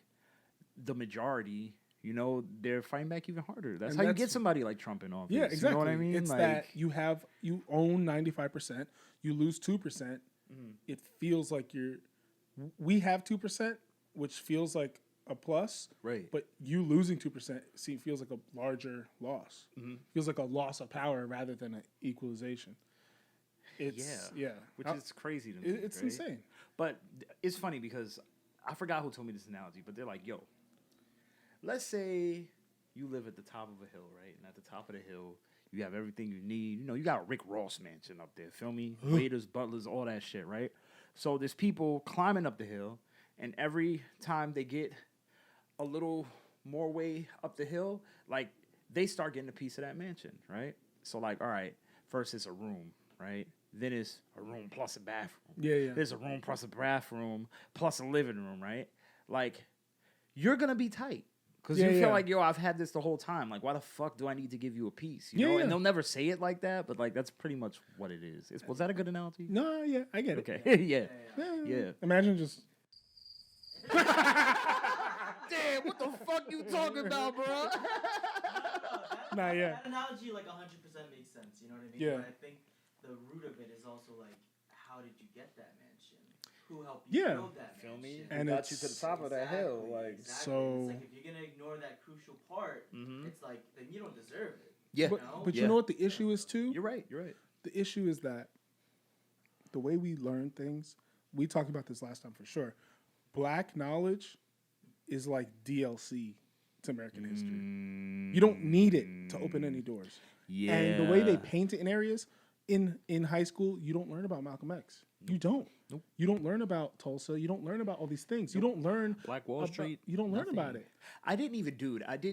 the majority. You know, they're fighting back even harder. That's And how you that's- get somebody like Trump in office. Yeah, exactly. You know what I mean? It's like, that you own 95%, you lose 2%. It feels like we have 2%, which feels like a plus. Right. But you losing 2% feels like a larger loss. Feels like a loss of power rather than an equalization. It's which Uh, is crazy to me. it's right? insane. But it's funny because I forgot who told me this analogy, but they're like, yo, let's say you live at the top of a hill, right? And at the top of the hill, you have everything you need. You know, you got a Rick Ross mansion up there, feel me? Waiters, butlers, all that shit, right? So there's people climbing up the hill, and every time they get a little more way up the hill, like they start getting a piece of that mansion, right? So like, all right, first it's a room, right? Then it's a room plus a bathroom. Yeah. There's a room plus a bathroom plus a living room, right? Like, you're gonna be tight. Because you feel like, yo, I've had this the whole time. Like, why the fuck do I need to give you a piece? You know? Yeah. And they'll never say it like that, but like that's pretty much what it is. Was that a good analogy? No, yeah, I get it. Okay. Yeah. Yeah. Imagine just Damn, what the fuck you talking about, bro? Nah, yeah. That analogy, like, 100% makes sense. You know what I mean? Yeah. But I think the root of it is also like, how did you get that mansion? Who helped you Yeah. build that Feel me? mansion? And got it's- you to the top of that hill, like exactly. So- It's like if you're gonna ignore that crucial part, it's like then you don't deserve it. Yeah. But you know what the issue is too? You're right. You're right. The issue is that the way we learn things, we talked about this last time for sure. Black knowledge is like DLC to American history. You don't need it to open any doors. Yeah. And the way they paint it in areas, in high school, you don't learn about Malcolm X. You don't. Nope. You don't learn about Tulsa. You don't learn about all these things. You don't learn Black Wall about- Street. You don't learn nothing. about it. I didn't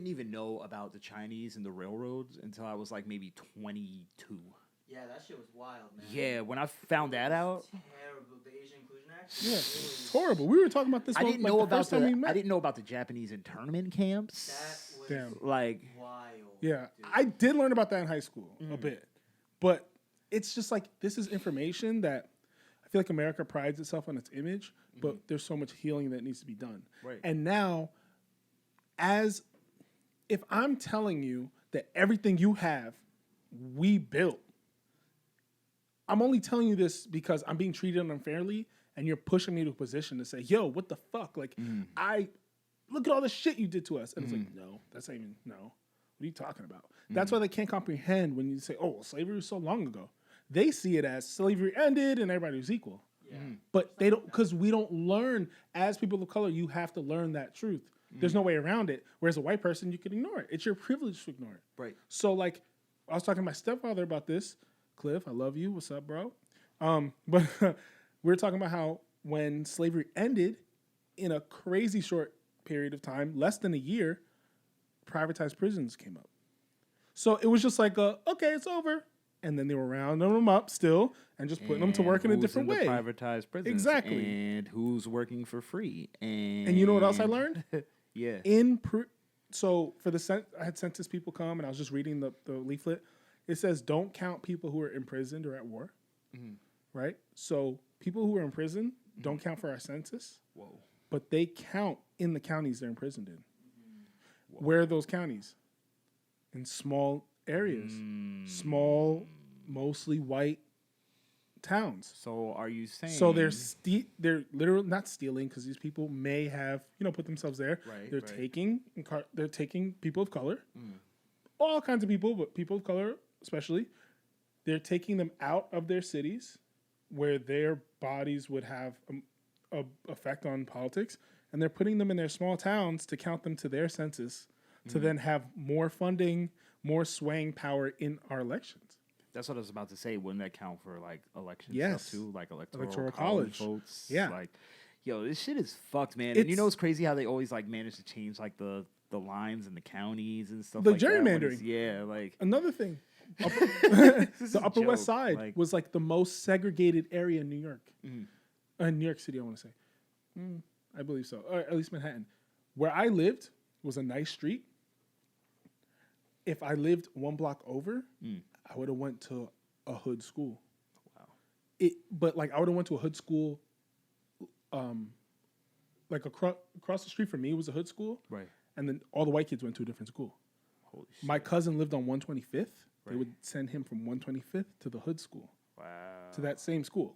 even know about the Chinese and the railroads until I was like maybe 22. Yeah, that shit was wild, man. Yeah, when I found that out, Terrible. The Asian Inclusion Act. Yeah, It it's was- horrible. We were talking about this. I didn't like know the about first time we met. I didn't know about the Japanese internment camps. That was Damn. Like, wild. Yeah, dude. I did learn about that in high school a bit, but it's just like this is information that I feel like America prides itself on its image, but there's so much healing that needs to be done. Right. And now, as if I'm telling you that everything you have, we built, I'm only telling you this because I'm being treated unfairly, and you're pushing me to a position to say, "Yo, what the fuck? Like, look at all the shit you did to us." And it's like, no, that's not even no. What are you talking about? That's why they can't comprehend when you say, "Oh, well, slavery was so long ago." They see it as slavery ended and everybody was equal. Yeah. But they don't, because we don't learn as people of color. You have to learn that truth. There's no way around it. Whereas a white person, you can ignore it. It's your privilege to ignore it. right. So, like, I was talking to my stepfather about this. Cliff, I love you. What's up, bro? But we were talking about how when slavery ended, in a crazy short period of time, less than a year, privatized prisons came up. So it was just like, okay, it's over. And then they were rounding them up still and just putting them to work in a different way. The privatized prisons. Exactly. And who's working for free. And you know what else I learned? Yeah. So for I had census people come, and I was just reading the leaflet. It says, don't count people who are imprisoned or at war, right? So people who are in prison don't count for our census. Whoa. But they count in the counties they're imprisoned in. Where are those counties? In small areas, small, mostly white towns. So are you saying? So they're literally not stealing, because these people may have put themselves there. Right, They're right. taking people of color, all kinds of people, but people of color especially. They're taking them out of their cities, where their bodies would have a effect on politics, and they're putting them in their small towns to count them to their census, to then have more funding, more swaying power in our elections. That's what I was about to say. Wouldn't that count for like election Yes. stuff too? Like Electoral college votes? Yeah. Like, yo, this shit is fucked, man. And you know it's crazy how they always like manage to change like the lines and the counties and stuff The like that. when gerrymandering. it's- Yeah, like Another thing, this is the a Upper West joke, Side like- was like the most segregated area in New York. New York City, I want to say. I believe so. Or at least Manhattan. Where I lived was a nice street. If I lived one block over, I would have went to a hood school. Wow. But like I would have went to a hood school. Like across the street from me was a hood school, right. and then all the white kids went to a different school. Holy shit. My cousin lived on 125th. They Right. would send him from 125th to the hood school, Wow. to that same school.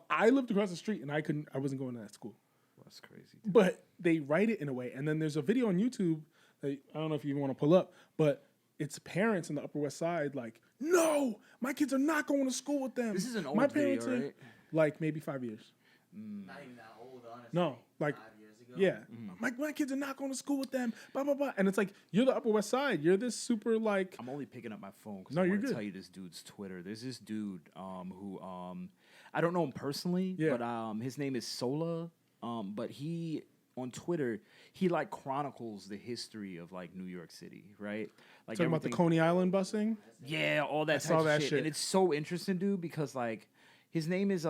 I lived across the street, and I wasn't going to that school. That's crazy. Dude. But they write it in a way, and then there's a video on YouTube that I don't know if you want to pull up, but it's parents in the Upper West Side like, no, my kids are not going to school with them. This is an old my video, parents are-" right? Like maybe 5 years. Not even that old, honestly. No, like 5 years ago. yeah, my kids are not going to school with them. Blah blah blah. And it's like you're the Upper West Side. You're this super like. I'm only picking up my phone because No, I you're want to good. tell you this dude's Twitter. There's this dude who I don't know him personally, Yeah. but his name is Sola. But he on Twitter he like chronicles the history of like New York City, right? Like Talking about the everything- Coney Island busing. Yeah, all that saw type that of shit. shit. And it's so interesting, dude, because like his name is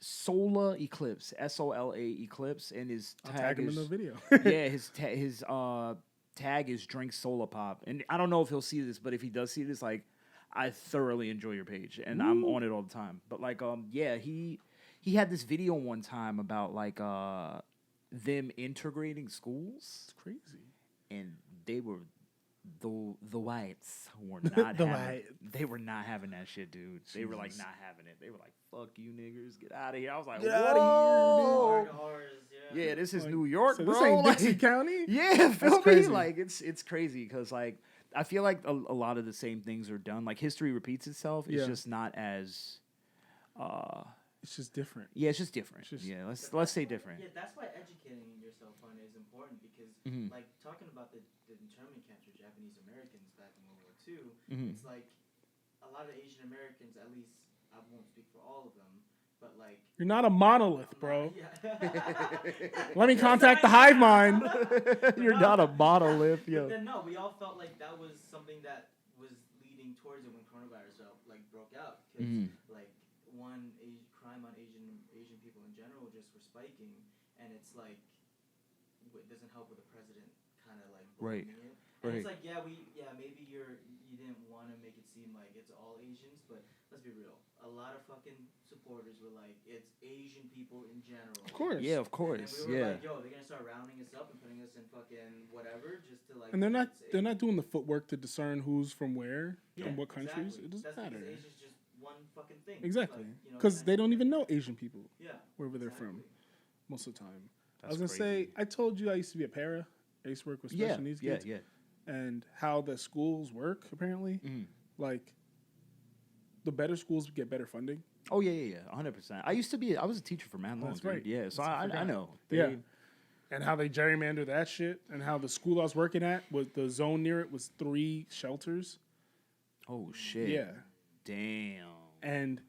Sola Eclipse, SOLA Eclipse, and his I'll tag tag him in is the video. yeah, his tag is Drink Sola Pop, and I don't know if he'll see this, but if he does see this, like I thoroughly enjoy your page, and I'm on it all the time. But like yeah, he had this video one time about like them integrating schools, It's crazy. and they were the whites were not The having whites. they were not having that shit, dude. They were like not having it. They were like, "Fuck you, niggers, get out of here." I was like, Get "Whoa, outta here, Hard R's, yeah. yeah, this is Like, New York, So bro." this ain't Like, Dixie County. yeah, feel me? crazy. Like it's crazy because like I feel like a lot of the same things are done. Like history repeats itself. It's Yeah. just not as It's just different. yeah, it's just different. It's just- yeah, let's say different. Yeah, that's why educating yourself on it is important because, Mhm. like, talking about the internment camps for Japanese Americans back in World War II, Mhm. it's like a lot of Asian Americans, at least I won't speak for all of them, but like. You're not a monolith, bro. Yeah. Let me contact the hive mind. You're not a monolith, But yo. then no, we all felt like that was something that was leading towards it when coronavirus broke out because Mhm. like crime on Asian people in general just were spiking, and it's like it doesn't help with the president kind of like Right. blaming it. And Right. it's like maybe you didn't want to make it seem like it's all Asians, but let's be real. A lot of fucking supporters were like, it's Asian people in general. Of course. Yeah, of And course. then we were Yeah. like, yo, they're gonna start rounding us up and putting us in fucking whatever just to like. And they're not say- doing the footwork to discern who's from where Yeah, and what countries. exactly. It doesn't That's matter. because Asia's just one fucking thing. Exactly. Like, you know, Because they don't Chinese- even know Asian people Yeah. wherever they're from exactly. most of the time. I That's was gonna say, crazy. I told you I used to be a para. I used to work with Yeah, special needs yeah, kids. yeah. And how the schools work, apparently. Mhm. Like, the better schools get better funding. Oh yeah, 100%. I was a teacher for man long, That's dude. right. Yeah, so I I forgot. know. Yeah. And how they gerrymander that shit. And how the school I was working at, was the zone near it was 3 shelters. Oh shit. Yeah. Damn. And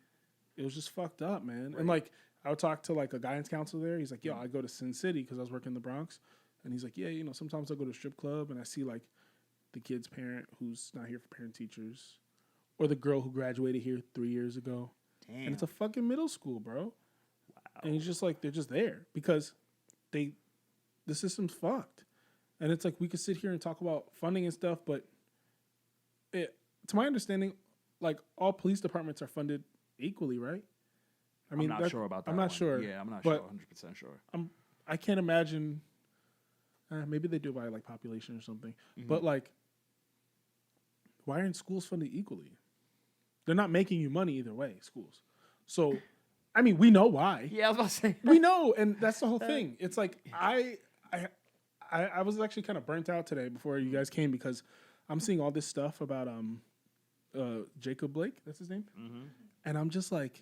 it was just fucked up, man. And like, I would talk to like a guidance counselor there. He's like, yo, I go to Sin City because I was working in the Bronx. And he's like, yeah, sometimes I go to a strip club and I see like the kid's parent who's not here for parent teachers, or the girl who graduated here 3 years ago. Damn. And it's a fucking middle school, bro. And it's just like they're just there because the system's fucked. And it's like we could sit here and talk about funding and stuff, but to my understanding, like all police departments are funded equally, right? I mean, I'm not sure about that. I'm not one. sure. Yeah, I'm not but 100% sure. I can't imagine. Maybe they do by like population or something. But like, why aren't schools funded equally? They're not making you money either way, schools. So, I mean, we know why. Yeah, I was about to say. We know, and that's the whole thing. It's like I was actually kind of burnt out today before you guys came because I'm seeing all this stuff about Jacob Blake. That's his name. And I'm just like,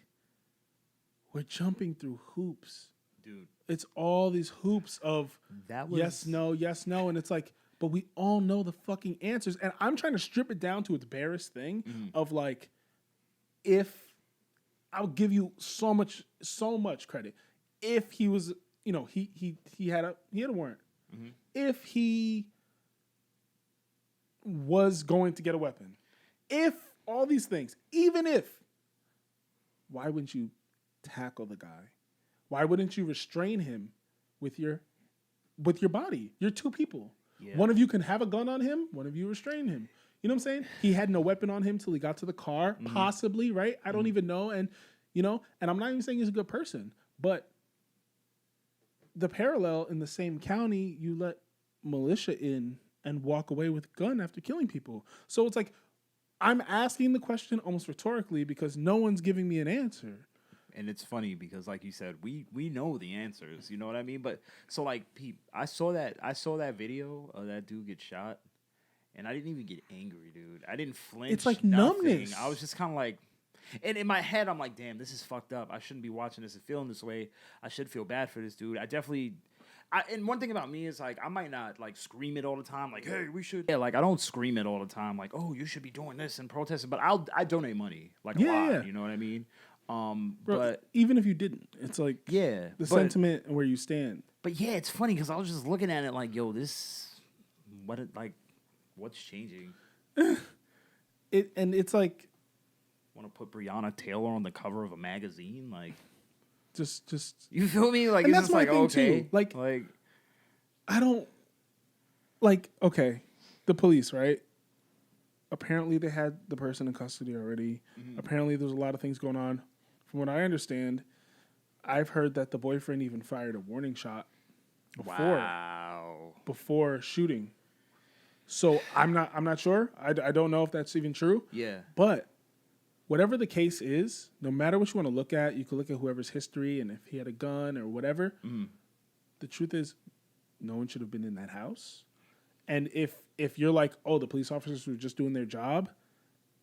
we're jumping through hoops, dude. It's all these hoops of yes, no, and it's like, but we all know the fucking answers, and I'm trying to strip it down to its barest thing of like, if I'll give you so much credit, if he was, you know, he had a warrant, if he was going to get a weapon, if all these things, even if, why wouldn't you tackle the guy? Why wouldn't you restrain him with your body? You're two people. Yeah. One of you can have a gun on him. One of you restrain him. You know what I'm saying? He had no weapon on him till he got to the car, possibly, right? I don't even know. And, you know, and I'm not even saying he's a good person, but the parallel in the same county, you let militia in and walk away with a gun after killing people. So it's like, I'm asking the question almost rhetorically because no one's giving me an answer. And it's funny because, like you said, we know the answers. You know what I mean? But so, like, Pete, I saw that video of that dude get shot, and I didn't even get angry, dude. I didn't flinch. It's like nothing. numbness. I was just kind of like, and in my head, I'm like, damn, this is fucked up. I shouldn't be watching this and feeling this way. I should feel bad for this dude. And one thing about me is, like, I might not, like, scream it all the time, like, hey, we should. Yeah, like, I don't scream it all the time, like, oh, you should be doing this and protesting. But I donate money, like, a lot. Yeah. You know what I mean? Bro, but even if you didn't, it's like the sentiment and where you stand. But yeah, it's funny because I was just looking at it like, yo, what's changing? It's like, want to put Breonna Taylor on the cover of a magazine, like, just you feel me? Like, and it's that's just my like thing okay, too. Like I don't like okay, the police, right? Apparently they had the person in custody already. Apparently there's a lot of things going on. From what I understand, I've heard that the boyfriend even fired a warning shot before shooting. So I'm not sure. I don't know if that's even true. Yeah. But whatever the case is, no matter what you want to look at, you can look at whoever's history and if he had a gun or whatever. The truth is, no one should have been in that house. And if you're like, oh, the police officers were just doing their job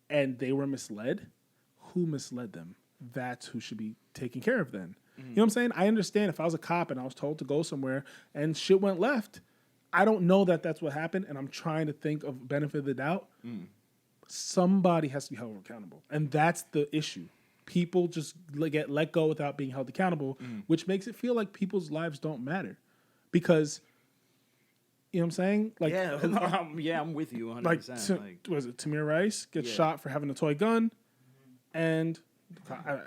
and they were misled, who misled them? That's who should be taking care of then. You know what I'm saying? I understand if I was a cop and I was told to go somewhere and shit went left, I don't know that that's what happened, and I'm trying to think of benefit of the doubt. Somebody has to be held accountable, and that's the issue. People just get let go without being held accountable, which makes it feel like people's lives don't matter because... You know what I'm saying? Like, yeah, I'm with you 100%. Like, was it Tamir Rice gets shot for having a toy gun, and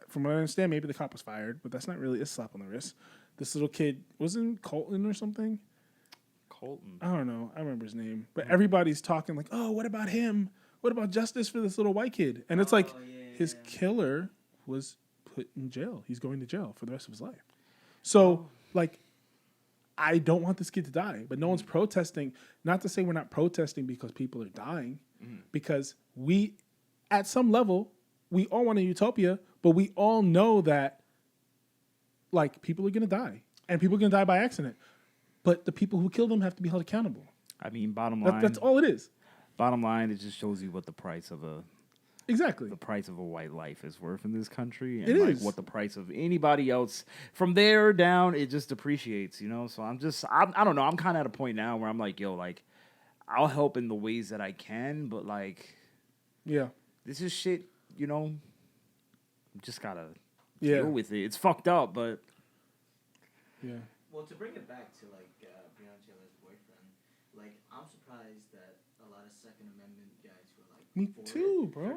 from what I understand, maybe the cop was fired, but that's not really a slap on the wrist. This little kid wasn't Colton or something. Colton. I don't know. I remember his name, but everybody's talking like, "Oh, what about him? What about justice for this little white kid?" And it's like his killer was put in jail. He's going to jail for the rest of his life. So, like. I don't want this kid to die, but no one's protesting. Not to say we're not protesting because people are dying, because we, at some level, we all want a utopia, but we all know that, like, people are going to die, and people are going to die by accident. But the people who kill them have to be held accountable. I mean, bottom line. That's all it is. Bottom line, it just shows you what the price of a white life is worth in this country, and like what the price of anybody else from there down, it just depreciates, you know. So I don't know. I'm kind of at a point now where I'm like, yo, like, I'll help in the ways that I can, but like, this is shit, you know. Just gotta deal with it. It's fucked up, but Well, to bring it back to like Breonna Taylor's boyfriend, like I'm surprised that a lot lot of Second Amendment guys who are like, Me for too, it. bro.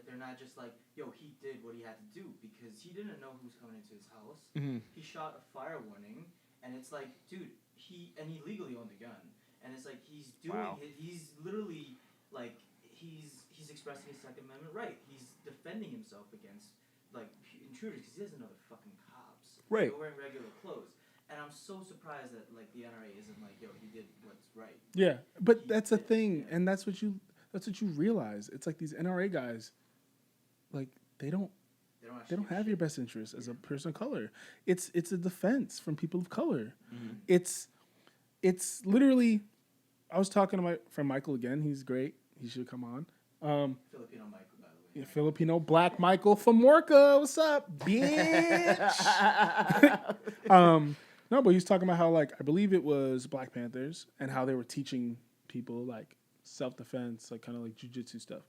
They're not just like, yo, he did what he had to do because he didn't know who was coming into his house. Mhm. He shot a fire warning, and it's like, dude, he legally owned a gun, and it's like he's doing Wow. he's literally like he's expressing his Second Amendment right. He's defending himself against like intruders because he doesn't know they're fucking cops. Right. They're wearing regular clothes. And I'm so surprised that like the NRA isn't like, yo, he did what's right. Yeah, but that's the thing, and that's what you realize. It's like these NRA guys, like they don't have your best interest as a person of color. It's a defense from people of color. Mm-hmm. It's literally. I was talking to my friend Michael again. He's great. He should come on. Filipino Michael, by the way. Yeah, Filipino Black Michael from Morca. What's up, bitch? No, but he was talking about how, like, I believe it was Black Panthers and how they were teaching people like self-defense, like kind of like jujitsu stuff.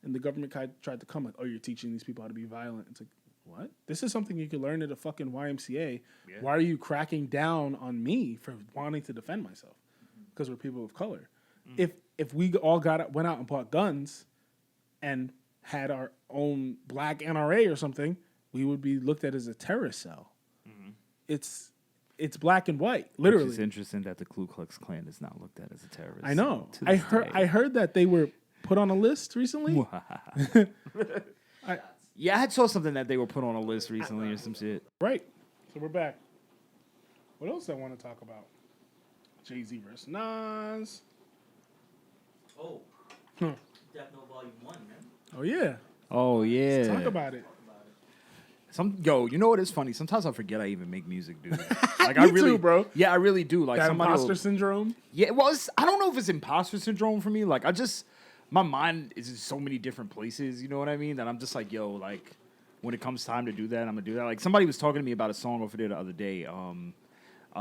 And the government tried to come like, oh, you're teaching these people how to be violent. It's like, what? This is something you could learn at a fucking YMCA. Yeah. Why are you cracking down on me for wanting to defend myself? Because we're people of color. If we all went out and bought guns and had our own black NRA or something, we would be looked at as a terrorist cell. It's black and white, literally. It's interesting that the Ku Klux Klan is not looked at as a terrorist. I know. to this day. I heard that they were put on a list recently. Yeah, I saw something that they were put on a list recently or some shit. Right. So we're back. What else I want to talk about? Jay-Z versus Nas. Oh. Huh. Death Note Volume 1, man. Oh yeah. Oh yeah. Let's talk about it. You know what is funny? Sometimes I forget I even make music, dude. Like Me I really, too, bro. Yeah, I really do. Like That somebody imposter will- syndrome. Yeah, well, I don't know if it's imposter syndrome for me. Like my mind is in so many different places. You know what I mean? That I'm just like, yo, like when it comes time to do that, I'm gonna do that. Like somebody was talking to me about a song over there the other day.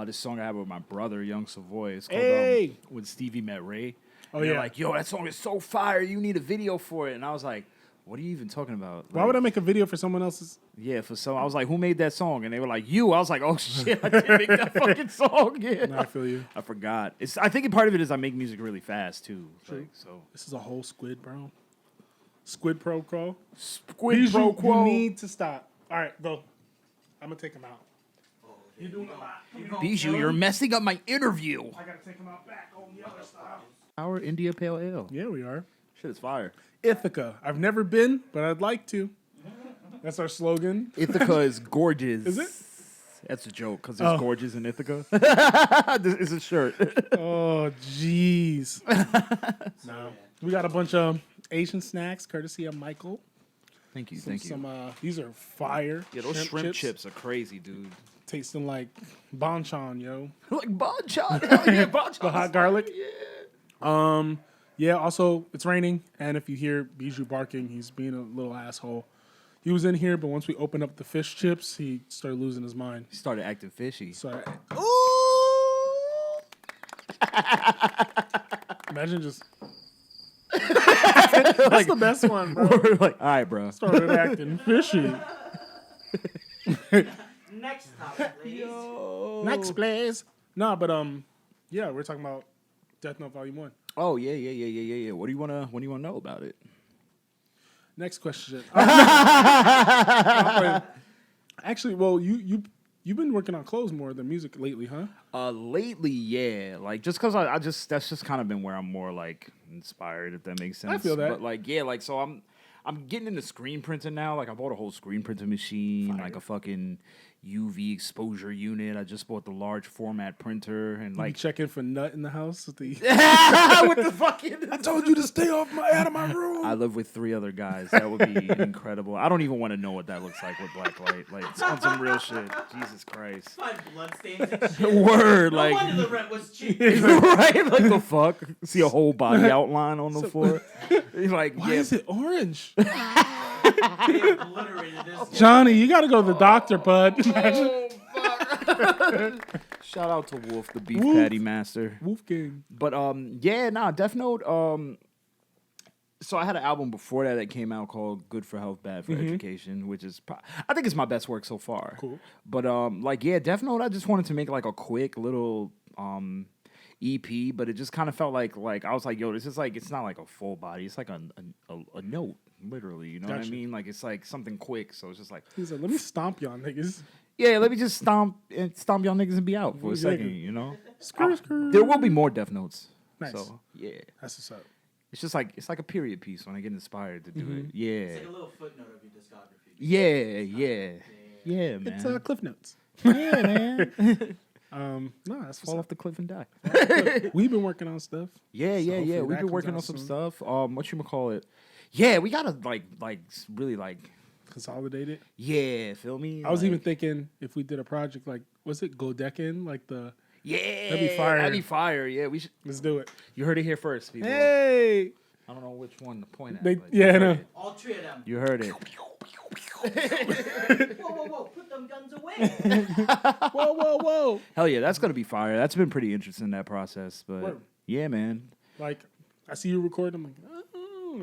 This song I have with my brother, Young Savoy. It's called Hey! When Stevie Met Ray. Oh, And they're yeah. like, yo, that song is so fire. You need a video for it. And I was like, what are you even talking about? Why Like, would I make a video for someone else's? Yeah, for some. I was like, who made that song? And they were like, you. I was like, oh shit, I did make that fucking song. Yeah. No, I feel you. I forgot. I think part of it is I make music really fast too. True. Like, so This is a whole squid, bro. Squid pro quo. Squid Bijou, pro quo. You need to stop. All right, go. I'm gonna take him out. You're doing a lot. Bijou, you're messing up my interview. I gotta take him out back on the other side. Our India Pale Ale. Yeah, we are. Shit is fire. Ithaca. I've never been, but I'd like to. That's our slogan. Ithaca is gorgeous. Is it? That's a joke because there's Oh. gorgeous in Ithaca. This is a shirt. Oh, jeez. No. We got a bunch of Asian snacks, courtesy of Michael. Thank you. Thank you. These are fire. Yeah, those shrimp chips are crazy, dude. Tasting like bonchon, yo. Like bonchon. Hell yeah, bonchon. The hot garlic. Yeah. Yeah, also, it's raining, and if you hear Bijou barking, he's being a little asshole. He was in here, but once we opened up the fish chips, he started losing his mind. He started acting fishy. So, imagine just... That's the best one, bro. We're like, all right, bro. Started acting fishy. Next topic, please. Next, please. No, but yeah, we're talking about Death Note Volume 1. Oh yeah. What do you wanna know about it? Next question. Actually, well, you've been working on clothes more than music lately, huh? Lately, yeah. Like just because that's just kind of been where I'm more like inspired, if that makes sense. I feel that. But like yeah, like so I'm getting into screen printing now. Like I bought a whole screen printing machine, like a fucking UV exposure unit. I just bought the large format printer and Like like checking for nut in the house with the. with the fucking. I told you to stay out of my room. I live with 3 other guys. That would be incredible. I don't even want to know what that looks like with black light. Like it's on some real shit. Jesus Christ. Find bloodstains and shit. Word, No like wonder the rent was cheap. right, like the fuck. See a whole body outline on the floor. He's like, Why yeah, is it orange? They obliterated this. Johnny, you got to go to the doctor, bud. oh, fuck. Shout out to Wolf, the beef Wolf. patty master. Wolfgang. But yeah, nah, Death Note. So I had an album before that came out called "Good for Health, Bad for Education," which is I think it's my best work so far. Cool. But like yeah, Death Note. I just wanted to make like a quick little. EP, but it just kind of felt like I was like, yo, this is like, it's not like a full body. It's like a note, literally. You know what I Gotcha. mean? Like it's like something quick. So it's just like, He's like, let me stomp y'all niggas. yeah, let me just stomp y'all niggas and be out for a Exactly. second. You know, Skrr. there will be more Death Notes. Nice. So yeah, That's what's up. it's just like it's like a period piece when I get inspired to do it. Yeah, It's like a little footnote of your discography. yeah, man. It's Cliff Notes. Yeah, man. No, that's Fall what's off the cliff and die. up. We've been working on stuff. Yeah. hopefully We've that been comes working out on some soon. stuff. What it? Yeah, we gotta like really like. Consolidated. Yeah, feel me? I was Like, even thinking if we did a project like, was it Godekin? Like yeah, That'd be fire. That'd be fire. Yeah, we should. let's do it. You heard it here first, people. Hey. I don't know which one to point at. They, but yeah, I you heard know. it. All three of them. You heard it. Whoa, put them guns away. Whoa. Hell yeah, that's gonna be fire. That's been pretty interesting, that process. But Word. yeah, man. Like, I see you record. I'm like, oh,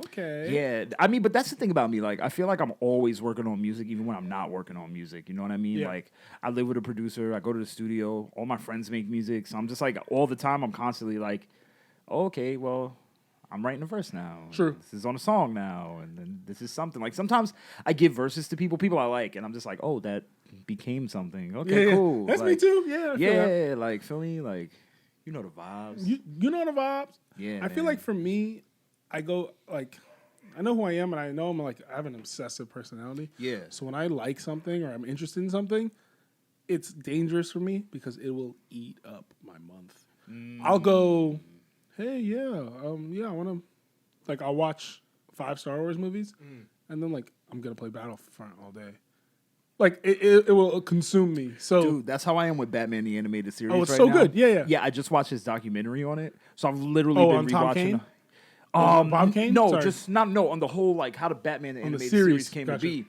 okay. Yeah, I mean, but that's the thing about me. Like, I feel like I'm always working on music, even when I'm not working on music. You know what I mean? Yeah. Like, I live with a producer. I go to the studio. All my friends make music, so I'm just like all the time. I'm constantly like, oh, okay, well, I'm writing a verse now. True. This is on a song now, and then this is something. Like sometimes I give verses to people I like, and I'm just like, oh, that became something. Okay, Yeah. cool. That's me Like, too. Yeah. I feel that. Yeah, like feel me, like you know the vibes. You know the vibes. Yeah, I feel man. like for me, I go like, I know who I am, and I know I'm like, I have an obsessive personality. Yeah. So when I like something or I'm interested in something, it's dangerous for me because it will eat up my month. I'll go, hey, yeah, I want to, like, I'll watch 5 Star Wars movies, and then like I'm gonna play Battlefront all day. Like it will consume me. So Dude, that's how I am with Batman the Animated Series. Oh, it's right so now. good. Yeah. Yeah, I just watched his documentary on it, so I've literally Oh, been on Tom rewatching. Kane? Bob Kane? No, Sorry. just not on the whole like how the Batman the On the Animated series, series came gotcha. to be.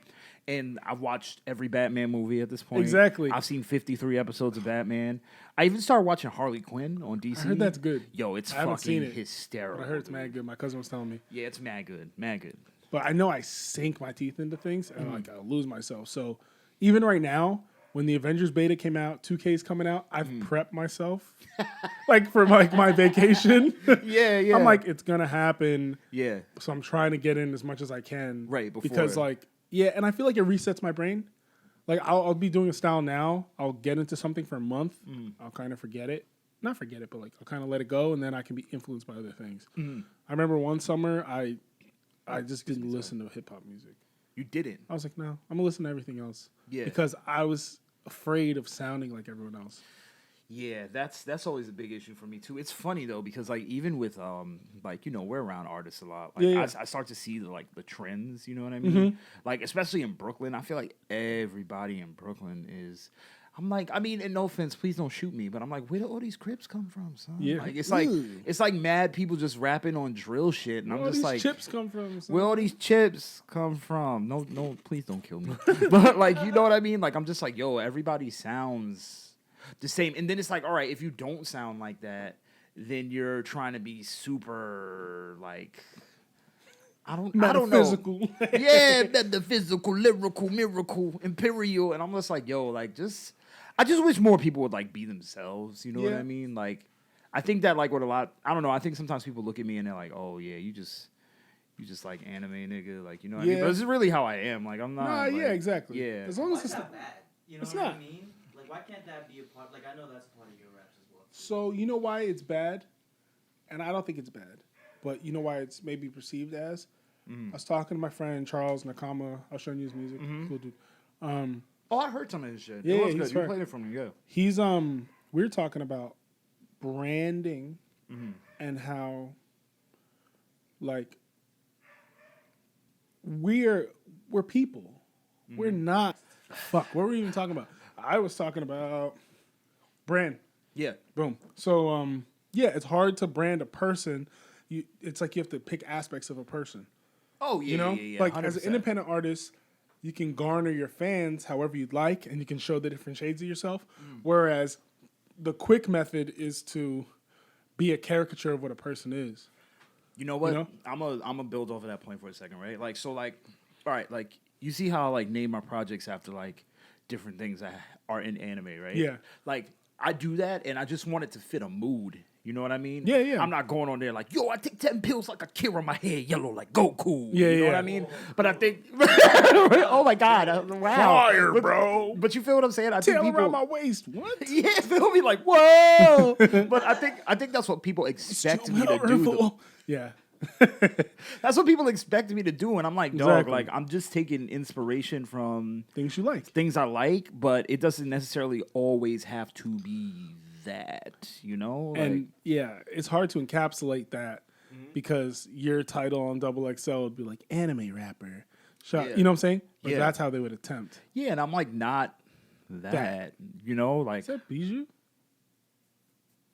And I've watched every Batman movie at this point. Exactly. I've seen 53 episodes of Batman. I even started watching Harley Quinn on DC. I heard that's good. Yo, it's I haven't seen fucking it, hysterical. But I heard it's mad good. My cousin was telling me. Yeah, it's mad good. Mad good. But I know I sink my teeth into things and like I'll lose myself. So even right now, when the Avengers beta came out, 2K's coming out, I've prepped myself like for like my vacation. Yeah. I'm like, it's gonna happen. Yeah. So I'm trying to get in as much as I can. Right, before Because it. like, yeah, and I feel like it resets my brain. Like I'll be doing a style now. I'll get into something for a month. I'll kind of forget it. Not forget it, but like I'll kind of let it go, and then I can be influenced by other things. I remember one summer I just didn't listen to hip hop music. You didn't. I was like, no, I'm gonna listen to everything else. Yeah. Because I was afraid of sounding like everyone else. Yeah, that's always a big issue for me too. It's funny though because like even with like you know we're around artists a lot. Like Yeah. I start to see the trends. You know what I mean? Like especially in Brooklyn, I feel like everybody in Brooklyn is. I'm like, I mean, and no offense, please don't shoot me, but I'm like, where do all these Crips come from, son? Yeah. Like Ugh. it's like mad people just rapping on drill shit, and Where I'm all just these like, chips come from? son? where all these chips come from? No, please don't kill me. But like, you know what I mean? Like, I'm just like, yo, everybody sounds the same. And then it's like, all right, if you don't sound like that, then you're trying to be super like, I don't know. Metaphysical. Yeah, the physical, lyrical, miracle, imperial. And I'm just like, yo, like I just wish more people would like be themselves. You know what Yeah. I mean? Like, I think that like with a lot, I don't know. I think sometimes people look at me and they're like, oh yeah, you just like anime nigga, like you know what I mean? Yeah. But this is really how I am. Like I'm not. Nah, like, yeah, exactly. Yeah. As long Why as is it's that bad? You know It's what not. I mean? Like, why can't that be a part? Like, I know that's a part of your raps as well. So you know why it's bad, and I don't think it's bad, but you know why it's maybe perceived as. I was talking to my friend Charles Nakama. I was showing you his music. Cool dude. Oh, I heard some of his shit. Yeah, it was he's good. You fair. played it for me, yeah. He's we were talking about branding and how like we're people. We're not fuck. What were we even talking about? I was talking about brand. Yeah. Boom. So yeah, it's hard to brand a person. It's like you have to pick aspects of a person. Oh yeah. You know, yeah, like as an 100%. independent artist, you can garner your fans however you'd like, and you can show the different shades of yourself. Whereas the quick method is to be a caricature of what a person is. You know what? You know? I'm gonna build off of that point for a second, right? Like, so, like, all right, like, you see how I, like, name my projects after, like, different things that are in anime, right? Yeah. Like, I do that, and I just want it to fit a mood. You know what I mean? Yeah, yeah. I'm not going on there like, yo, I take 10 pills like Akira, my hair yellow like Goku. Yeah, you know what yeah. I mean? But I think, oh my God, wow. Fire, bro. But you feel what I'm saying? I think Tail people, around my waist. What? yeah, feel me like, whoa. But I think that's what people expect me to do. though. Yeah. That's what people expect me to do, and I'm like, dog, Exactly. like I'm just taking inspiration from Things you like. things I like, but it doesn't necessarily always have to be that, you know? Like, And yeah, it's hard to encapsulate that because your title on Double XL would be like anime rapper. Yeah. You know what I'm saying? But Yeah. that's how they would attempt. yeah, and I'm like, not that, you know? Like, Is that Bijou?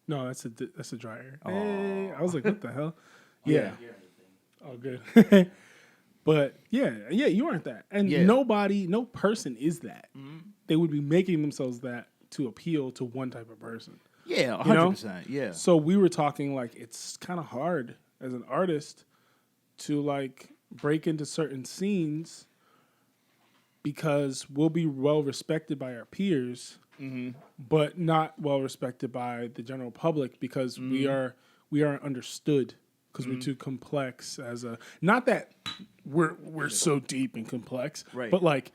No, that's a dryer. Oh. Hey, I was like, what the hell? Yeah. Yeah. Oh, good. But yeah, you aren't that. And Yeah. no person is that. They would be making themselves that to appeal to one type of person. yeah, 100%. You know? Yeah. So we were talking like it's kind of hard as an artist to like break into certain scenes because we'll be well respected by our peers, but not well respected by the general public because we aren't understood because we're too complex as a not that we're so deep and complex, Right. but like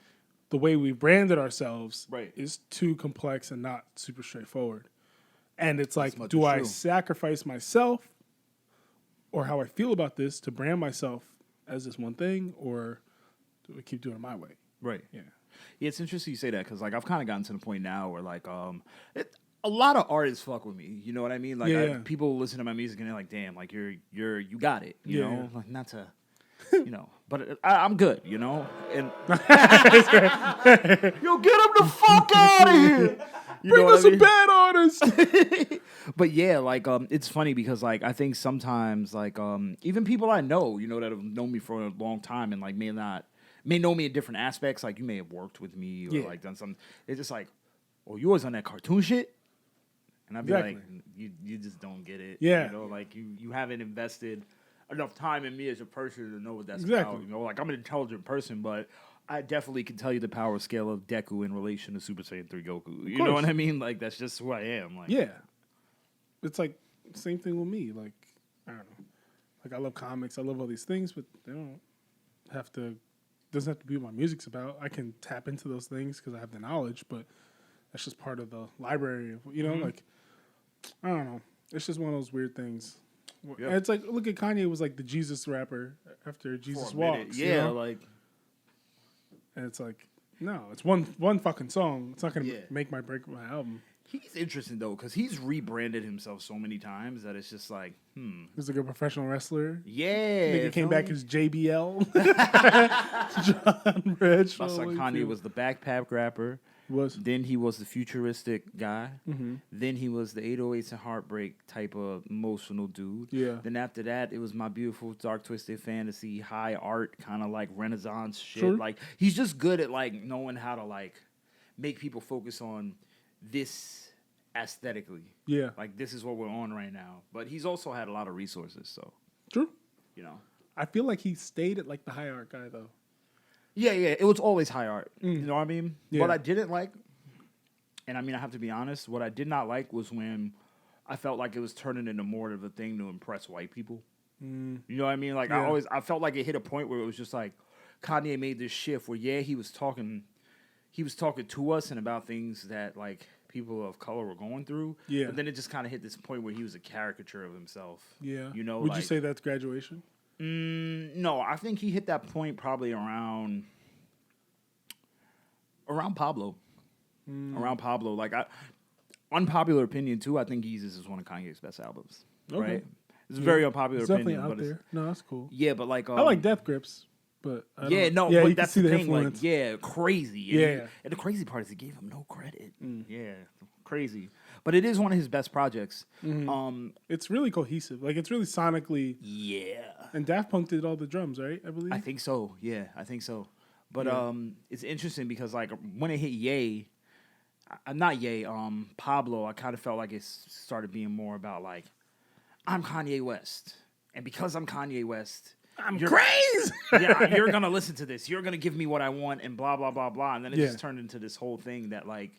the way we branded ourselves Right. is too complex and not super straightforward. And it's like, much do as I true. sacrifice myself or how I feel about this to brand myself as this one thing, or do I keep doing it my way? Right. Yeah. Yeah, it's interesting you say that because like I've kind of gotten to the point now where like a lot of artists fuck with me. You know what I mean? Like Yeah. people listen to my music and they're like, "Damn, like you got it." You Yeah. know, like not to, you know, but I'm good. You know, and yo, get him the fuck out of here. You Bring know what us I a mean? bad artist. But yeah, like it's funny because like I think sometimes like even people I know, you know, that have known me for a long time and like may know me in different aspects, like you may have worked with me or Yeah. like done something. It's just like, oh, you was on that cartoon shit, and I'd be Exactly. like, you just don't get it. Yeah. You know, like you haven't invested enough time in me as a person to know what that's Exactly. about. You know, like I'm an intelligent person, but I definitely can tell you the power scale of Deku in relation to Super Saiyan 3 Goku. You know course. what I mean? Like that's just who I am. Like Yeah. It's like same thing with me. Like, I don't know. Like I love comics, I love all these things, but they don't have to doesn't have to be what my music's about. I can tap into those things because I have the knowledge, but that's just part of the library. You know, like I don't know. It's just one of those weird things. Yep. It's like look at Kanye was like the Jesus rapper after Jesus for a minute. Walks. Yeah, you know? like And it's like no, it's one fucking song. It's not gonna Yeah. make my break my album. he's interesting though because he's rebranded himself so many times that it's just like, He's like a professional wrestler. yeah. Nigga came feel back me? as JBL. John Rich. That's like Kanye was the backpack rapper. Was Then he was the futuristic guy. Then he was the 808s and Heartbreak type of emotional dude. Yeah. Then after that, it was my beautiful dark twisted fantasy, high art, kind of like Renaissance shit. Sure. Like he's just good at like knowing how to like make people focus on this aesthetically. yeah. Like this is what we're on right now. But he's also had a lot of resources, so True. you know. I feel like he stayed at like the high art guy though. Yeah, it was always high art. You know what I mean? Yeah. What I didn't like, and I mean I have to be honest, what I did not like was when I felt like it was turning into more of a thing to impress white people. You know what I mean? Like Yeah. I felt like it hit a point where it was just like Kanye made this shift where he was talking to us and about things that like people of color were going through. Yeah. But then it just kind of hit this point where he was a caricature of himself. Yeah. You know, Would you like- say that's graduation? No, I think he hit that point probably around Pablo. Around Pablo. Like unpopular opinion too, I think Yeezus is one of Kanye's best albums. Okay. Right? It's a very unpopular It's definitely opinion. out but there. No, that's cool. yeah, but like I like Death Grips, but I yeah, don't- no, yeah, but you can that's see the thing. influence. Like, yeah, crazy. And Yeah. and the crazy part is he gave him no credit. Yeah, crazy. But it is one of his best projects. It's really cohesive. Like it's really sonically. Yeah. And Daft Punk did all the drums, right? I believe. I think so. Yeah, I think so. But Yeah. it's interesting because like when it hit Ye, not Ye, Pablo, I kind of felt like it started being more about like, I'm Kanye West, and because I'm Kanye West, I'm you're- crazy. yeah, you're gonna listen to this. You're gonna give me what I want, and blah blah blah blah. And then it Yeah. just turned into this whole thing that like,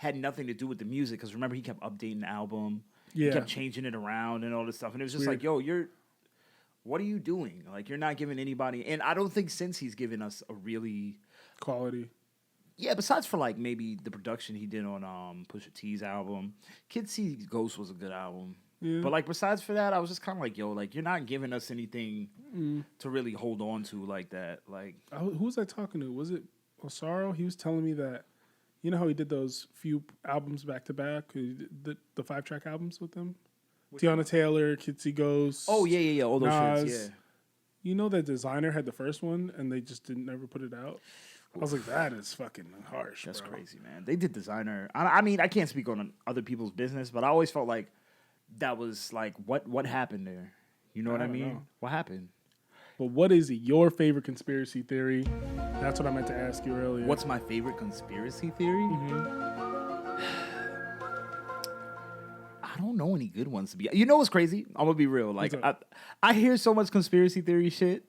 had nothing to do with the music. Because remember, he kept updating the album. Yeah. He kept changing it around and all this stuff. And it was just Weird. like, yo, what are you doing? Like, you're not giving anybody. And I don't think since he's given us a really Quality. Yeah, besides for like maybe the production he did on Pusha T's album, Kid See Ghost was a good album. Yeah. But like besides for that, I was just kind of like, yo, like you're not giving us anything to really hold on to like that. Like, Who was I talking to? Was it Osaro? He was telling me that, you know how he did those few albums back to back, the 5-track albums with them? Tiana Taylor, Kid See Ghost. oh yeah, all those shits, Nas. yeah. You know that Designer had the first one and they just didn't ever put it out? I was like, that is fucking harsh. That's bro. crazy, man. They did Designer. I mean, I can't speak on other people's business, but I always felt like that was like, what happened there? You know what I don't mean? know. What happened? But what is your favorite conspiracy theory? That's what I meant to ask you earlier. What's my favorite conspiracy theory? I don't know any good ones to be. You know what's crazy? I'm gonna be real. Like I hear so much conspiracy theory shit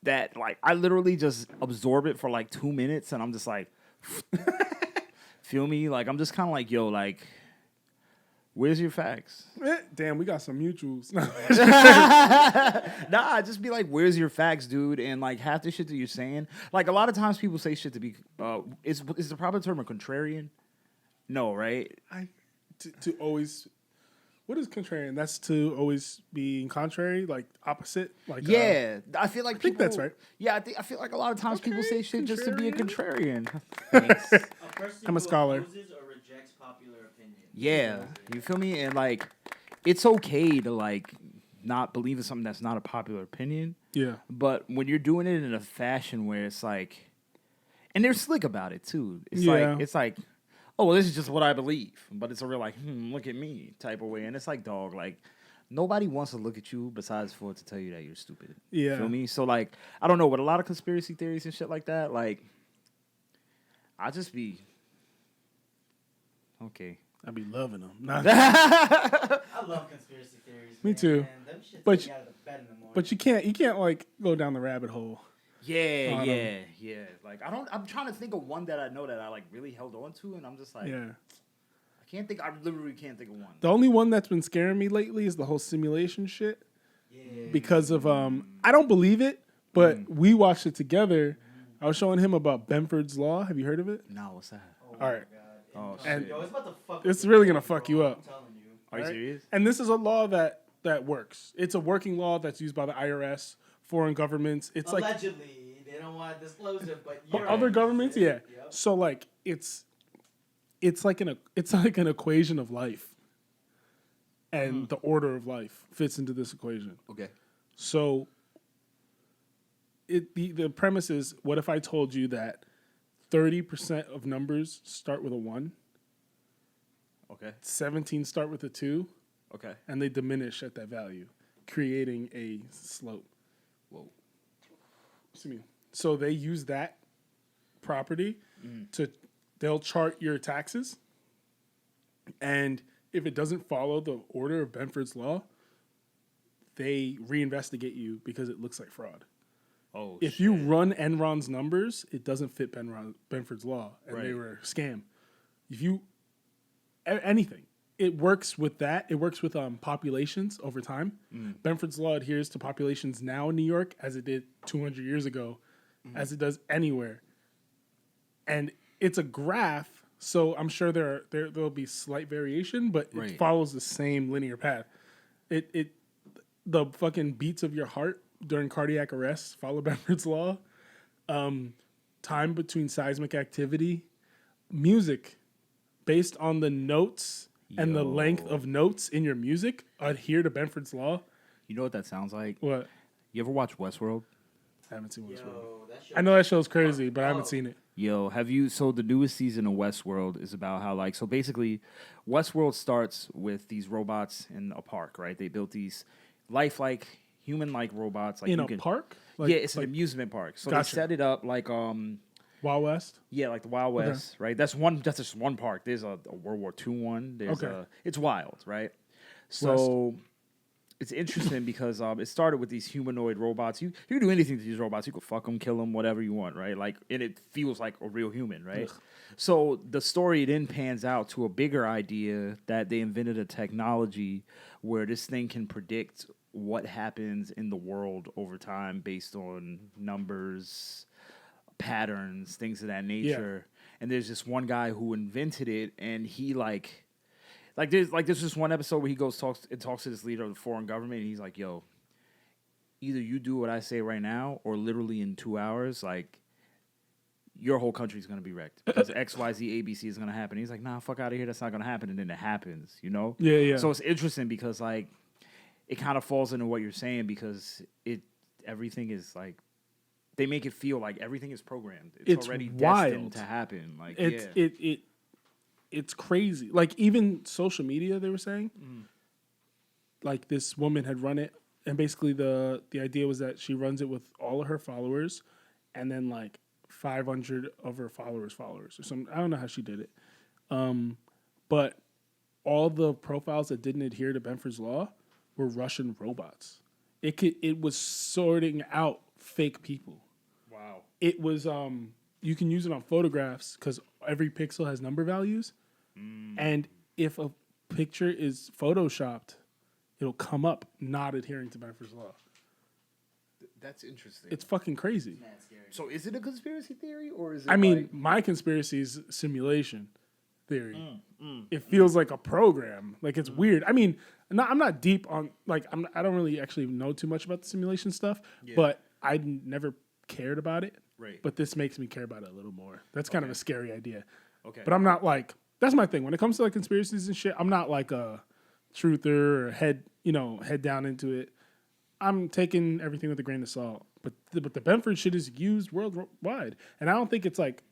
that like I literally just absorb it for like 2 minutes and I'm just like, feel me? Like I'm just kind of like, yo, like, where's your facts? Damn, we got some mutuals. Nah, I just be like, where's your facts, dude? And like half the shit that you're saying, like a lot of times people say shit to be, is the proper term a contrarian? No, right? to always, what is contrarian? That's to always be contrary, like opposite. Like Yeah, I feel like I think that's right. Yeah, I feel like a lot of times people say shit just to be a contrarian. A person I'm a who scholar. opposes or rejects popular opinion. Yeah, you feel me? And like, it's okay to like not believe in something that's not a popular opinion. Yeah. But when you're doing it in a fashion where it's like, and they're slick about it too. It's Yeah. like, oh, well, this is just what I believe. But it's a real like, look at me type of way. And it's like, dog, like nobody wants to look at you besides for it to tell you that you're stupid. Yeah. Feel me? So like, I don't know, with a lot of conspiracy theories and shit like that, like, I just be okay. I be loving them. Nah. I love conspiracy theories. Me man. too. Them shit But take me out of the bed in the morning. But you can't like go down the rabbit hole. Yeah. Like I'm trying to think of one that I know that I like really held on to, and I'm just like, Yeah. I literally can't think of one. The only one that's been scaring me lately is the whole simulation shit. Yeah. Because of I don't believe it, but we watched it together. I was showing him about Benford's Law. Have you heard of it? No, what's that? Oh All right. Oh, And shit. Yo, it's about to fuck it's up really your gonna brain, fuck you bro. up. I'm telling you. Are you Right? serious? And this is a law that works. It's a working law that's used by the IRS, foreign governments. It's like Allegedly, they don't want to disclose it, but you're other right. governments, yeah. Yep. So like it's like an equation of life, and the order of life fits into this equation. Okay. So the premise is, what if I told you that 30% of numbers start with a 1, Okay. 17 start with a 2, Okay. and they diminish at that value, creating a slope. Whoa. Excuse me. So they use that property they'll chart your taxes, and if it doesn't follow the order of Benford's Law, they reinvestigate you because it looks like fraud. Oh. If you run Enron's numbers, it doesn't fit Benford's Law, and they Right. were a scam. If you anything, it works with that. It works with populations over time. Benford's Law adheres to populations now in New York as it did 200 years ago, as it does anywhere. And it's a graph, so I'm sure there'll be slight variation, but Right. it follows the same linear path. The fucking beats of your heart during cardiac arrest follow Benford's Law. Time between seismic activity, music based on the notes and the length of notes in your music adhere to Benford's Law. You know what that sounds like? What? You ever watch Westworld? I haven't seen Westworld. Yo, that shit I know that show's crazy, but I haven't Oh. seen it. Yo, so the newest season of Westworld is about how so basically Westworld starts with these robots in a park, right? They built these lifelike, human-like robots. Like In you a can, park? yeah, it's an amusement park. So Gotcha. they set it up like Wild West? yeah, like the Wild West, right? That's just one park. There's a World War II one. There's Okay. it's wild, right? So it's interesting because it started with these humanoid robots. You can do anything to these robots. You can fuck them, kill them, whatever you want, right? Like, and it feels like a real human, right? Ugh. So the story then pans out to a bigger idea that they invented a technology where this thing can predict what happens in the world over time based on numbers, patterns, things of that nature. And there's this one guy who invented it, and he like there's this one episode where he talks to this leader of the foreign government, and he's like, "Yo, either you do what I say right now, or literally in 2 hours, like your whole country's gonna be wrecked because X, Y, Z, ABC is gonna happen." He's like, "Nah, fuck out of here. That's not gonna happen." And then it happens, you know? Yeah. So it's interesting because like it kind of falls into what you're saying because everything is like they make it feel like everything is programmed. It's already wild. destined to happen. Like It's crazy. Like even social media, they were saying, like this woman had run it, and basically the idea was that she runs it with all of her followers, and then like 500 of her followers or something. I don't know how she did it, but all the profiles that didn't adhere to Benford's law were Russian robots. It was sorting out fake people. wow. It was you can use it on photographs because every pixel has number values, and if a picture is photoshopped, it'll come up not adhering to Benford's law. That's interesting. It's fucking crazy. Mad scary. So is it a conspiracy theory or is it? I mean, like, my conspiracy is simulation theory. It feels like a program. Like it's weird. I mean, I'm not deep on like I don't really actually know too much about the simulation stuff, but I never cared about it. right. But this makes me care about it a little more. That's kind of a scary idea. Okay. But I'm not like that's my thing when it comes to like conspiracies and shit. I'm not like a truther or head down into it. I'm taking everything with a grain of salt. But the Benford shit is used worldwide, and I don't think it's like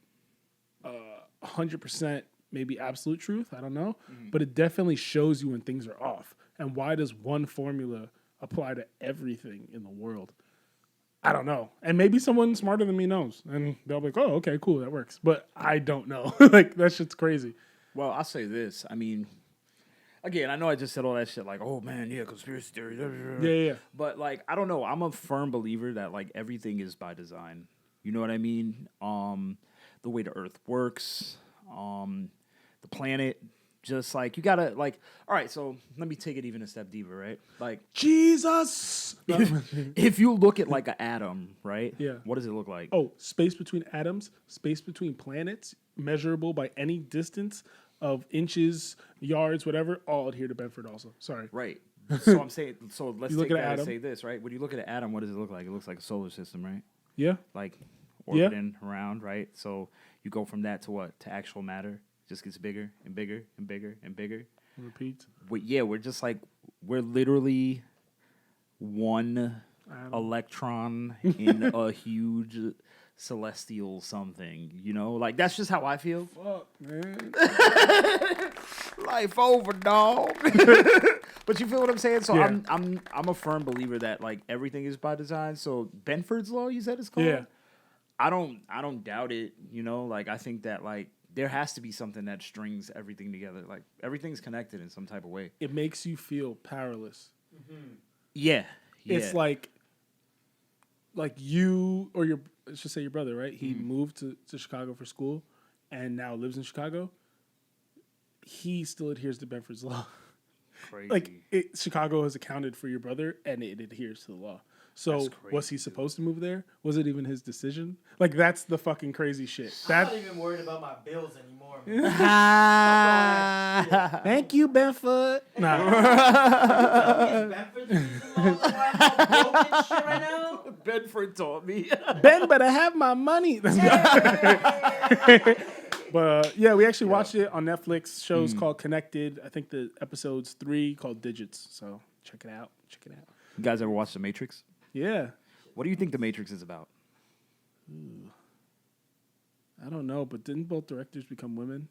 100% maybe absolute truth. I don't know, but it definitely shows you when things are off. And why does one formula apply to everything in the world? I don't know. And maybe someone smarter than me knows, and they'll be like, "Oh, okay, cool, that works." But I don't know. Like that shit's crazy. Well, I'll say this. I mean, again, I know I just said all that shit like, oh man, yeah, conspiracy theory. Yeah. But like, I don't know. I'm a firm believer that like everything is by design. You know what I mean? The way the Earth works, the planet, just like you gotta like. All right, so let me take it even a step deeper, right? Like Jesus. if you look at like an atom, right? Yeah. What does it look like? Oh, space between atoms, space between planets, measurable by any distance of inches, yards, whatever, all adhere to Benford also. Sorry. Right. So I'm saying. So let's You look take at that an and atom. say this, right? When you look at an atom, what does it look like? It looks like a solar system, right? Yeah. Like Yeah. orbiting around, right? So you go from that to what? To actual matter. It just gets bigger and bigger and bigger and bigger. Repeat. We're just like we're literally one Atom. electron in a huge celestial something, you know? Like that's just how I feel. Fuck, man. Life over, dog. But you feel what I'm saying? So Yeah. I'm a firm believer that like everything is by design. So Benford's law, you said it's called? Yeah. I don't doubt it, you know? Like I think that like there has to be something that strings everything together. Like everything's connected in some type of way. It makes you feel powerless. Yeah. It's like you or your, let's just say your brother, right? He moved to Chicago for school and now lives in Chicago. He still adheres to Benford's law. crazy. Like Chicago has accounted for your brother and it adheres to the law. So That's was crazy, he supposed to move there? Was it even his decision? Like that's the fucking crazy shit. I'm That not even worried about my bills anymore. thank you, Benford. Nah. Is Benford the reason why I'm all broke and shit right now? Bedford taught me. Ben better have my money. But yeah, we actually watched it on Netflix. Show's called Connected. I think the episode's 3 called Digits. So check it out. You guys ever watched The Matrix? Yeah. What do you think The Matrix is about? I don't know, but didn't both directors become women?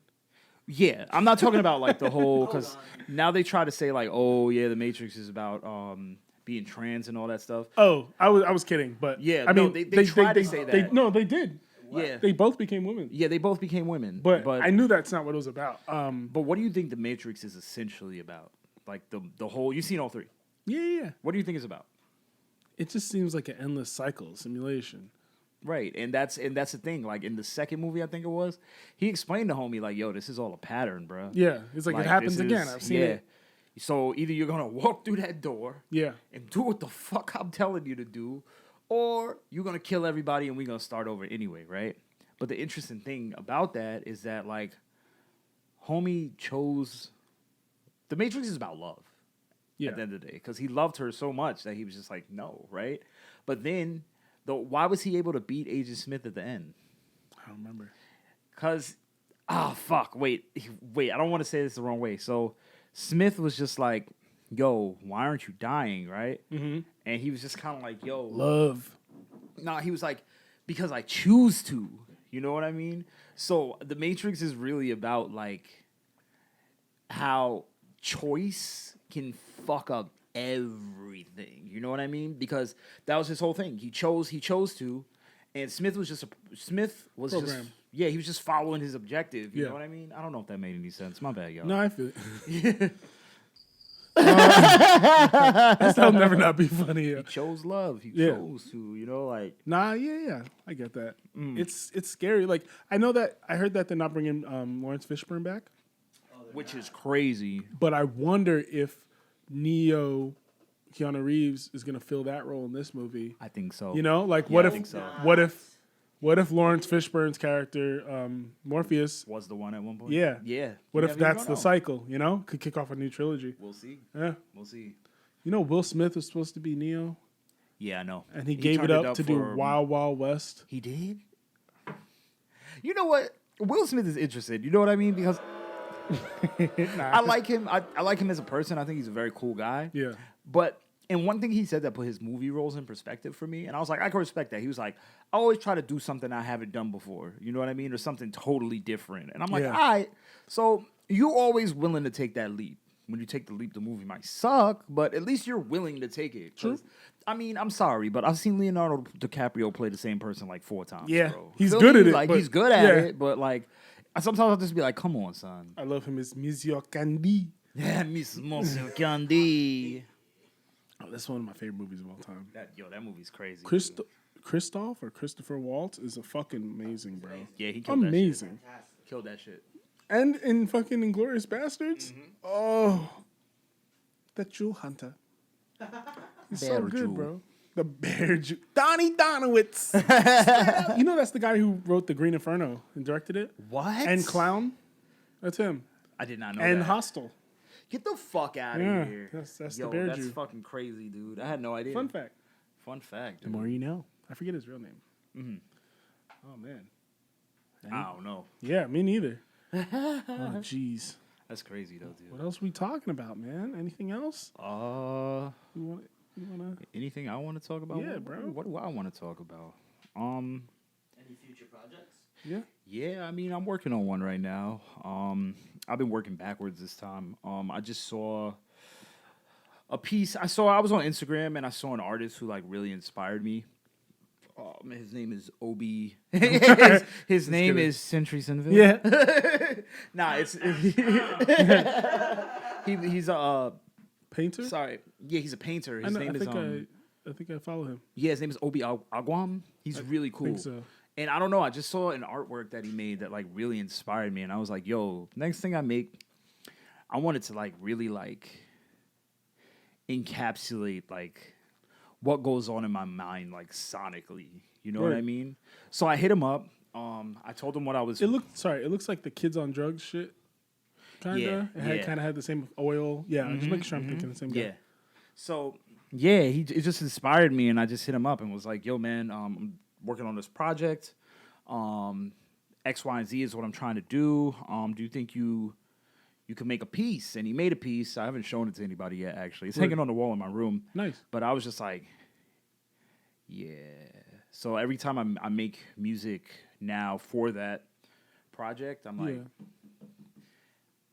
Yeah, I'm not talking about like the whole Hold because on. now they try to say like, oh yeah, The Matrix is about being trans and all that stuff. Oh, I was kidding, but Yeah, I no, mean they tried to say that. They did. Yeah, They both became women. yeah, they both became women. But I knew that's not what it was about. but what do you think The Matrix is essentially about? Like the whole you've seen all three. Yeah. What do you think it's about? It just seems like an endless cycle simulation. Right, and that's the thing. Like in the second movie, I think it was, he explained to homie like, "Yo, this is all a pattern, bro. Yeah, it's like it happens this again. is- I've seen it. So either you're gonna walk through that door, Yeah. and do what the fuck I'm telling you to do, or you're gonna kill everybody and we're gonna start over anyway, right? But the interesting thing about that is that like, homie chose. The Matrix is about love. Yeah. At the end of the day, because he loved her so much that he was just like, no, right? But then, why was he able to beat Agent Smith at the end? I don't remember. Because, wait, I don't want to say this the wrong way. So, Smith was just like, yo, why aren't you dying, right? Mm-hmm. And he was just kind of like, yo. Love. No, he was like, because I choose to. You know what I mean? So, The Matrix is really about, like, how choice can fuck up everything. You know what I mean? Because that was his whole thing. He chose to, and Smith was just Program. he was just following his objective. You Yeah. know what I mean? I don't know if that made any sense. My bad, y'all. No, I feel it. That'll never not be funny. He chose love. He Yeah. chose to. You know, like Nah, yeah, I get that. It's scary. Like I heard that they're not bringing Lawrence Fishburne back, which is crazy. but I wonder if Neo, Keanu Reeves is gonna fill that role in this movie. I think so. You know, like Yeah, what I if think so. what if Lawrence Fishburne's character Morpheus? Was the one at one point? Yeah. Yeah. What You if never that's even the know. cycle? You know, could kick off a new trilogy. We'll see. Yeah. We'll see. You know, Will Smith was supposed to be Neo, Yeah, I know. and he gave it turned up to do for- Wild Wild West. He did? You know what? Will Smith is interesting. You know what I mean? Because I like him. I like him as a person. I think he's a very cool guy. Yeah. But and one thing he said that put his movie roles in perspective for me, and I was like, I can respect that. He was like, I always try to do something I haven't done before. You know what I mean? Or something totally different. And I'm like, Yeah. all right. So you're always willing to take that leap. When you take the leap, the movie might suck, but at least you're willing to take it. 'Cause, I mean, I'm sorry, but I've seen Leonardo DiCaprio play the same person like 4 times. Yeah, bro. he's Feel good me? at it, Like but- he's good at yeah. it, but like sometimes I'll just be like, come on, son. I love him as Monsieur Candy. Yeah, Miss Monsieur Candy. Oh, that's one of my favorite movies of all time. That movie's crazy. Christoph or Christopher Waltz is a fucking amazing, bro. Yeah, he killed Amazing. that shit. Killed that shit. And in fucking Inglourious Bastards, oh, the Jewel Hunter. He's so Bear good, Jewel. bro. The Bear Jew. Donnie Donowitz. You know that's the guy who wrote The Green Inferno and directed it? What? And Clown? That's him. I did not know And that. Hostel. Get the fuck out Yeah, of here. that's the Yo, Bear that's Jew. fucking crazy, dude. I had no idea. Fun fact. Fun fact. The Dude. more you know. I forget his real name. Oh, man. I don't know. Yeah, me neither. Oh, jeez. That's crazy though, What dude. else we talking about, man? Anything else? You wanna? Anything I want to talk about? Yeah, What- bro. What do I want to talk about? Any future projects? Yeah. Yeah, I mean, I'm working on one right now. I've been working backwards this time. I just saw a piece. I was on Instagram and I saw an artist who like really inspired me. His name is Obi. his name kidding. is Century SINVIL. Yeah. Nah, he's a Painter? sorry. Yeah, he's a painter. His name is I think I follow him. yeah, his name is Obi Agwam. He's really cool. think so. And I don't know, I just saw an artwork that he made that like really inspired me, and I was like, yo, next thing I make, I want it to like really like encapsulate like what goes on in my mind like sonically. You know what I Right. mean? So I hit him up. I told him what I was. It looks like the Kids on Drugs shit. Kinda. Yeah, It yeah. kind of had the same oil. Yeah, just making sure I'm thinking the same guy. Yeah. So yeah, it just inspired me, and I just hit him up and was like, "Yo, man, I'm working on this project. X, Y, and Z is what I'm trying to do. Do you think you can make a piece?" And he made a piece. I haven't shown it to anybody yet. Actually, it's Right. hanging on the wall in my room. Nice. But I was just like, yeah. So every time I make music now for that project, I'm like, Yeah.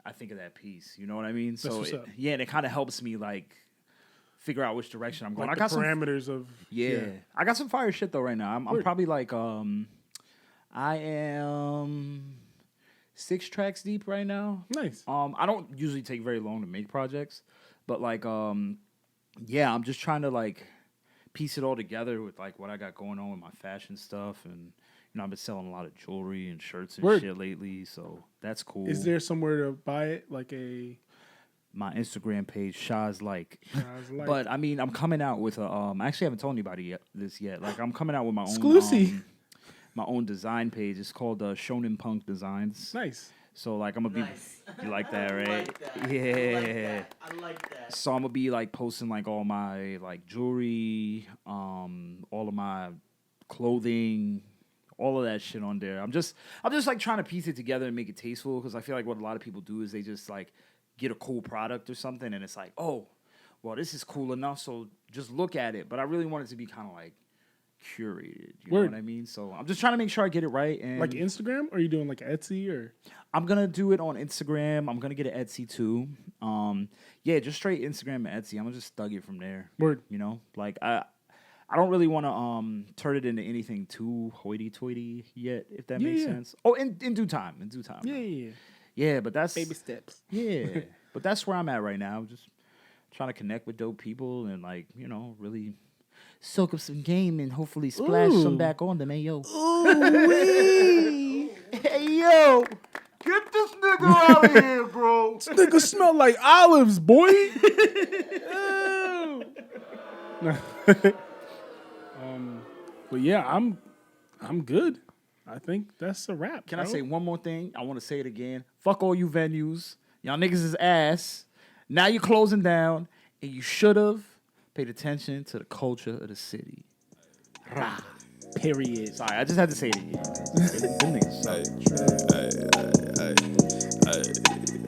I think of that piece. You know what I mean? So what's up. yeah, and it kind of helps me like figure out which direction I'm going. Like I got the some parameters of I got some fire shit though right now. I'm Word. probably like I am 6 tracks deep right now. Nice. I don't usually take very long to make projects, but like yeah, I'm just trying to like piece it all together with like what I got going on with my fashion stuff, and I've been selling a lot of jewelry and shirts and Word. shit lately, so that's cool. Is there somewhere to buy it? Like a My Instagram page, Shaw's like. like But I mean, I'm coming out with a I actually haven't told anybody this yet. Like I'm coming out with my own Exclusive. my own design page. It's called Shonen Punk Designs. nice. So like I'm gonna be Nice. you like that, I right? like that. Yeah. I like that. So I'm gonna be like posting like all my like jewelry, all of my clothing, all of that shit on there. I'm just like trying to piece it together and make it tasteful, because I feel like what a lot of people do is they just like get a cool product or something and it's like, oh, well, this is cool enough, so just look at it. But I really want it to be kind of like curated. You know Word. what I mean? So I'm just trying to make sure I get it right. And Like Instagram? Or are you doing like Etsy or? I'm gonna do it on Instagram. I'm gonna get an Etsy too. Yeah, just straight Instagram and Etsy. I'm gonna just thug it from there. Word. You know, like I don't really want to turn it into anything too hoity-toity yet, if that makes Yeah. sense. Oh, in due time, in due time. Yeah. Yeah, but that's Baby steps. yeah, but that's where I'm at right now. Just trying to connect with dope people and like really soak up some game and hopefully splash some Ooh. back on them. Hey yo, Ooh-wee. hey yo, get this nigga out of here, bro. This nigga smell like olives, boy. Ew. But yeah, I'm good. I think that's a wrap. Can I bro. say one more thing? I want to say it again. Fuck all you venues. Y'all niggas is ass. Now you're closing down, and you should have paid attention to the culture of the city. Rah. Period. Sorry, I just had to say it again. Them niggas suck. Hey, hey, hey, hey, hey.